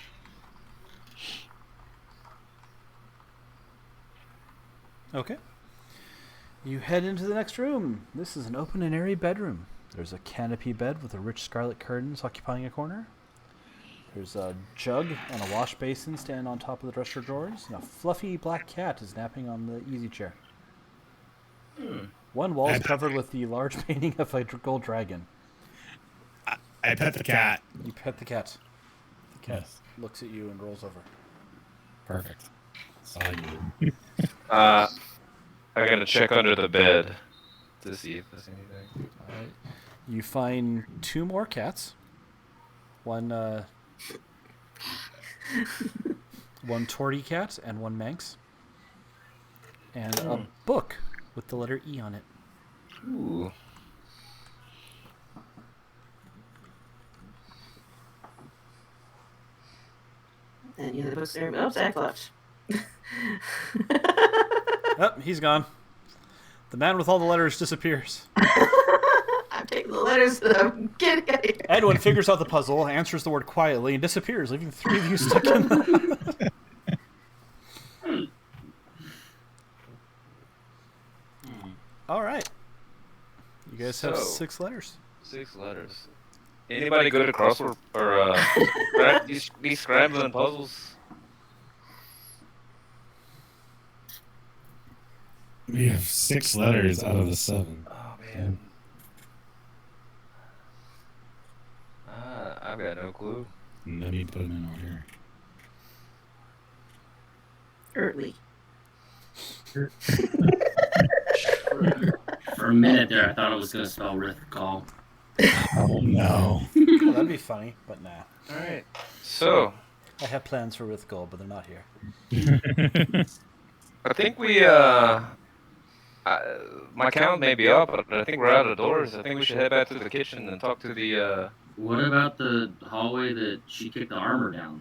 Okay. You head into the next room. This is an open and airy bedroom. There's a canopy bed with a rich scarlet curtains occupying a corner. There's a jug and a wash basin standing on top of the dresser drawers, and a fluffy black cat is napping on the easy chair. One wall is covered with the large painting of a gold dragon. I pet the cat. You pet the cat. The cat Yes. looks at you and rolls over. Perfect. That's all I need. I gotta check under the bed to see if there's anything. All right. You find 2 more cats. One tortie cat and 1 manx. And a book with the letter E on it. Ooh. And the other books there. Oh, Zach left. Oh, he's gone. The man with all the letters disappears. I'm taking the letters that I'm getting out of here. Edwin figures out the puzzle, answers the word quietly, and disappears, leaving 3 of you stuck in the... All right. You guys have So- 6 letters. 6 letters. Anybody good at crossword or these scrambling puzzles? We have 6 letters out of the 7. Oh man. I've got no clue. Let me put them in order. Early. For a minute there, I thought it was gonna spell Rithcall. Oh no. Well, that'd be funny, but nah. All right. So I have plans for Rithgol, but they're not here. I think we my count may be up, but I think we're out of doors. I think we should head back to the kitchen and talk to the. What about the hallway that she kicked the armor down?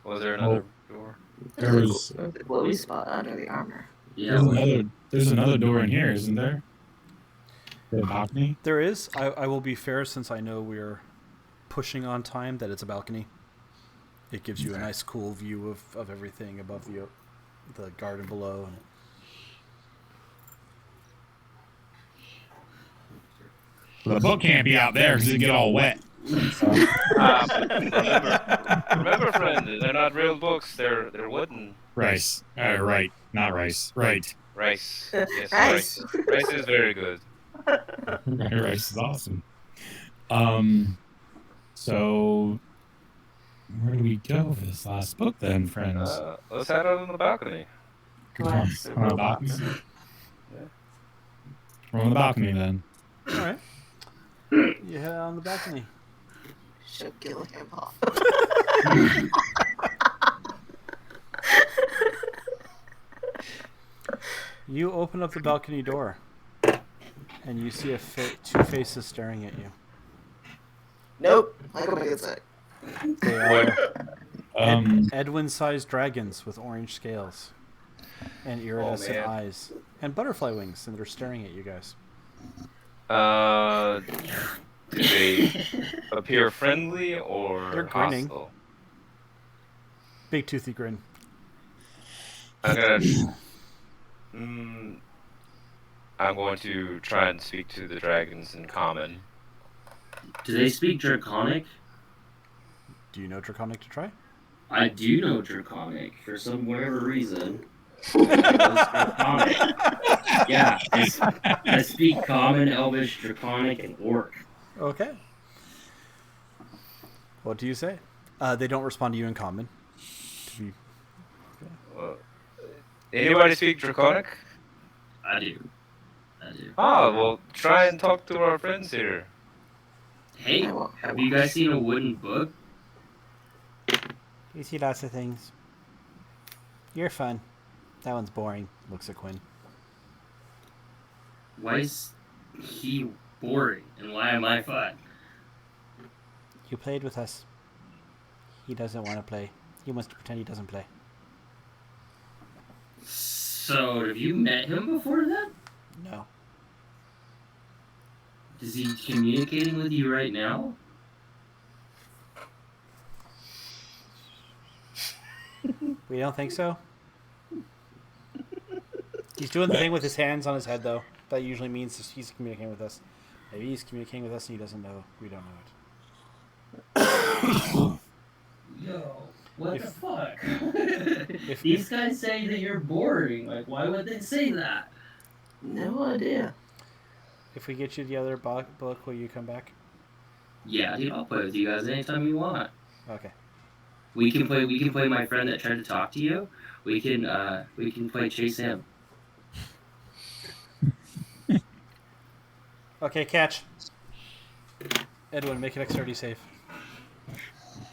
Was there another door? There's The glowy spot under the armor. Yeah, there's another door in here, isn't there? The balcony? There is. I will be fair, since I know we're pushing on time, that it's a balcony. It gives you a nice, cool view of everything above the garden below. And The book can't be out there because it'd get all wet. Remember, friend, they're not real books. They're wooden. Rice. Right. Not rice. Right. Rice. Yes, Rice. rice. Rice is very good. Rice is awesome. So where do we go for this last book then, friends? Let's head out on the balcony. Come on. On the balcony. We're on the balcony then. all right. You head out on the balcony. Should kill him off. You open up the balcony door, and you see 2 faces staring at you. Nope. I go back inside. They are Um, Edwin-sized dragons with orange scales and iridescent man. eyes and butterfly wings, and they're staring at you guys. Do they appear friendly or They're grinning. hostile? Big toothy grin. I'm gonna. Mm, I'm going to try and speak to the dragons in common. Do they speak Draconic? Do you know Draconic to try? I do know Draconic for some whatever reason. Draconic. Yeah, I speak Common, Elvish, Draconic, and Orc. Okay. What do you say? They don't respond to you in common. To be Anybody speak Draconic? I do. Ah, well, try and talk to our friends here. Hey, have you guys seen a wooden book? You see lots of things. You're fun. That one's boring. Looks at Quinn. Why is he boring, and why am I fun? You played with us. He doesn't want to play. He wants to pretend he doesn't play. So, have you met him before then? No. Is he communicating with you right now? We don't think so. He's doing the thing with his hands on his head, though. That usually means he's communicating with us. Maybe he's communicating with us and he doesn't know. We don't know it. Yo, what the fuck? These guys say that you're boring. Like, why would they say that? No idea. If we get you the other book, will you come back? Yeah, dude, I'll play with you guys anytime you want. Okay. We can play my friend that tried to talk to you. We can play Chase him. Okay, catch. Edwin, make an dexterity save.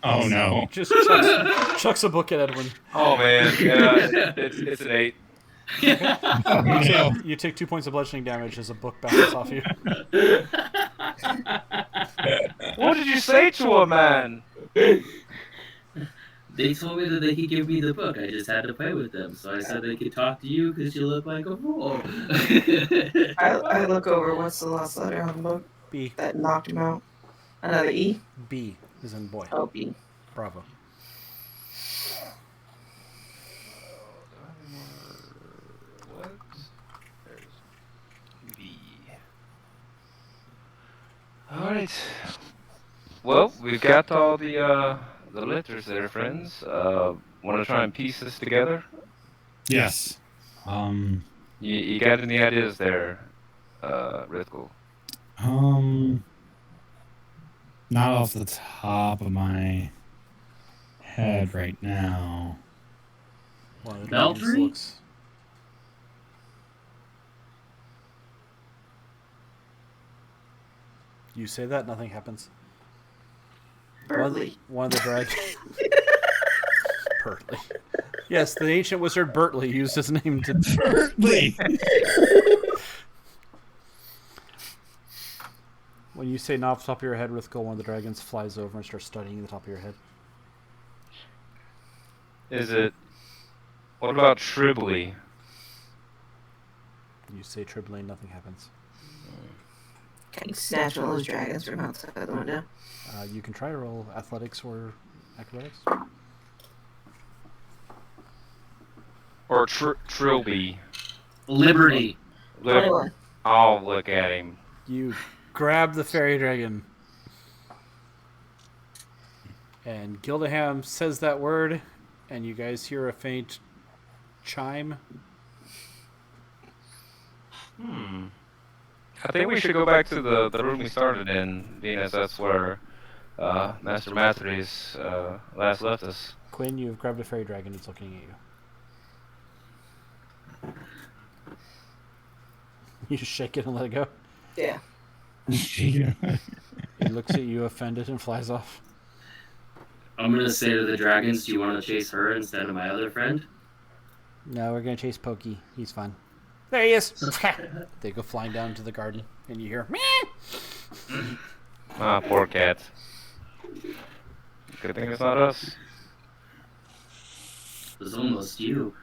Oh no. Just chucks a book at Edwin. Oh man, yeah, it's an 8. Oh, no. You take 2 points of bludgeoning damage as a book bounces off you. What did you say to a man? They told me that they could give me the book. I just had to play with them. So I said they could talk to you because you look like a fool. I look over. What's the last letter on the book B. that knocked him out? Another E? B is in boy. Oh, B. Bravo. All right. Well, we've got all the letters there, friends. Want to try and piece this together? Yes. You got any ideas there, Rithgul? Not off the top of my head right now. One of the Belfry? dragons looks. You say that, nothing happens. Burley. One of the dragons. Bertley. Yes, the ancient wizard Bertley used his name to. Bertley. When you say not off the top of your head, Rithgul, one of the dragons flies over and starts studying the top of your head. Is it? What about Tribly? You say Tribly, nothing happens. Can you snatch one of those dragons from outside the window? You can try to roll athletics or acrobatics. Or Trilby? Liberty. 21. Oh, look at him. You grab the fairy dragon. And Gildaham says that word, and you guys hear a faint chime. I think we should go back to the room we started in, being as that's where Master Mathres last left us. Quinn, you have grabbed a fairy dragon. It's looking at you. You just shake it and let it go. Yeah. It looks at you, offended, and flies off. I'm gonna say to the dragons, do you want to chase her instead of my other friend? No, we're gonna chase Pokey. He's fun. There he is. They go flying down into the garden, and you hear. Meh! Ah, poor cat. Good thing it's not us. It was almost you.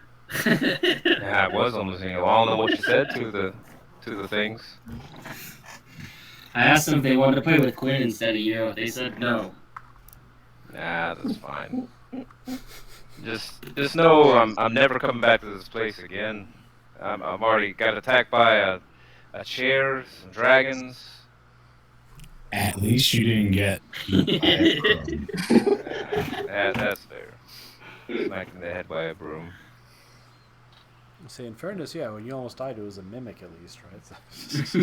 Yeah, it was almost you. I don't know what you said to the things. I asked them if they wanted to play with Quinn instead of you. They said no. Nah, that's fine. Just know I'm never coming back to this place again. I've already got attacked by a chair, some dragons. At least you didn't get beat by a broom. That's fair. Smacked in the head by a broom. Say, in fairness, yeah, when you almost died, it was a mimic at least, right? So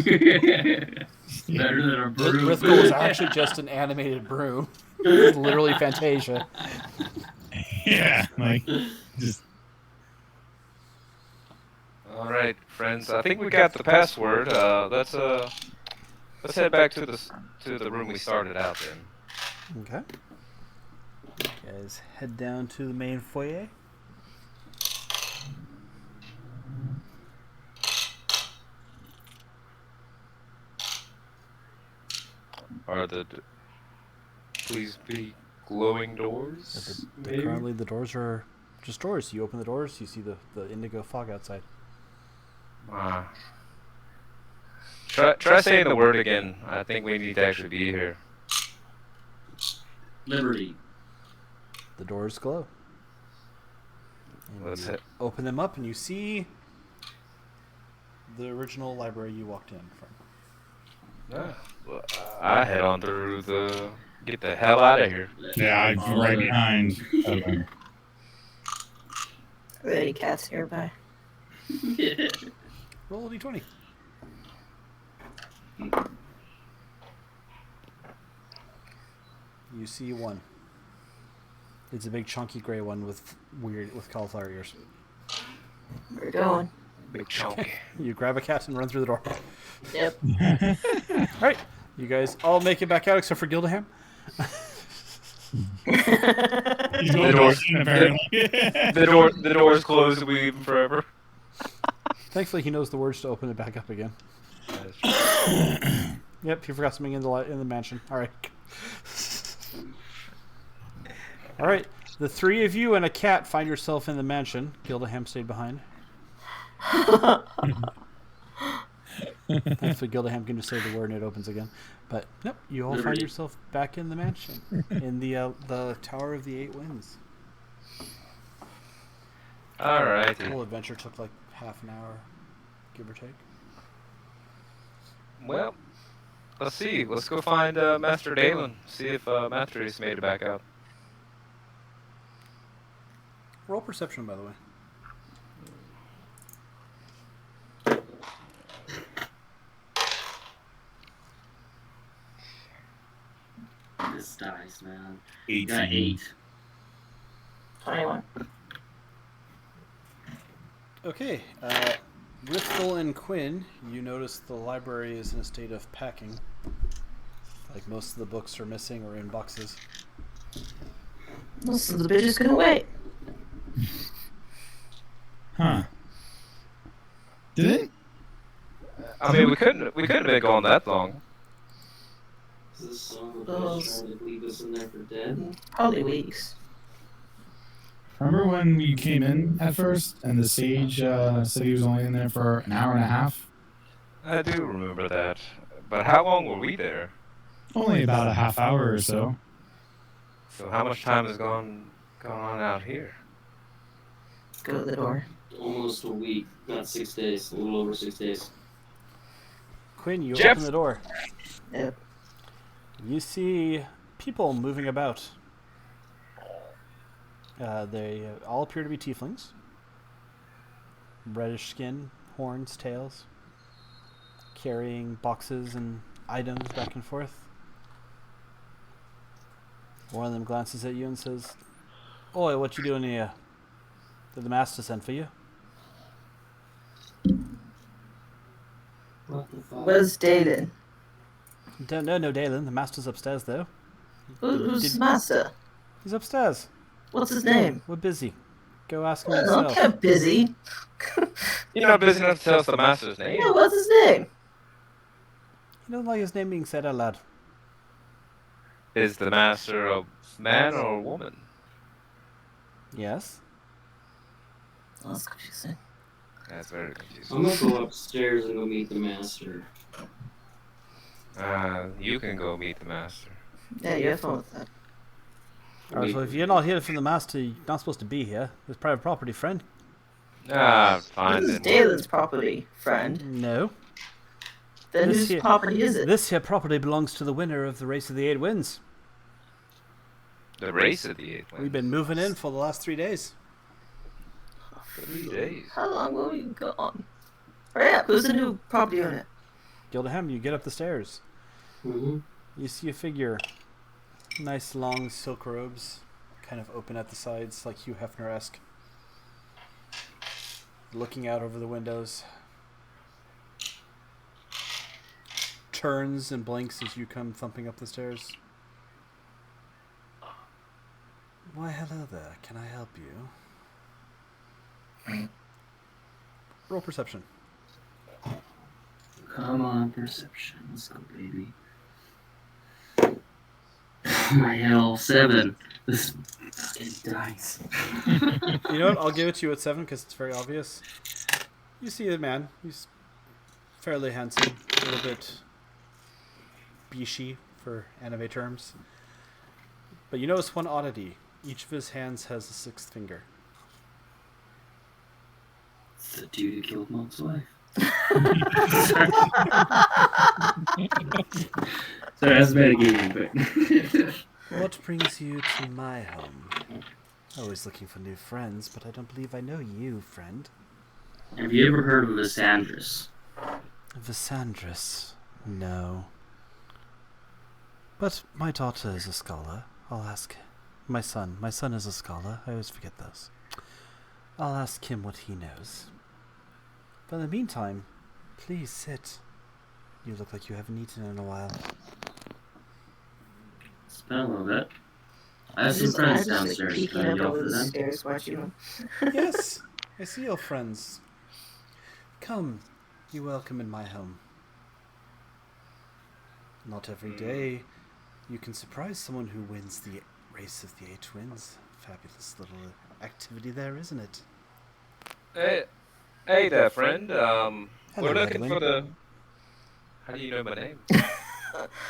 Better than a broom. Rithgul was actually just an animated broom. It's literally Fantasia. Yeah, like just All right, friends. I think we got the password. Let's head back to the room we started out in. Okay. You guys head down to the main foyer. Are please be glowing doors? Currently, the doors are just doors. You open the doors, you see the indigo fog outside. Try saying the word again. I think we need to actually be here. Liberty. The doors glow. And Let's you hit. open them up, and you see the original library you walked in from. Well, I head on through get the hell out of here. yeah, I'm right behind. Okay. Are there any cats nearby? Roll a d20. You see one. It's a big chunky gray one with cauliflower ears. We're going. Big chunky. You grab a cat and run through the door. Yep. All right, you guys all make it back out except for Gildaham. He's going to apparently. The door's closed and we leave him forever. Thankfully, he knows the words to open it back up again. That's true. Yep, he forgot something in the mansion. All right. All right, the three of you and a cat find yourself in the mansion. Gildaham stayed behind. Thankfully, Gildaham can just say the word and it opens again. But nope, you all find yourself back in the mansion, in the Tower of the Eight Winds. All right. The whole adventure took like half an hour, give or take. Well, let's see. Let's go find Master Dalen. See if Master has made it back out. Roll perception, by the way. This dice, man. 18. Got 8. 21. Okay, Rithgul and Quinn, you notice the library is in a state of packing. Like most of the books are missing or in boxes. Most of the bitches couldn't wait. Huh. Did it? I mean, we couldn't have been gone that long. Is this son of a bitch trying to leave us in there for dead? Probably weeks. Remember when we came in at first and the sage said he was only in there for an hour and a half? I do remember that. But how long were we there? Only about a half hour or so. So how much time has gone on out here? Go to the door. Almost a week. Not 6 days. A little over 6 days. Quinn, you Jeff! open the door. Yep. You see people moving about. They all appear to be tieflings. Reddish skin, horns, tails. Carrying boxes and items back and forth. One of them glances at you and says, "Oi, what you doing here? Did the master send for you?" What the fuck? Where's Dayton? Don't know, no, Dalen. The master's upstairs, though. Who's the master? He's upstairs. What's his name? We're busy. Go ask him I don't yourself. get busy. You're not busy enough to tell us the master's name. Yeah, what's his name? He doesn't like his name being said out loud. Is the master a man or a woman? Yes? That's confusing. That's very confusing. I'm gonna go upstairs and go meet the master. You can go meet the master. Yeah, you have fun with that. Alright, so if you're not here from the master, you're not supposed to be here. It's private property, friend. Fine This is then. Dalen's property, friend. No. Then This whose here- property is it? This here property belongs to the winner of the Race of the Eight Winds. The race of the 8th. We've been moving in for the last 3 days. 3 days. How long will we go on? Hurry up, who's the new property owner? Gildahem, you get up the stairs. Mm-hmm. You see a figure. Nice long silk robes. Kind of open at the sides, like Hugh Hefner-esque. Looking out over the windows. Turns and blinks as you come thumping up the stairs. Why, hello there. Can I help you? Roll perception. Come on, perception. Let's go, baby. My hell, 7. This fucking dice. You know what? I'll give it to you at 7 because it's very obvious. You see the man. He's fairly handsome. A little bit bishy for anime terms. But you notice one oddity. Each of his hands has a 6th finger. The dude who killed Mom's wife. So that's metagaming, but What brings you to my home? Always looking for new friends, but I don't believe I know you, friend. have you ever heard of Lysandris? Visandris? No. But my daughter is a scholar. I'll ask. My son is a scholar. I always forget those. I'll ask him what he knows. But in the meantime, please sit. You look like you haven't eaten in a while. It's been a little bit. I have some friends downstairs. Peeking Can I up yell over for the them? stairs watching them. Yes, I see your friends. Come, you're welcome in my home. Not every day you can surprise someone who wins the Race of the Eight Winds. Fabulous little activity there, isn't it? Hey there, friend. Hello, We're looking Edwin. for the... How do you know my name?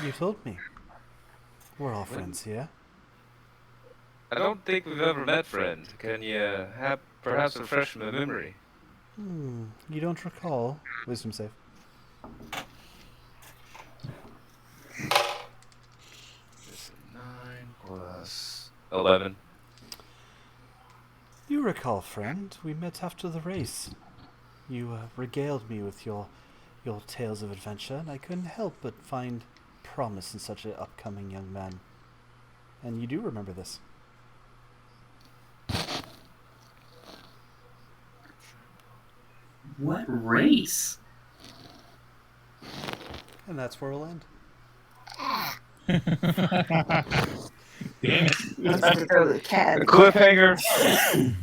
You told me. We're all friends here. I don't think we've ever met, friend. Can you have perhaps refresh my memory? You don't recall? Wisdom save. This is 9 plus 11. You recall, friend. We met after the race. You regaled me with your tales of adventure, and I couldn't help but find promise in such an upcoming young man. And you do remember this. What race? And that's where we'll end. Damn it. Let's throw the cat. Cliffhanger.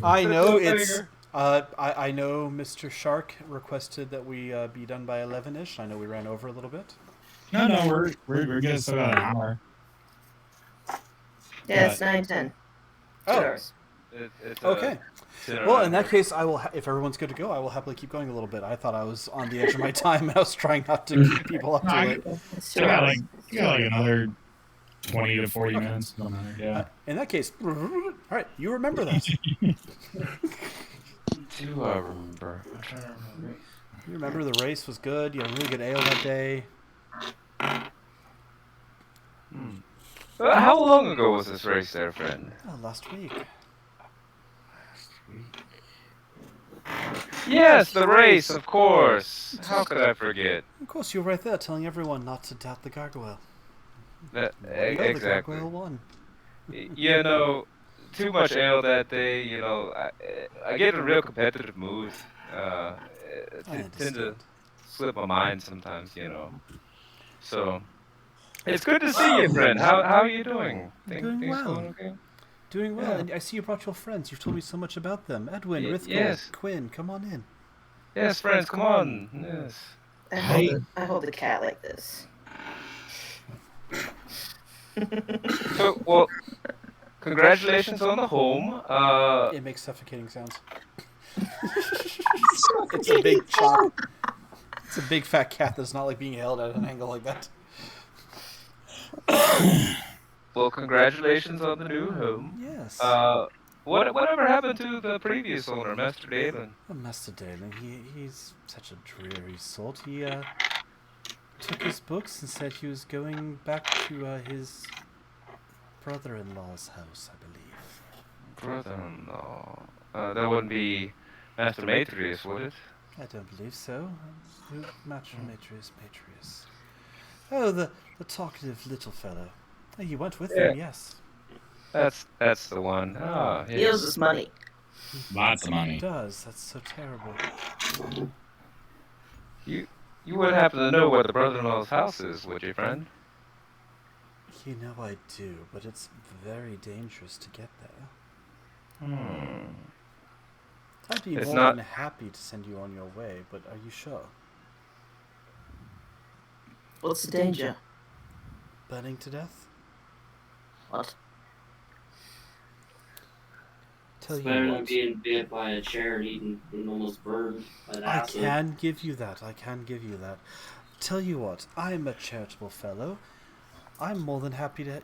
I know Cliffhanger. it's. I know Mr. Shark requested that we be done by 11ish. I know we ran over a little bit. No, we're good. Still got an hour. Yeah, it's 9:10. 2 Oh. hours. It's Okay. Well, in that case, I will. If everyone's good to go, I will happily keep going a little bit. I thought I was on the edge of my time, and I was trying not to keep people up too late. It's You 2 got hours. like another 20 to 40 minutes. Don't matter. Yeah. In that case, all right, you remember that. Do I remember? I'm trying to remember. You remember the race was good. You had a really good ale that day. How long ago was this race there, friend? Oh, last week. Yes, the race, of course. How could I forget? Of course, you were right there, telling everyone not to doubt the gargoyle. That, No, exactly. the gargoyle won. You know, too much ale that day. You know, I get in a real competitive mood. I Tend to understand. slip my mind sometimes. You know. So it's good to see you, friend. How are you doing? Doing Things well. going okay? Doing well, Yeah. and I see you brought your friends. You've told me so much about them. Edwin, Rithgol, yes. Quinn, come on in. Yes, friends. Come on. Yes. I hold the cat like this. So, well, congratulations on the home. It makes suffocating sounds. It's a big chop. It's a big fat cat that's not like being held at an angle like that. Well, congratulations on the new home. Yes. Whatever happened to the previous owner, Master Dalen? Master Dalen, he's such a dreary sort. He took his books and said he was going back to his brother-in-law's house, I believe. Brother-in-law. That wouldn't be Master Matrius, would it? I don't believe so. Matrius. Oh, the talkative little fellow. Oh, you went with him, yes. That's the one. Ah, He owes yes. us money. Lots of He money. does. That's so terrible. You wouldn't happen to know where the brother-in-law's house is, would you, friend? You know I do, but it's very dangerous to get there. I'd be It's more not- than happy to send you on your way, but are you sure? What's the danger? Burning to death? What? Tell It's you better than what. being bit by a chair and almost burned by the I acid. can give you that. Tell you what, I'm a charitable fellow. I'm more than happy to,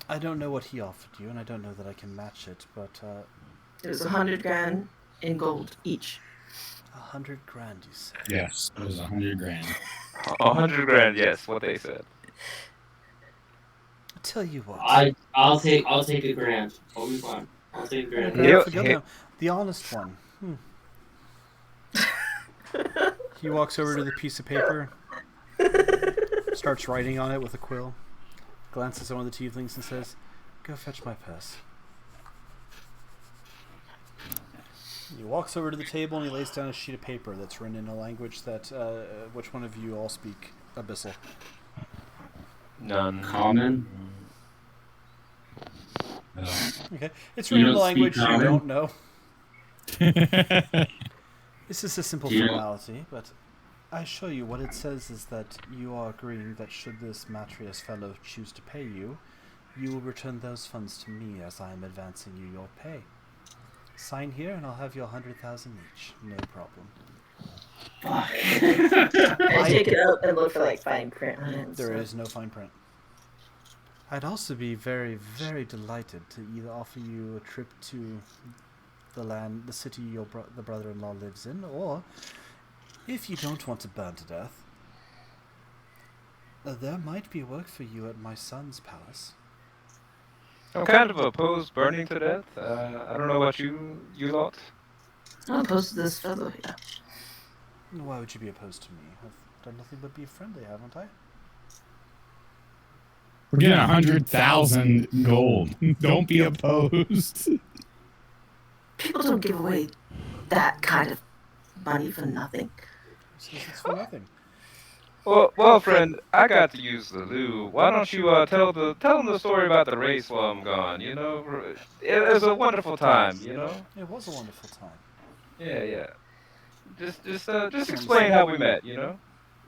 I don't know what he offered you, and I don't know that I can match it, but, It was 100 grand in gold each. 100 grand, you say? Yes, it was 100 grand. 100 grand, yes, what they said. Tell you what. I'll take a grand. I'll be fine. I'll take a grand. Okay, He'll- forget he- him. The honest one. He walks over to the piece of paper, starts writing on it with a quill, glances at one of the tieflings and says, "Go fetch my purse." He walks over to the table and he lays down a sheet of paper that's written in a language that, which one of you all speak Abyssal? None. Common. Okay, it's You written in a don't language speak you Common? don't know. This is a simple Do you know- formality, but I assure you what it says is that you are agreeing that should this Matrius fellow choose to pay you, you will return those funds to me as I am advancing you your pay. Sign here and I'll have you 100,000 each. No problem. I take it out and look for like fine print on it. and There stuff. is no fine print. I'd also be very, very delighted to either offer you a trip to the city the brother-in-law lives in, or if you don't want to burn to death, there might be work for you at my son's palace. I'm kind of opposed burning to death. I don't know about you lot. I'm opposed to this fellow here. Why would you be opposed to me? I've done nothing but be friendly, haven't I? We're getting 100,000 gold. Don't be opposed. People don't give away that kind of money for nothing. It's for nothing. Well, friend, I got to use the loo. Why don't you tell them the story about the race while I'm gone? You know, it was a wonderful time. You know. It was a wonderful time. Yeah. Just explain how we met. You know.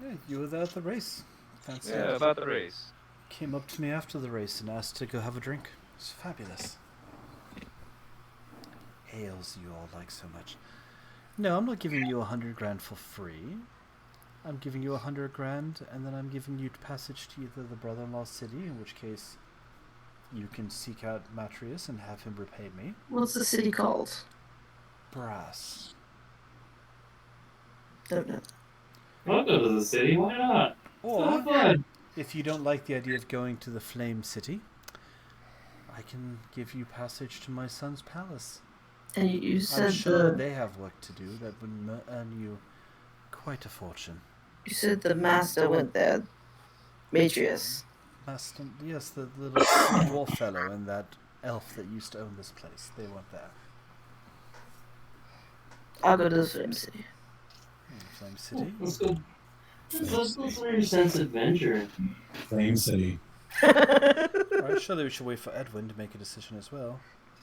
Yeah, you were there at the race. Fancy Yeah, it. about the race. Came up to me after the race and asked to go have a drink. It's fabulous. Ales you all like so much. No, I'm not giving you 100 grand for free. I'm giving you 100 grand, and then I'm giving you passage to either the brother-in-law city, in which case you can seek out Matrius and have him repay me. What's the city called? Brass. Don't know. I'll go to the city. Why not? Or, Have fun. if you don't like the idea of going to the Flame City, I can give you passage to my son's palace. And you I'm said sure they have work to do that would earn you quite a fortune. you said the master went there. Matrius. Master, yes, the little dwarf fellow and that elf that used to own this place. They went there. I'll go to the Flame City. Flame City. Let's go. Let's go for your sense of adventure. Flame City. Alright, surely we should wait for Edwin to make a decision as well.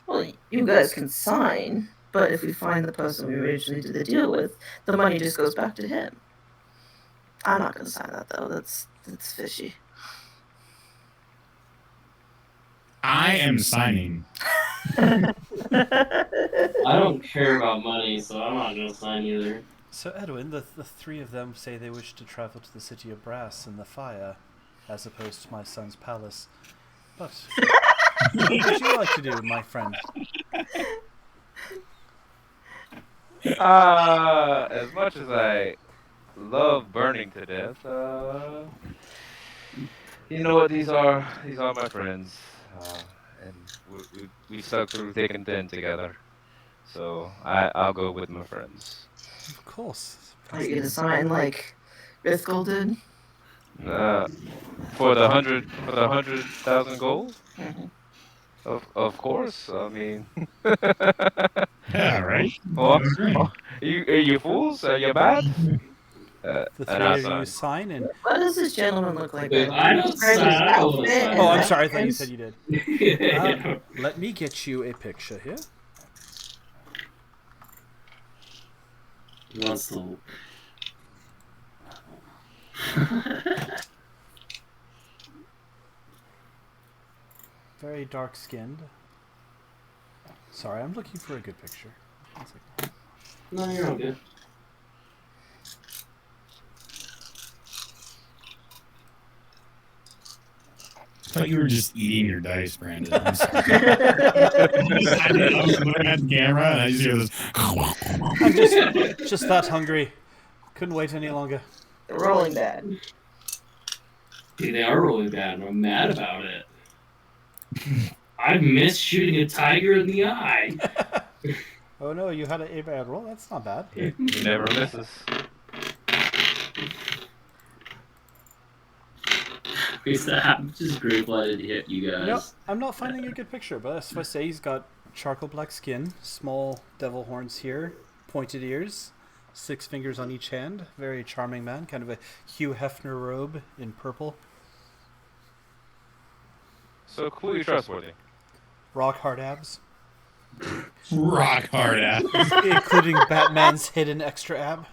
Well, you guys can sign, but if we find the person we originally did the deal with, the money just goes back to him. I'm not gonna sign that though. That's fishy. I am signing. I don't care about money, so I'm not gonna sign either. So Edwin, the three of them say they wish to travel to the city of Brass in the fire. as opposed to my son's palace. But what would you like to do, my friend? As much as I love burning to death, you know what? These are my friends, and we stuck through thick and thin together. So I'll go with my friends. Of course. Are you gonna sign like Rithgol did? For the 100,000 gold. Mhm. Of course. I mean, Yeah, right. oh, are you fools? Are you mad? The And three I of you sign. sign, and What does this gentleman look like? Wait, I don't Describe sign. his I don't want to outfit sign. and oh, I'm his sorry. I thought you actions. said you did. Yeah. Let me get you a picture here. He wants to. Very dark skinned. Sorry, I'm looking for a good picture. One second. No, you're all good. I thought you were just eating your dice, Brandon. I'm sorry. I was looking at the camera and I just hear this. I'm just that hungry. Couldn't wait any longer. They're rolling bad. Dude, they are really bad, and I'm mad about it. I missed shooting a tiger in the eye. Oh no, you had a bad roll? That's not bad. He never misses. I'm just grateful I didn't hit you guys. No, I'm not finding a good picture, but that's what I say. He's got charcoal black skin, small devil horns here, pointed ears, 6 fingers on each hand. Very charming man, kind of a Hugh Hefner robe in purple. So clearly trustworthy. Rock hard abs, Rock hard ass. including Batman's hidden extra ab.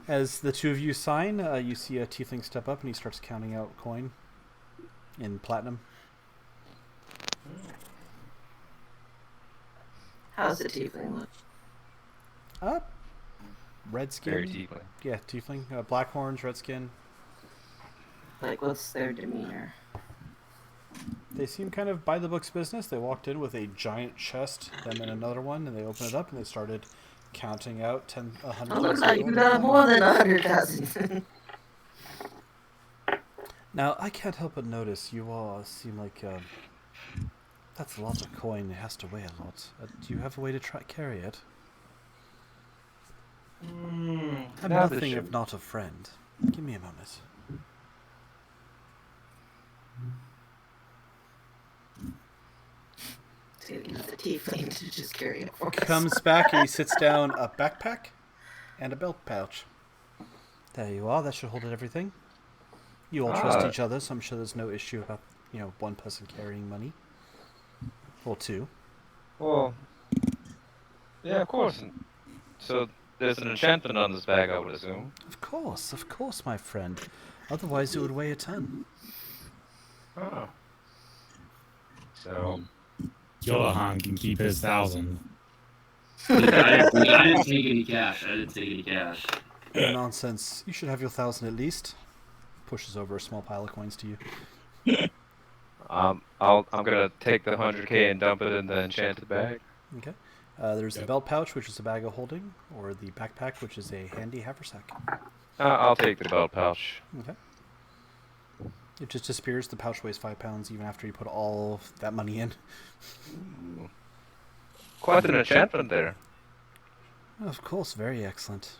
As the two of you sign, you see a tiefling step up and he starts counting out coin in platinum. How's the tiefling look? Red skin. Very deeply. Yeah, tiefling. Black horns, red skin. Like, what's their demeanor? They seem kind of by the book's business. They walked in with a giant chest, then another one, and they opened it up and they started counting out 100,000. Oh, looks like you got more than 100,000. Now, I can't help but notice you all seem like that's a lot of coin. It has to weigh a lot. Do you have a way to carry it? I'm Now that nothing you- if not a friend. Give me a moment. To use the tiefling to just carry it for us. Comes back and he sits down a backpack and a belt pouch. There you are. That should hold everything. You all trust each other, so I'm sure there's no issue about one person carrying money. Or two. Well, yeah, of course. So there's an enchantment on this bag, I would assume. Of course, my friend. Otherwise, it would weigh a ton. Oh. So, Killahan can keep his 1,000. I didn't take any cash. Nonsense. You should have your 1,000 at least. Pushes over a small pile of coins to you. I'm gonna take the 100K and dump it in the enchanted bag. Okay. There's the belt pouch, which is a bag of holding, or the backpack, which is a handy haversack. I'll take the belt pouch. Okay. It just disappears. The pouch weighs 5 pounds even after you put all of that money in. Quite an enchantment there. Of course, very excellent.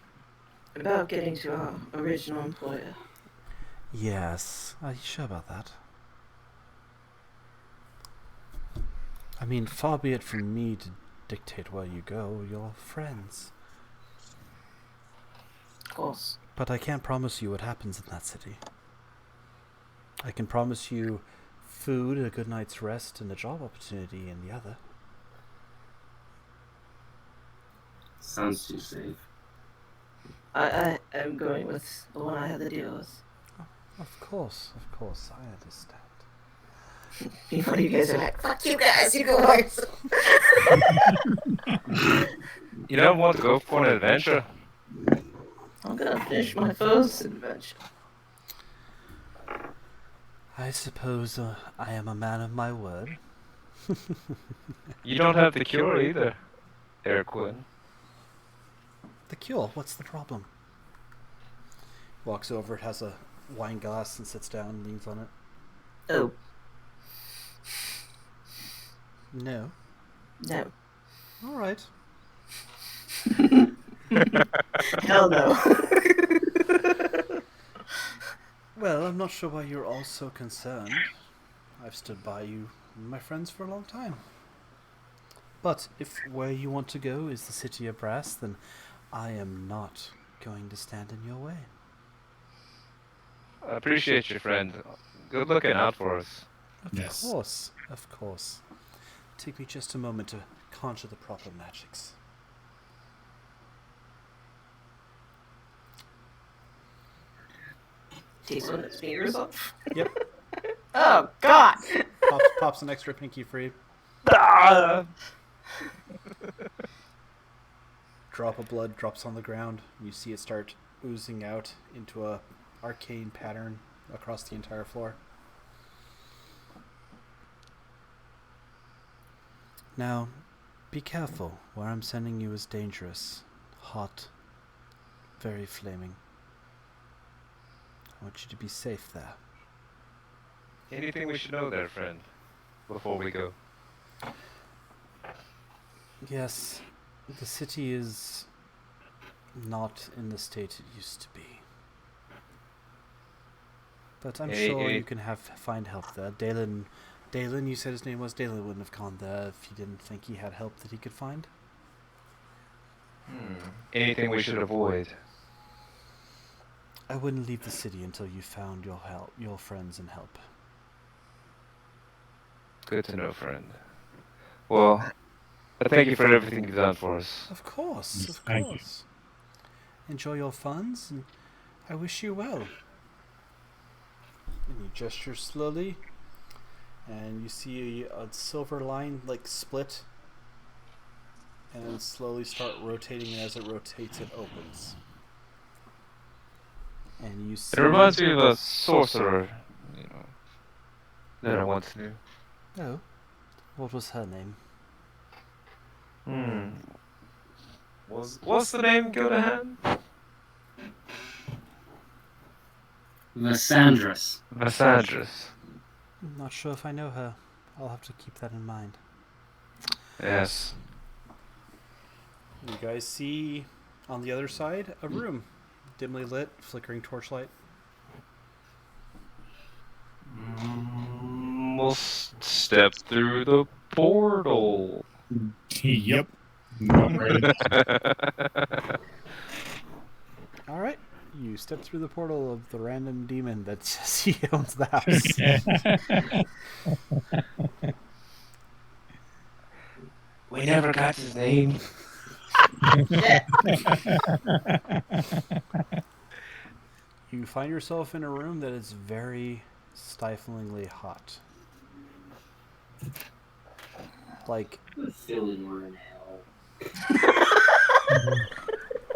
About getting to our original employer. Yes. Are you sure about that? I mean, far be it from me to dictate where you go. You're friends. Of course. But I can't promise you what happens in that city. I can promise you food, a good night's rest, and a job opportunity in the other. Sounds too safe. I am going with the one I had to deal with. Of course, I understand. One of you guys are like, fuck you guys, you go horse. You don't want to go for an adventure? I'm gonna finish my first adventure. I suppose I am a man of my word. You don't have the cure either, Eric Quinn. The cure, what's the problem? Walks over, has a wine glass and sits down and leans on it. Oh, No. no. Alright. Hell no. Well, I'm not sure why you're all so concerned. I've stood by you and my friends for a long time. But if where you want to go is the city of brass, then I am not going to stand in your way. I appreciate you, friend. Good looking out for us. Yes. Of course. Take me just a moment to conjure the proper magics. Takes one of his fingers off. Yep. Oh, God! Pops an extra pinky free. Drop of blood drops on the ground. You see it start oozing out into a arcane pattern across the entire floor. Now, be careful. Where I'm sending you is dangerous. Hot. Very flaming. I want you to be safe there. Anything we should know there, friend, before we go? Yes, the city is not in the state it used to be. But I'm sure you can find help there. Dalen, you said his name was Dalen, wouldn't have gone there if he didn't think he had help that he could find. Anything we should avoid? I wouldn't leave the city until you found your friends and help. Good to know, friend. Well, thank you for everything you've done for us. Of course, Yes, thank you. Enjoy your funds, and I wish you well. And you gesture slowly, and you see a silver line split, and then slowly start rotating, and as it rotates, it opens. And you see... It reminds me of a sorcerer, that I once knew. Oh, what was her name? What's the name, go to hand? Lysandras. Vassandras. I'm not sure if I know her. I'll have to keep that in mind. Yes. You guys see on the other side a room, dimly lit, flickering torchlight. We'll step through the portal. Yep. Right. All right, you step through the portal of the random demon that says he owns the house. We never got his name. You find yourself in a room that is very stiflingly hot. Like, The feeling we're in hell.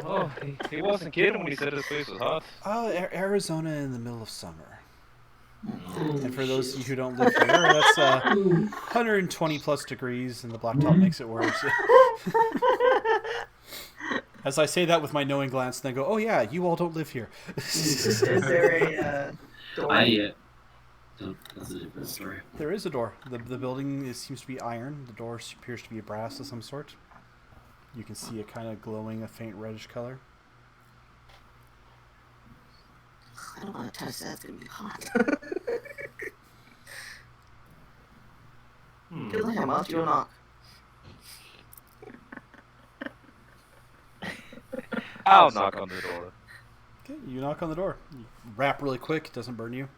Oh, he wasn't kidding when he said his place was hot. Arizona in the middle of summer. And for those of you who don't live here, that's 120 plus degrees, and the blacktop makes it worse. As I say that with my knowing glance, and then go, "Oh yeah, you all don't live here." Is there a door? That's a different story. There is a door. The building seems to be iron. The door appears to be brass of some sort. You can see it kind of glowing a faint reddish color. I don't want to touch that. It's going to be hot. Good luck, Emma. Do a knock. I'll knock on the door. Okay, you knock on the door. You rap really quick. It doesn't burn you.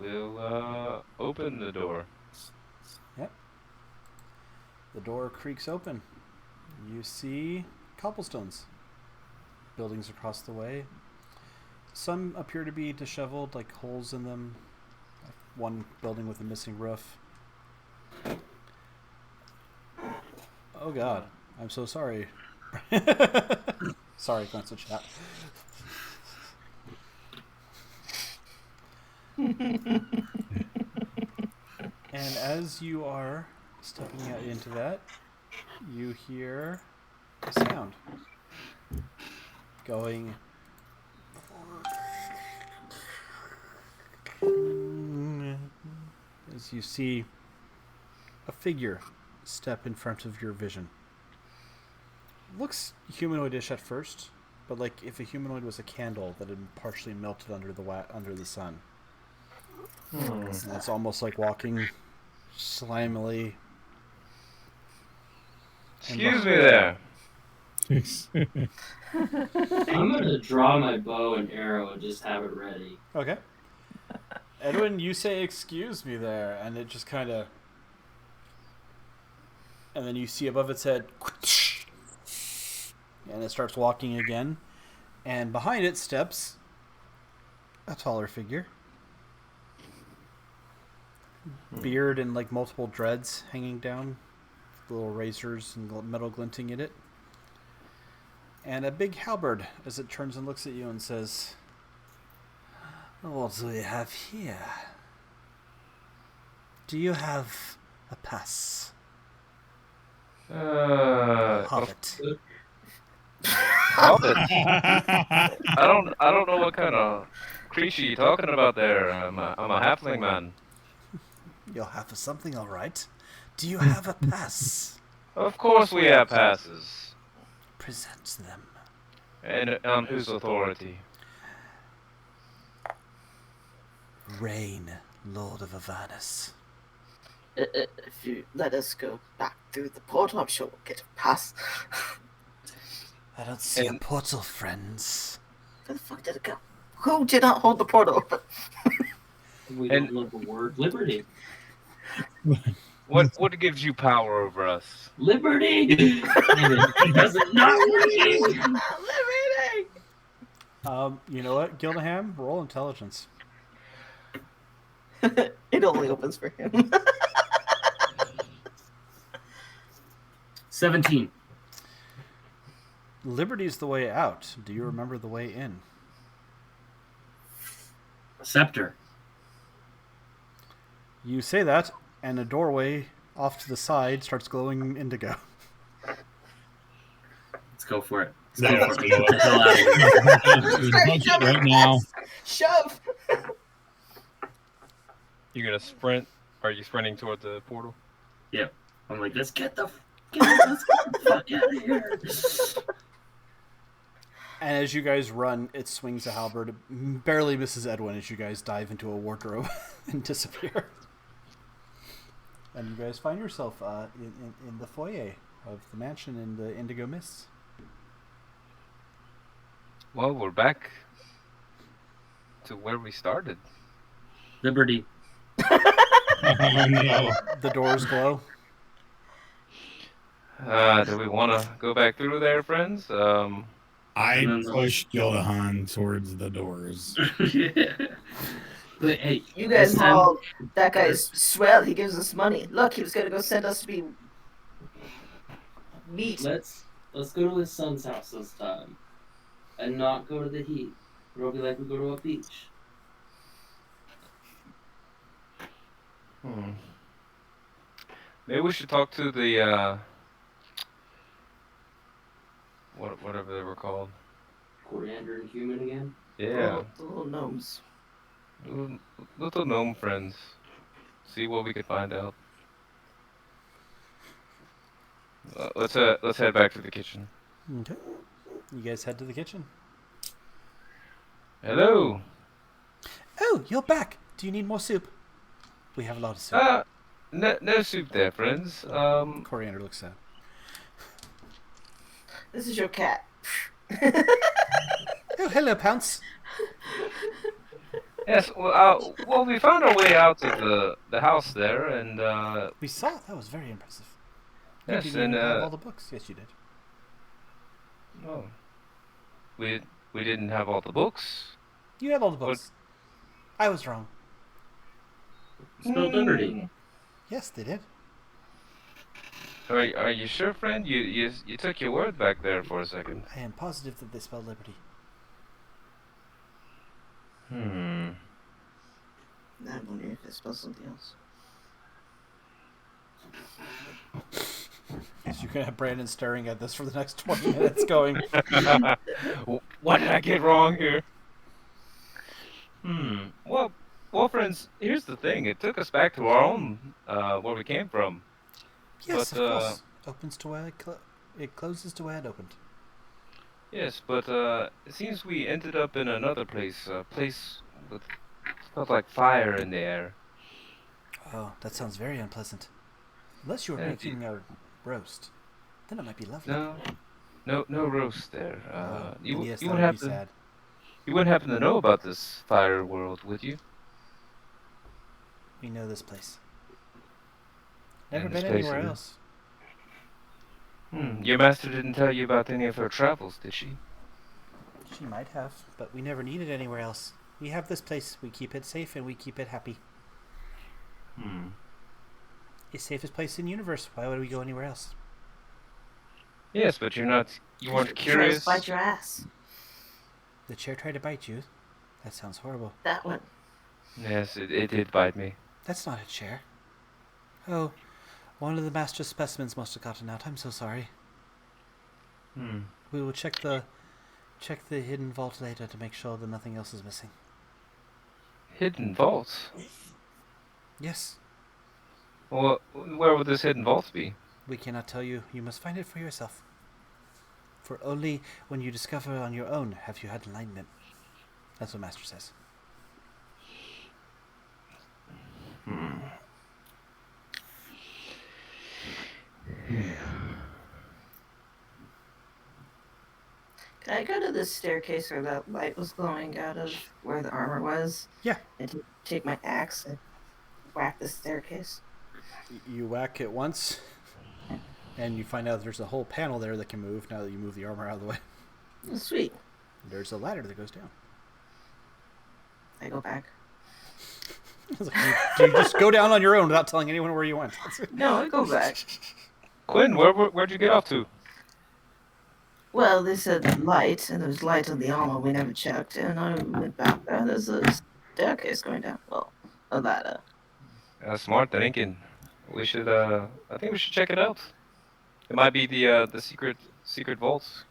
We'll open the door. Yep. The door creaks open. You see cobblestones. Buildings across the way. Some appear to be disheveled, like holes in them. One building with a missing roof. Oh God, I'm so sorry. Sorry, glance at chat. And as you are stepping out into that, you hear a sound going. As you see a figure step in front of your vision. Looks humanoidish at first, but like if a humanoid was a candle that had partially melted under the sun. And it's almost like walking slimily. Excuse me there. I'm gonna draw my bow and arrow and just have it ready. Okay. Edwin, you say excuse me there, and it just kind of... And then you see above its head... And it starts walking again. And behind it steps a taller figure. Beard and like multiple dreads hanging down. Little razors and metal glinting in it. And a big halberd as it turns and looks at you and says, "What do we have here? Do you have a pass? Hobbit." Hobbit. I don't know what kind of creature you're talking about there. I'm a halfling man. You'll have something, all right. Do you have a pass? Of course we have passes. Present them. And on whose authority? Rain, Lord of Avernus. If you let us go back through the portal, I'm sure we'll get a pass. I don't see a portal, friends. Where the fuck did it go? Who did not hold the portal open? We don't know the word liberty. What gives you power over us? Liberty! It doesn't not working! Liberty! You know what, Gildaham? Roll intelligence. It only opens for him. 17. Liberty's the way out. Do you remember the way in? Scepter. You say that, and a doorway off to the side starts glowing indigo. Let's go for it. Let's Yeah, go let's for it. go. Get the hell out of here. There's a budget right now. Shove! You gonna sprint? Are you sprinting toward the portal? Yep. I'm like, let's get the fuck out of here. And as you guys run, it swings a halberd. It barely misses Edwin as you guys dive into a wardrobe and disappear. And you guys find yourself in the foyer of the mansion in the indigo mists. Well, we're back to where we started. Liberty. Oh, no. The doors glow. Do we want to go back through there, friends? I push Gildahan towards the doors. But hey, You guys this time- all, that guy's swell, he gives us money. Look, he was gonna go send us to be meat. Let's go to his son's house this time, and not go to the heat. It'll be like we go to a beach. Maybe we should talk to the whatever they were called. Coriander and human again. Yeah, The little gnomes. little gnome friends. See what we could find out. Let's head back to the kitchen. Okay. You guys head to the kitchen. Hello. Oh, you're back. Do you need more soup? We have a lot of soup. No soup there, friends. Coriander looks sad. This is your cat. Oh, hello, Pounce. Yes. Well, we found our way out of the house there, and We saw it. That was very impressive. You yes, didn't and even have all the books. Yes, you did. oh, we didn't have all the books. You had all the books. I was wrong. Spelled liberty. Yes, they did. Are you sure, friend? You took your word back there for a second. I am positive that they spell liberty. Hmm. I'm wondering if it spells something else. So you're gonna have Brandon staring at this for the next 20 minutes, going, What did I get wrong here? Well, friends. Here's the thing. It took us back to our own, where we came from. "Yes, But of course. Opens to where it closes to where it opened." yes, but it seems we ended up in another place. A place with felt like fire in the air. Oh, that sounds very unpleasant. Unless you were Yeah, making a roast, then it might be lovely. No roast there. Then yes, You that wouldn't would be happen sad. you wouldn't happen to know about this fire world, would you? We know this place. Never And this been place anywhere is- else. Your master didn't tell you about any of her travels, did she? She might have, but we never needed anywhere else. We have this place. We keep it safe and we keep it happy. It's the safest place in the universe. Why would we go anywhere else? Yes, but you weren't Tries curious. to bite your ass. The chair tried to bite you. That sounds horrible. That one. Yes, it did bite me. That's not a chair. Oh, one of the master specimens must have gotten out. I'm so sorry. We will check the hidden vault later to make sure that nothing else is missing. Hidden vaults? Yes, Well, where would this hidden vault be? we cannot tell you. You must find it for yourself. For only when you discover on your own have you had enlightenment. That's what Master says. Can I go to this staircase where that light was glowing out of where the armor was? Yeah. And take my axe and whack the staircase? You whack it once, and you find out there's a whole panel there that can move now that you move the armor out of the way. Oh, sweet. There's a ladder that goes down. I go back. Do you just go down on your own without telling anyone where you went? No, I go back. Quinn, where'd you get off to? Well, they said light, and there's light on the armor we never checked, and I went back there. There's a staircase going down. Well, a ladder. Smart thinking. We should, I think we should check it out. It might be the secret vaults.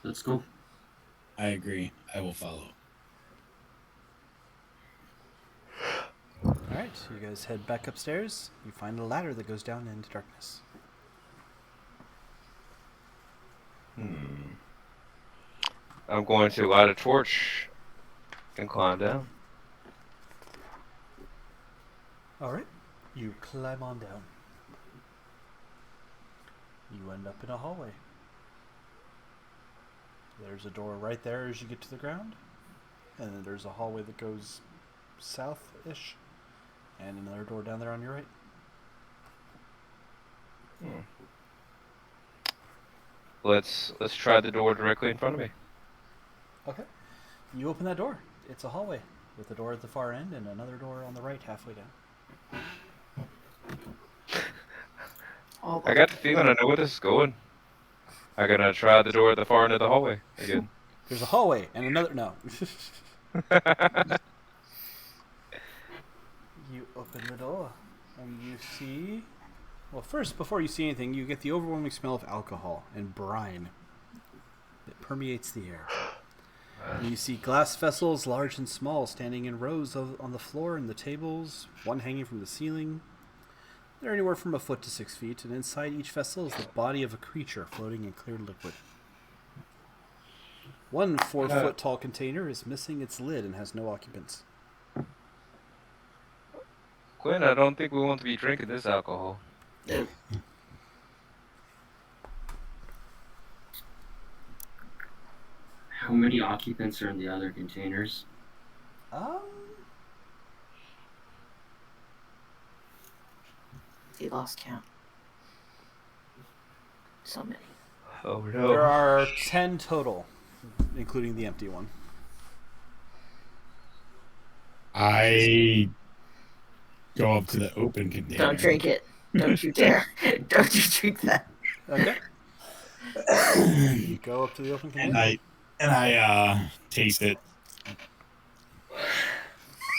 Let's go. I agree. I will follow. Alright, so you guys head back upstairs. You find a ladder that goes down into darkness. I'm going to light a torch and climb down. Alright, you climb on down. You end up in a hallway. There's a door right there as you get to the ground. And then there's a hallway that goes south-ish. And another door down there on your right. Let's try the door directly in front of me. Okay. You open that door. It's a hallway with a door at the far end and another door on the right halfway down. I got the feeling I know where this is going. I'm gonna try the door at the far end of the hallway again. There's a hallway and another... No. You open the door and you see... Well, first, before you see anything, you get the overwhelming smell of alcohol and brine that permeates the air. And you see glass vessels, large and small, standing in rows on the floor and the tables, one hanging from the ceiling. They're anywhere from a foot to 6 feet, and inside each vessel is the body of a creature floating in clear liquid. One 4-foot-tall container is missing its lid and has no occupants. Quinn, I don't think we want to be drinking this alcohol. How many occupants are in the other containers? He lost count. So many. Oh There are 10 total, including the empty one. go up to the open container. Don't drink it. Don't you dare. Don't you drink that. Okay. You go up to the open container. And I taste it.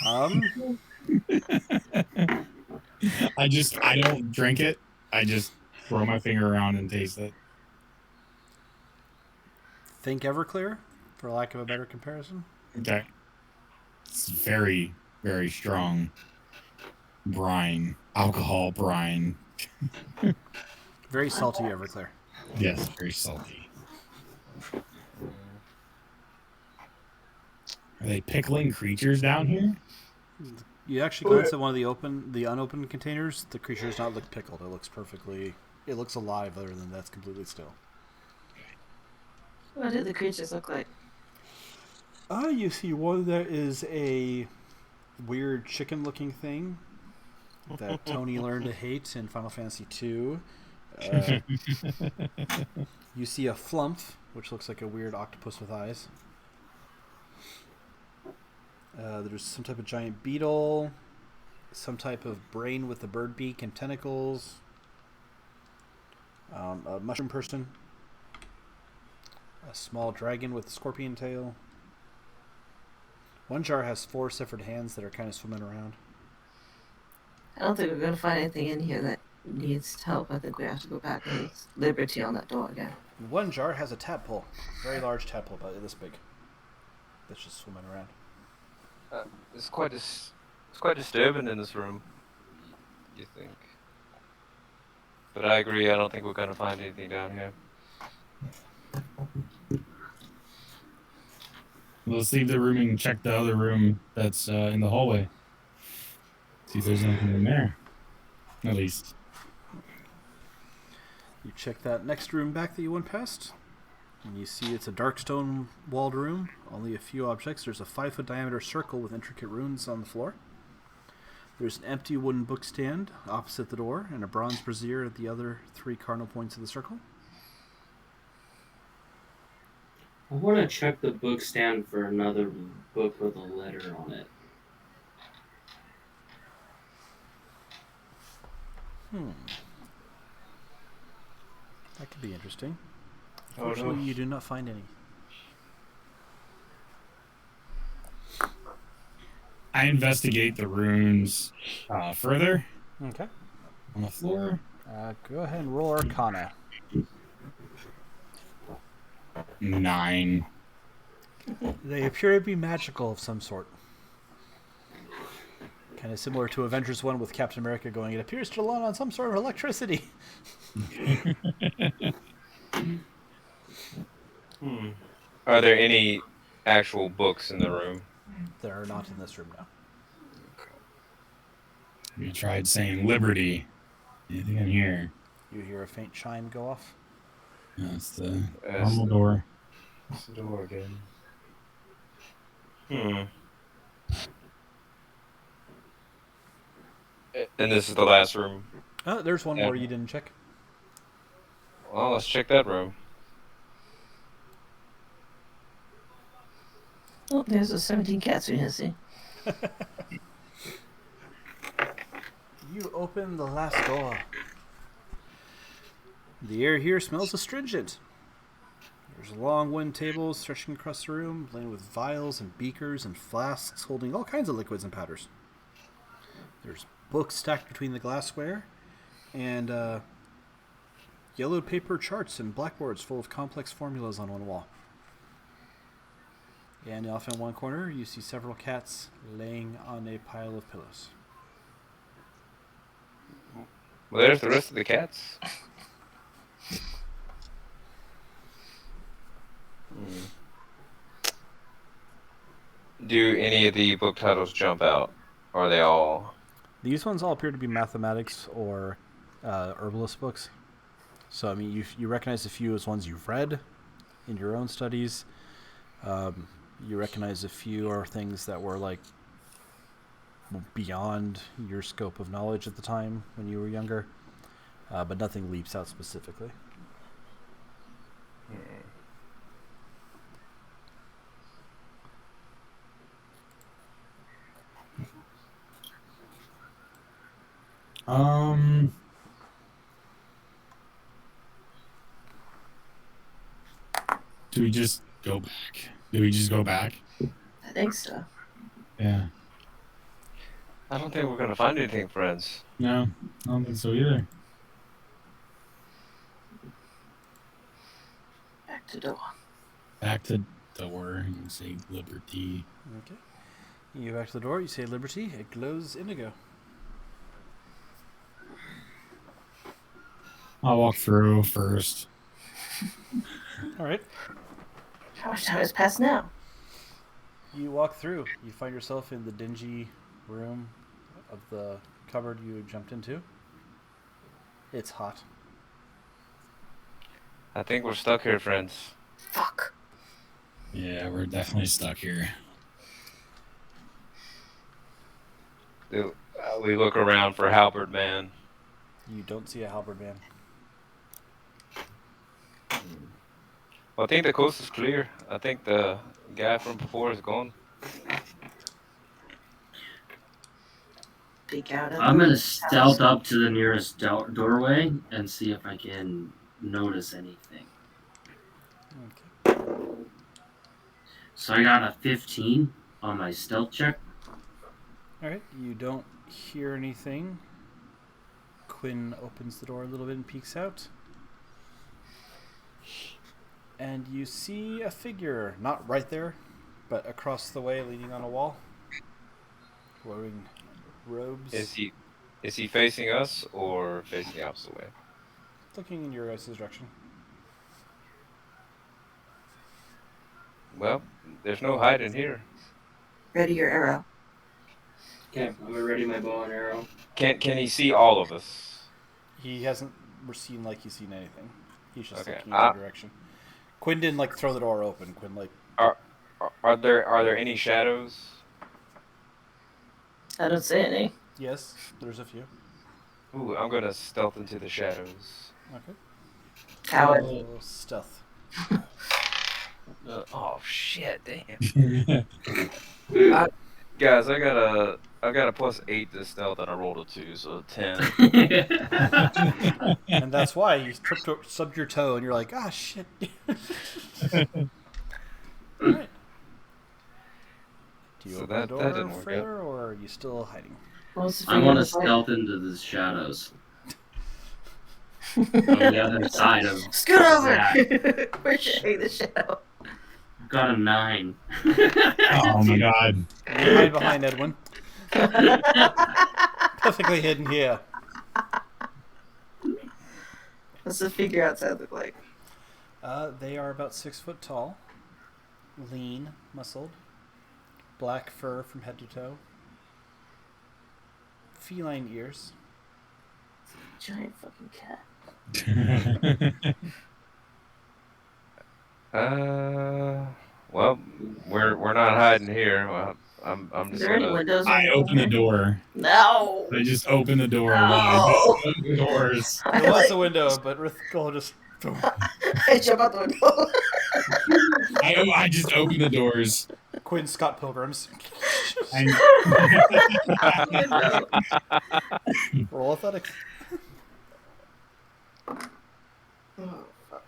I don't drink it. I just throw my finger around and taste it. Think Everclear, for lack of a better comparison. Okay. It's very, very strong brine, alcohol brine. Very salty Everclear. Yes, very salty. Are they pickling creatures down here? You actually glance at one of the unopened containers. The creature does not look pickled. It looks alive. Other than that's completely still. What do the creatures look like? You see one that is a weird chicken-looking thing that Tony learned to hate in Final Fantasy II. You see a flump, which looks like a weird octopus with eyes. There's some type of giant beetle, some type of brain with a bird beak and tentacles, a mushroom person, a small dragon with a scorpion tail. One jar has 4 separate hands that are kind of swimming around. I don't think we're going to find anything in here that needs help. I think we have to go back and use Liberty on that door again. One jar has a tadpole, very large tadpole, about this big, that's just swimming around. It's quite disturbing in this room. You think? But I agree. I don't think we're gonna find anything down here. Let's leave the room and check the other room that's in the hallway. See if there's anything in there. At least. You check that next room back that you went past, and you see it's a dark stone walled room. Only a few objects. There's a 5-foot diameter circle with intricate runes on the floor. There's an empty wooden book stand opposite the door, and a bronze brazier at the other 3 cardinal points of the circle. I want to check the book stand for another book with a letter on it. That could be interesting. Oh, no. Unfortunately, you do not find any. I investigate the runes further Okay. on the floor. Go ahead and roll Arcana. 9. They appear to be magical of some sort. Kind of similar to Avengers 1 with Captain America going, it appears to run on some sort of electricity. Are there any actual books in the room? There are not in this room now. We tried saying liberty. Anything in here? You hear a faint chime go off. That's the normal door. It's the door again. And this is the last room. There's one more you didn't check. Well, let's check that room. Oh, there's those 17 cats we didn't see. You open the last door. The air here smells astringent. There's a long wooden table stretching across the room, lined with vials and beakers and flasks holding all kinds of liquids and powders. There's books stacked between the glassware, and yellowed paper charts and blackboards full of complex formulas on one wall. And off in one corner, you see several cats laying on a pile of pillows. Well, there's the rest of the cats. Do any of the book titles jump out? Or are they all... These ones all appear to be mathematics or herbalist books. So, I mean, you recognize a few as ones you've read in your own studies. You recognize a few are things that were, like, beyond your scope of knowledge at the time when you were younger. But nothing leaps out specifically. Do we just go back? Do we just go back? I think so. Yeah. I don't think we're gonna find anything, friends. No, I don't think so either. Back to door. Back to door and say liberty. Okay. You go back to the door. You say liberty. It glows indigo. I'll walk through first. All right. How much time has passed now? You walk through. You find yourself in the dingy room of the cupboard you jumped into. It's hot. I think we're stuck here, friends. Fuck. Yeah, we're definitely stuck here. We look around for Halberd Man. You don't see a halberd man. Well, I think the coast is clear. I think the guy from before is gone. Peek out at I'm the gonna house. stealth up to the nearest doorway and see if I can notice anything. Okay. So I got a 15 on my stealth check. All right. You don't hear anything. Quinn opens the door a little bit and peeks out. And you see a figure, not right there, but across the way, leaning on a wall, wearing robes, Is he facing us or facing the opposite way? looking in your guys' direction. Well, there's no hiding here. Ready your arrow. Okay, I'm gonna ready my bow and arrow. Can he see all of us? He hasn't seen like he's seen anything. He's just Okay, looking in your direction. Quinn didn't like throw the door open. Quinn like Are there any shadows? I don't see any. yes, there's a few. Ooh, I'm gonna stealth into the shadows. Okay. Coward. Oh, stealth. Oh shit! Damn. Guys, I got a +8 to stealth and I rolled a 2, so 10. And that's why you stubbed your toe and you're like, ah, shit. Alright. Do you So open that the didn't door work further, or are you still hiding? I want to stealth into the shadows. On the other side of Scoot over! that. We're sharing the shadow. I've got a 9. Oh my god. You hide behind Edwin. Perfectly hidden here. What's the figure outside look like? They are about 6 foot tall, lean, muscled, black fur from head to toe, feline ears. Giant fucking cat. Well, we're not hiding here. Well, I'm Is just there any gonna. windows? I open the door. No! I just open the door. No. Open the doors. There was a window, but Rithgol just. I jump out the window. I just open the doors. Quinn Scott Pilgrims. And Window. Roll athletics. Oh, fuck.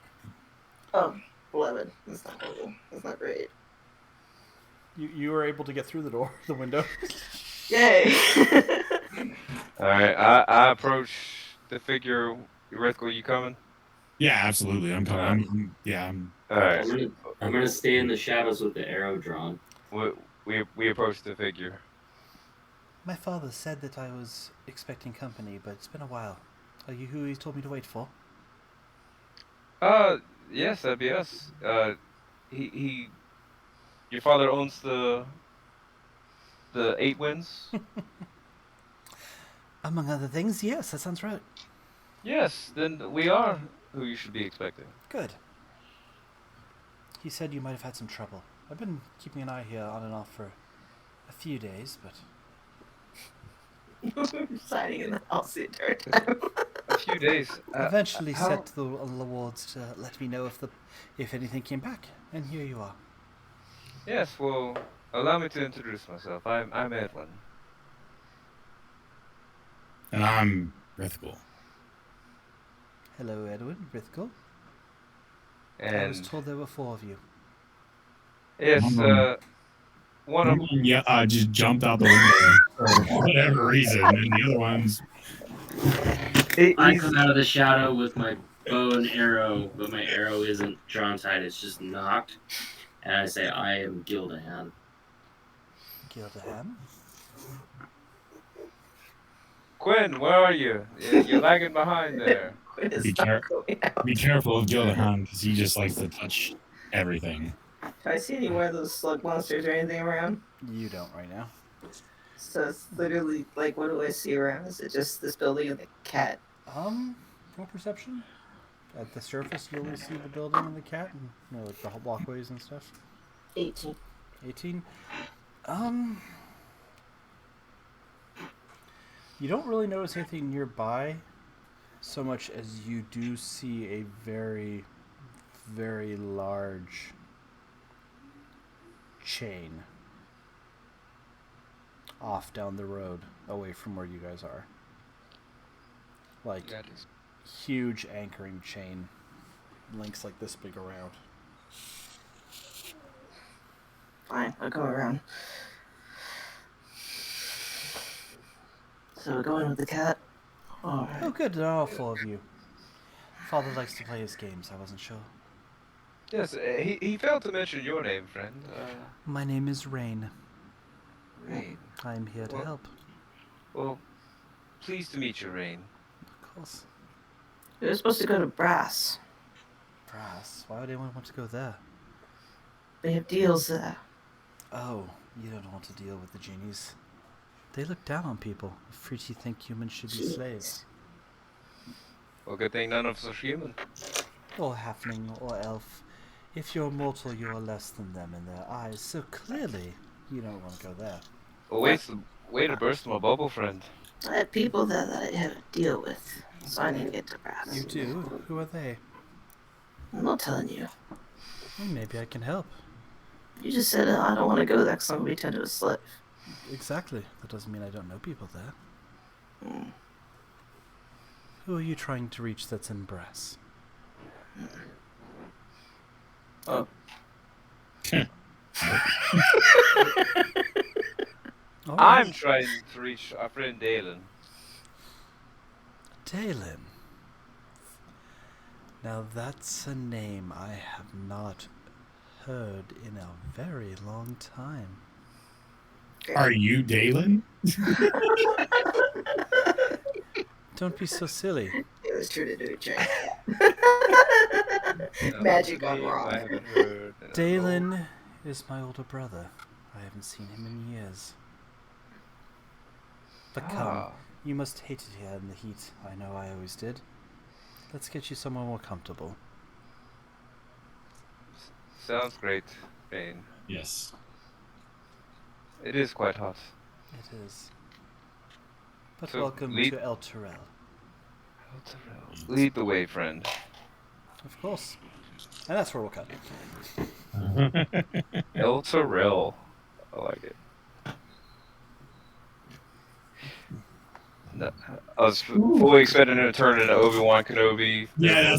Oh, 11. That's not horrible. That's not great. You were able to get through the window. Yay! All right, I approach the figure. Rithgol, you coming? yeah, absolutely. I'm coming. I'm All right. I'm gonna stay in the shadows with the arrow drawn. We approach the figure. My father said that I was expecting company, but it's been a while. Are you who he told me to wait for? Yes, that'd be us. Your father owns the 8 Winds. Among other things, yes, that sounds right. Yes, then we are who you should be expecting. Good. He said you might have had some trouble. I've been keeping an eye here on and off for a few days, but Just hiding in the house the entire time. A few days. eventually how- set the wards to let me know if anything came back, and here you are. Yes, well, allow me to introduce myself. I'm Edwin. And I'm Rithgul. Hello, Edwin. Rithgul. I was And told there were 4 of you. yes, one of Yeah, just jumped out the window for whatever reason, and the other ones. I he's come out of the shadow with my bow and arrow, but my arrow isn't drawn tight, it's just knocked. And I say, I am Gildahan. Gildahan. Quinn. Where are you? You're lagging behind there. Quinn is Be, not care- going out. be careful of Gildahan, because he just likes to touch everything. Do I see any more of those slug monsters or anything around? You don't right now. So it's literally like, what do I see around? Is it just this building and the cat? Roll perception. At the surface, you only see the building and the cat, and like the walkways and stuff. 18. 18. You don't really notice anything nearby, so much as you do see a very, very large chain off down the road, away from where you guys are. Like That is huge anchoring chain, links like this big around. Fine, I'll go around. So we're going with the cat? Alright. Oh, good. There are all 4 of you. Father likes to play his games. I wasn't sure. yes. He failed to mention your name, friend. My name is Rain. Rain. I'm here to Well- help. Well, pleased to meet you, Rain. Of course. We were supposed to go to Brass. Brass. Why would anyone want to go there? They have deals there. Oh, you don't want to deal with the genies. They look down on people. Afraid you think humans should be slaves. Well, good thing none of us are human. Or halfling or elf. If you're mortal, you are less than them in their eyes. So clearly, you don't want to go there. Well, way to burst my bubble, friend. I have people there that I have to deal with, so I need to get to Brass. You do? Who are they? I'm not telling you. Well, maybe I can help. You just said I don't want to go there because I'm going to be turned to a slave. Exactly. That doesn't mean I don't know people there. Hmm. Who are you trying to reach that's in Brass? Oh. Oh, I'm trying to reach our friend Dalen. Dalen. Now that's a name I have not heard in a very long time. Are you Dalen? Don't be so silly. It was true to do a trick. That's Magic a gone name wrong. I haven't heard in a Dalen is my older brother. I haven't seen him in years. But come, Ah. you must hate it here in the heat. I know I always did. Let's get you somewhere more comfortable. Sounds great, Rain. Yes. It is quite hot. It is. But So, welcome lead- to El Terrell. Lead the way, friend. Of course. And that's where we'll cut. El Terrell. I like it. No, I was fully expecting him to turn into Obi-Wan Kenobi. Yeah,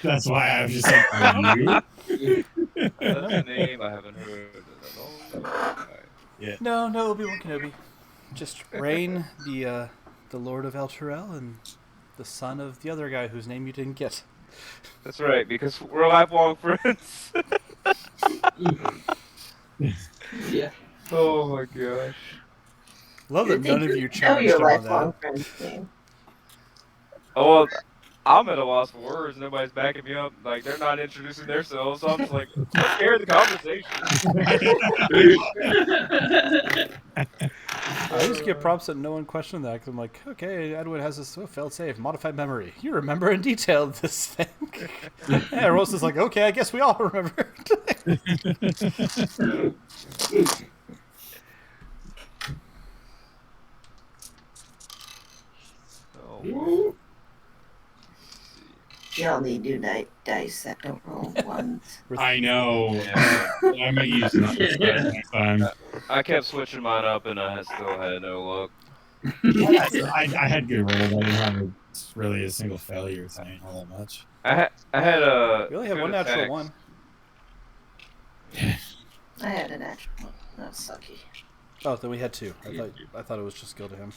that's why I was just like, are you? That's a name I haven't heard in a long time. No, Obi-Wan Kenobi. Just Rain, the Lord of El Terrell, and the son of the other guy whose name you didn't get. That's right, because we're lifelong friends. Yeah. Oh my gosh. Love that none of you know challenged your him on lifelong that. friend's name. Oh, well, I'm at a loss for words. Nobody's backing me up. Like, they're not introducing themselves, so I'm just like, let's carry the conversation. I just give props that no one questioned that, because I'm like, okay, Edwin has this failed save, modified memory. You remember in detail this thing. Yeah, Rose is like, okay, I guess we all remember. Oh, Y'all need new dice that don't roll ones. I know. yeah. I might use that next time. I kept switching mine up and I still had no luck. I had good rolls. I didn't have really a single failure tonight, all that much. I had a. You only had good one natural attacks. one. I had a natural one. That's sucky. Oh, then we had two. I thought it was just skill to him.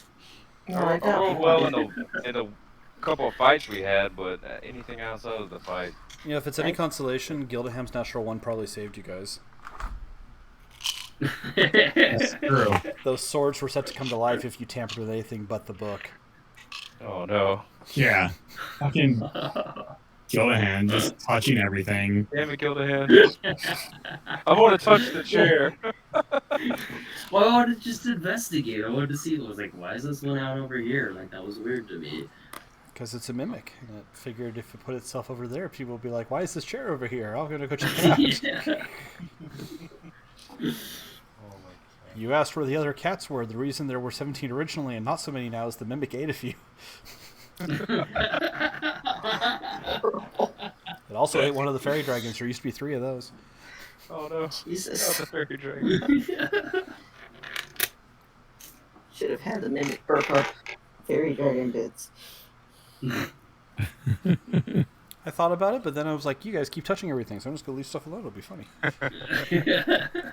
No, I I got rolled one. well in a couple of fights we had, but anything outside of the fight. You know, if it's any consolation, Gildaham's natural one probably saved you guys. That's true. Those swords were set to come to life if you tampered with anything but the book. Oh no! Yeah. Fucking Gildahan just touching everything. Damn it, Gildahan! I want to touch the chair. Well, I wanted to just investigate. I wanted to see. I was like, why is this one out over here? Like, that was weird to me. Because it's a mimic. And it figured if it put itself over there, people would be like, why is this chair over here? I'm going to go check it out. Yeah. You asked where the other cats were. The reason there were 17 originally and not so many now is the mimic ate a few. It also ate one of the fairy dragons. There used to be 3 of those. Oh no! Jesus. Not the fairy dragon. Should have had the mimic burp up fairy dragon bits. I thought about it, but then I was like, you guys keep touching everything, so I'm just going to leave stuff alone. It'll be funny.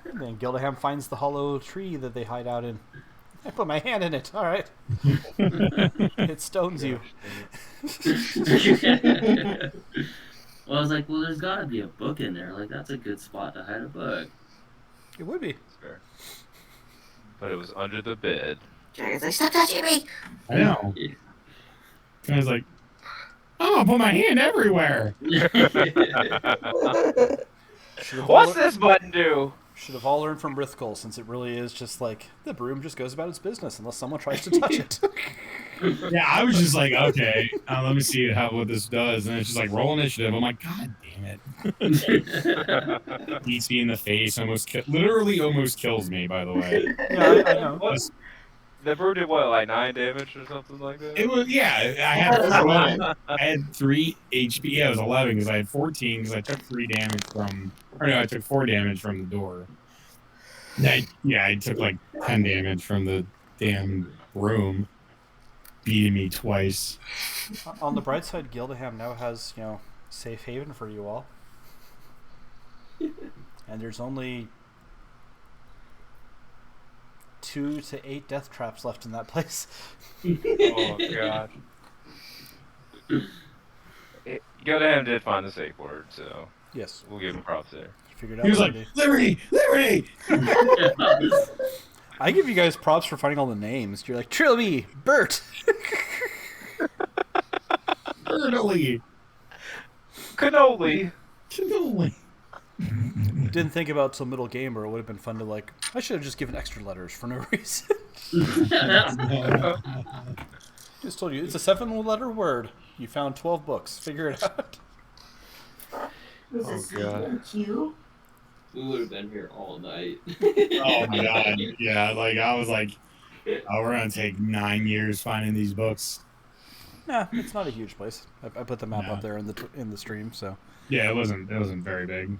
And then Gildaham finds the hollow tree that they hide out in. I put my hand in it. All right. It stones you. Well, I was like, well, there's got to be a book in there. Like, that's a good spot to hide a book. It would be. That's fair. But it was under the bed. Dragon's like, stop touching me! I know. I was like, oh, I put my hand everywhere. What's this button do? Should have all learned from Rithkul, since it really is just like the broom just goes about its business unless someone tries to touch it. Yeah, I was just like, okay, let me see what this does. And it's just like, roll initiative. I'm like, God damn it. Beats me in the face, literally almost kills me, by the way. Yeah, I know. What? The brew did what, like 9 damage or something like that? It was, yeah, I had 3 HP. Yeah, it was 11 because I had 14 because I took 3 damage from, or no, I took 4 damage from the door. I took like 10 damage from the damn room, beating me twice. On the bright side, Gildaham now has, safe haven for you all. And there's only 2 to 8 death traps left in that place. Oh god. Gildahan did find the safe word, so Yes, we'll give him props there. figured out. He was like, already. Liberty! Liberty! I give you guys props for finding all the names. You're like Trilby, Bert. Ernally! Cannoli! Cannoli! Didn't think about till middle game, or it would have been fun to I should have just given extra letters for no reason. Just told you it's a 7-letter word. You found 12 books. Figure it out. Oh god. We would have been here all night. Oh my god. Yeah, I was like, oh, we're gonna take 9 years finding these books. Nah, it's not a huge place. I put the map No. up there in the stream, so. Yeah, it wasn't very big.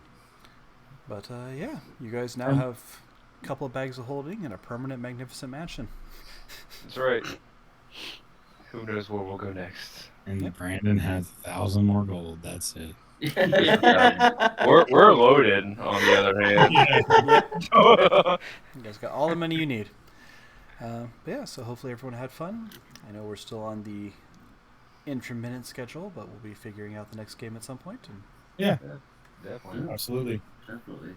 But yeah, you guys now have a couple of bags of holding and a permanent magnificent mansion. That's right. Who knows where we'll go next? And Brandon has 1,000 more gold. That's it. We're loaded, on the other hand. You guys got all the money you need. But yeah, so hopefully everyone had fun. I know we're still on the intra-minute schedule, but we'll be figuring out the next game at some point. And Yeah, Definitely. absolutely. Definitely.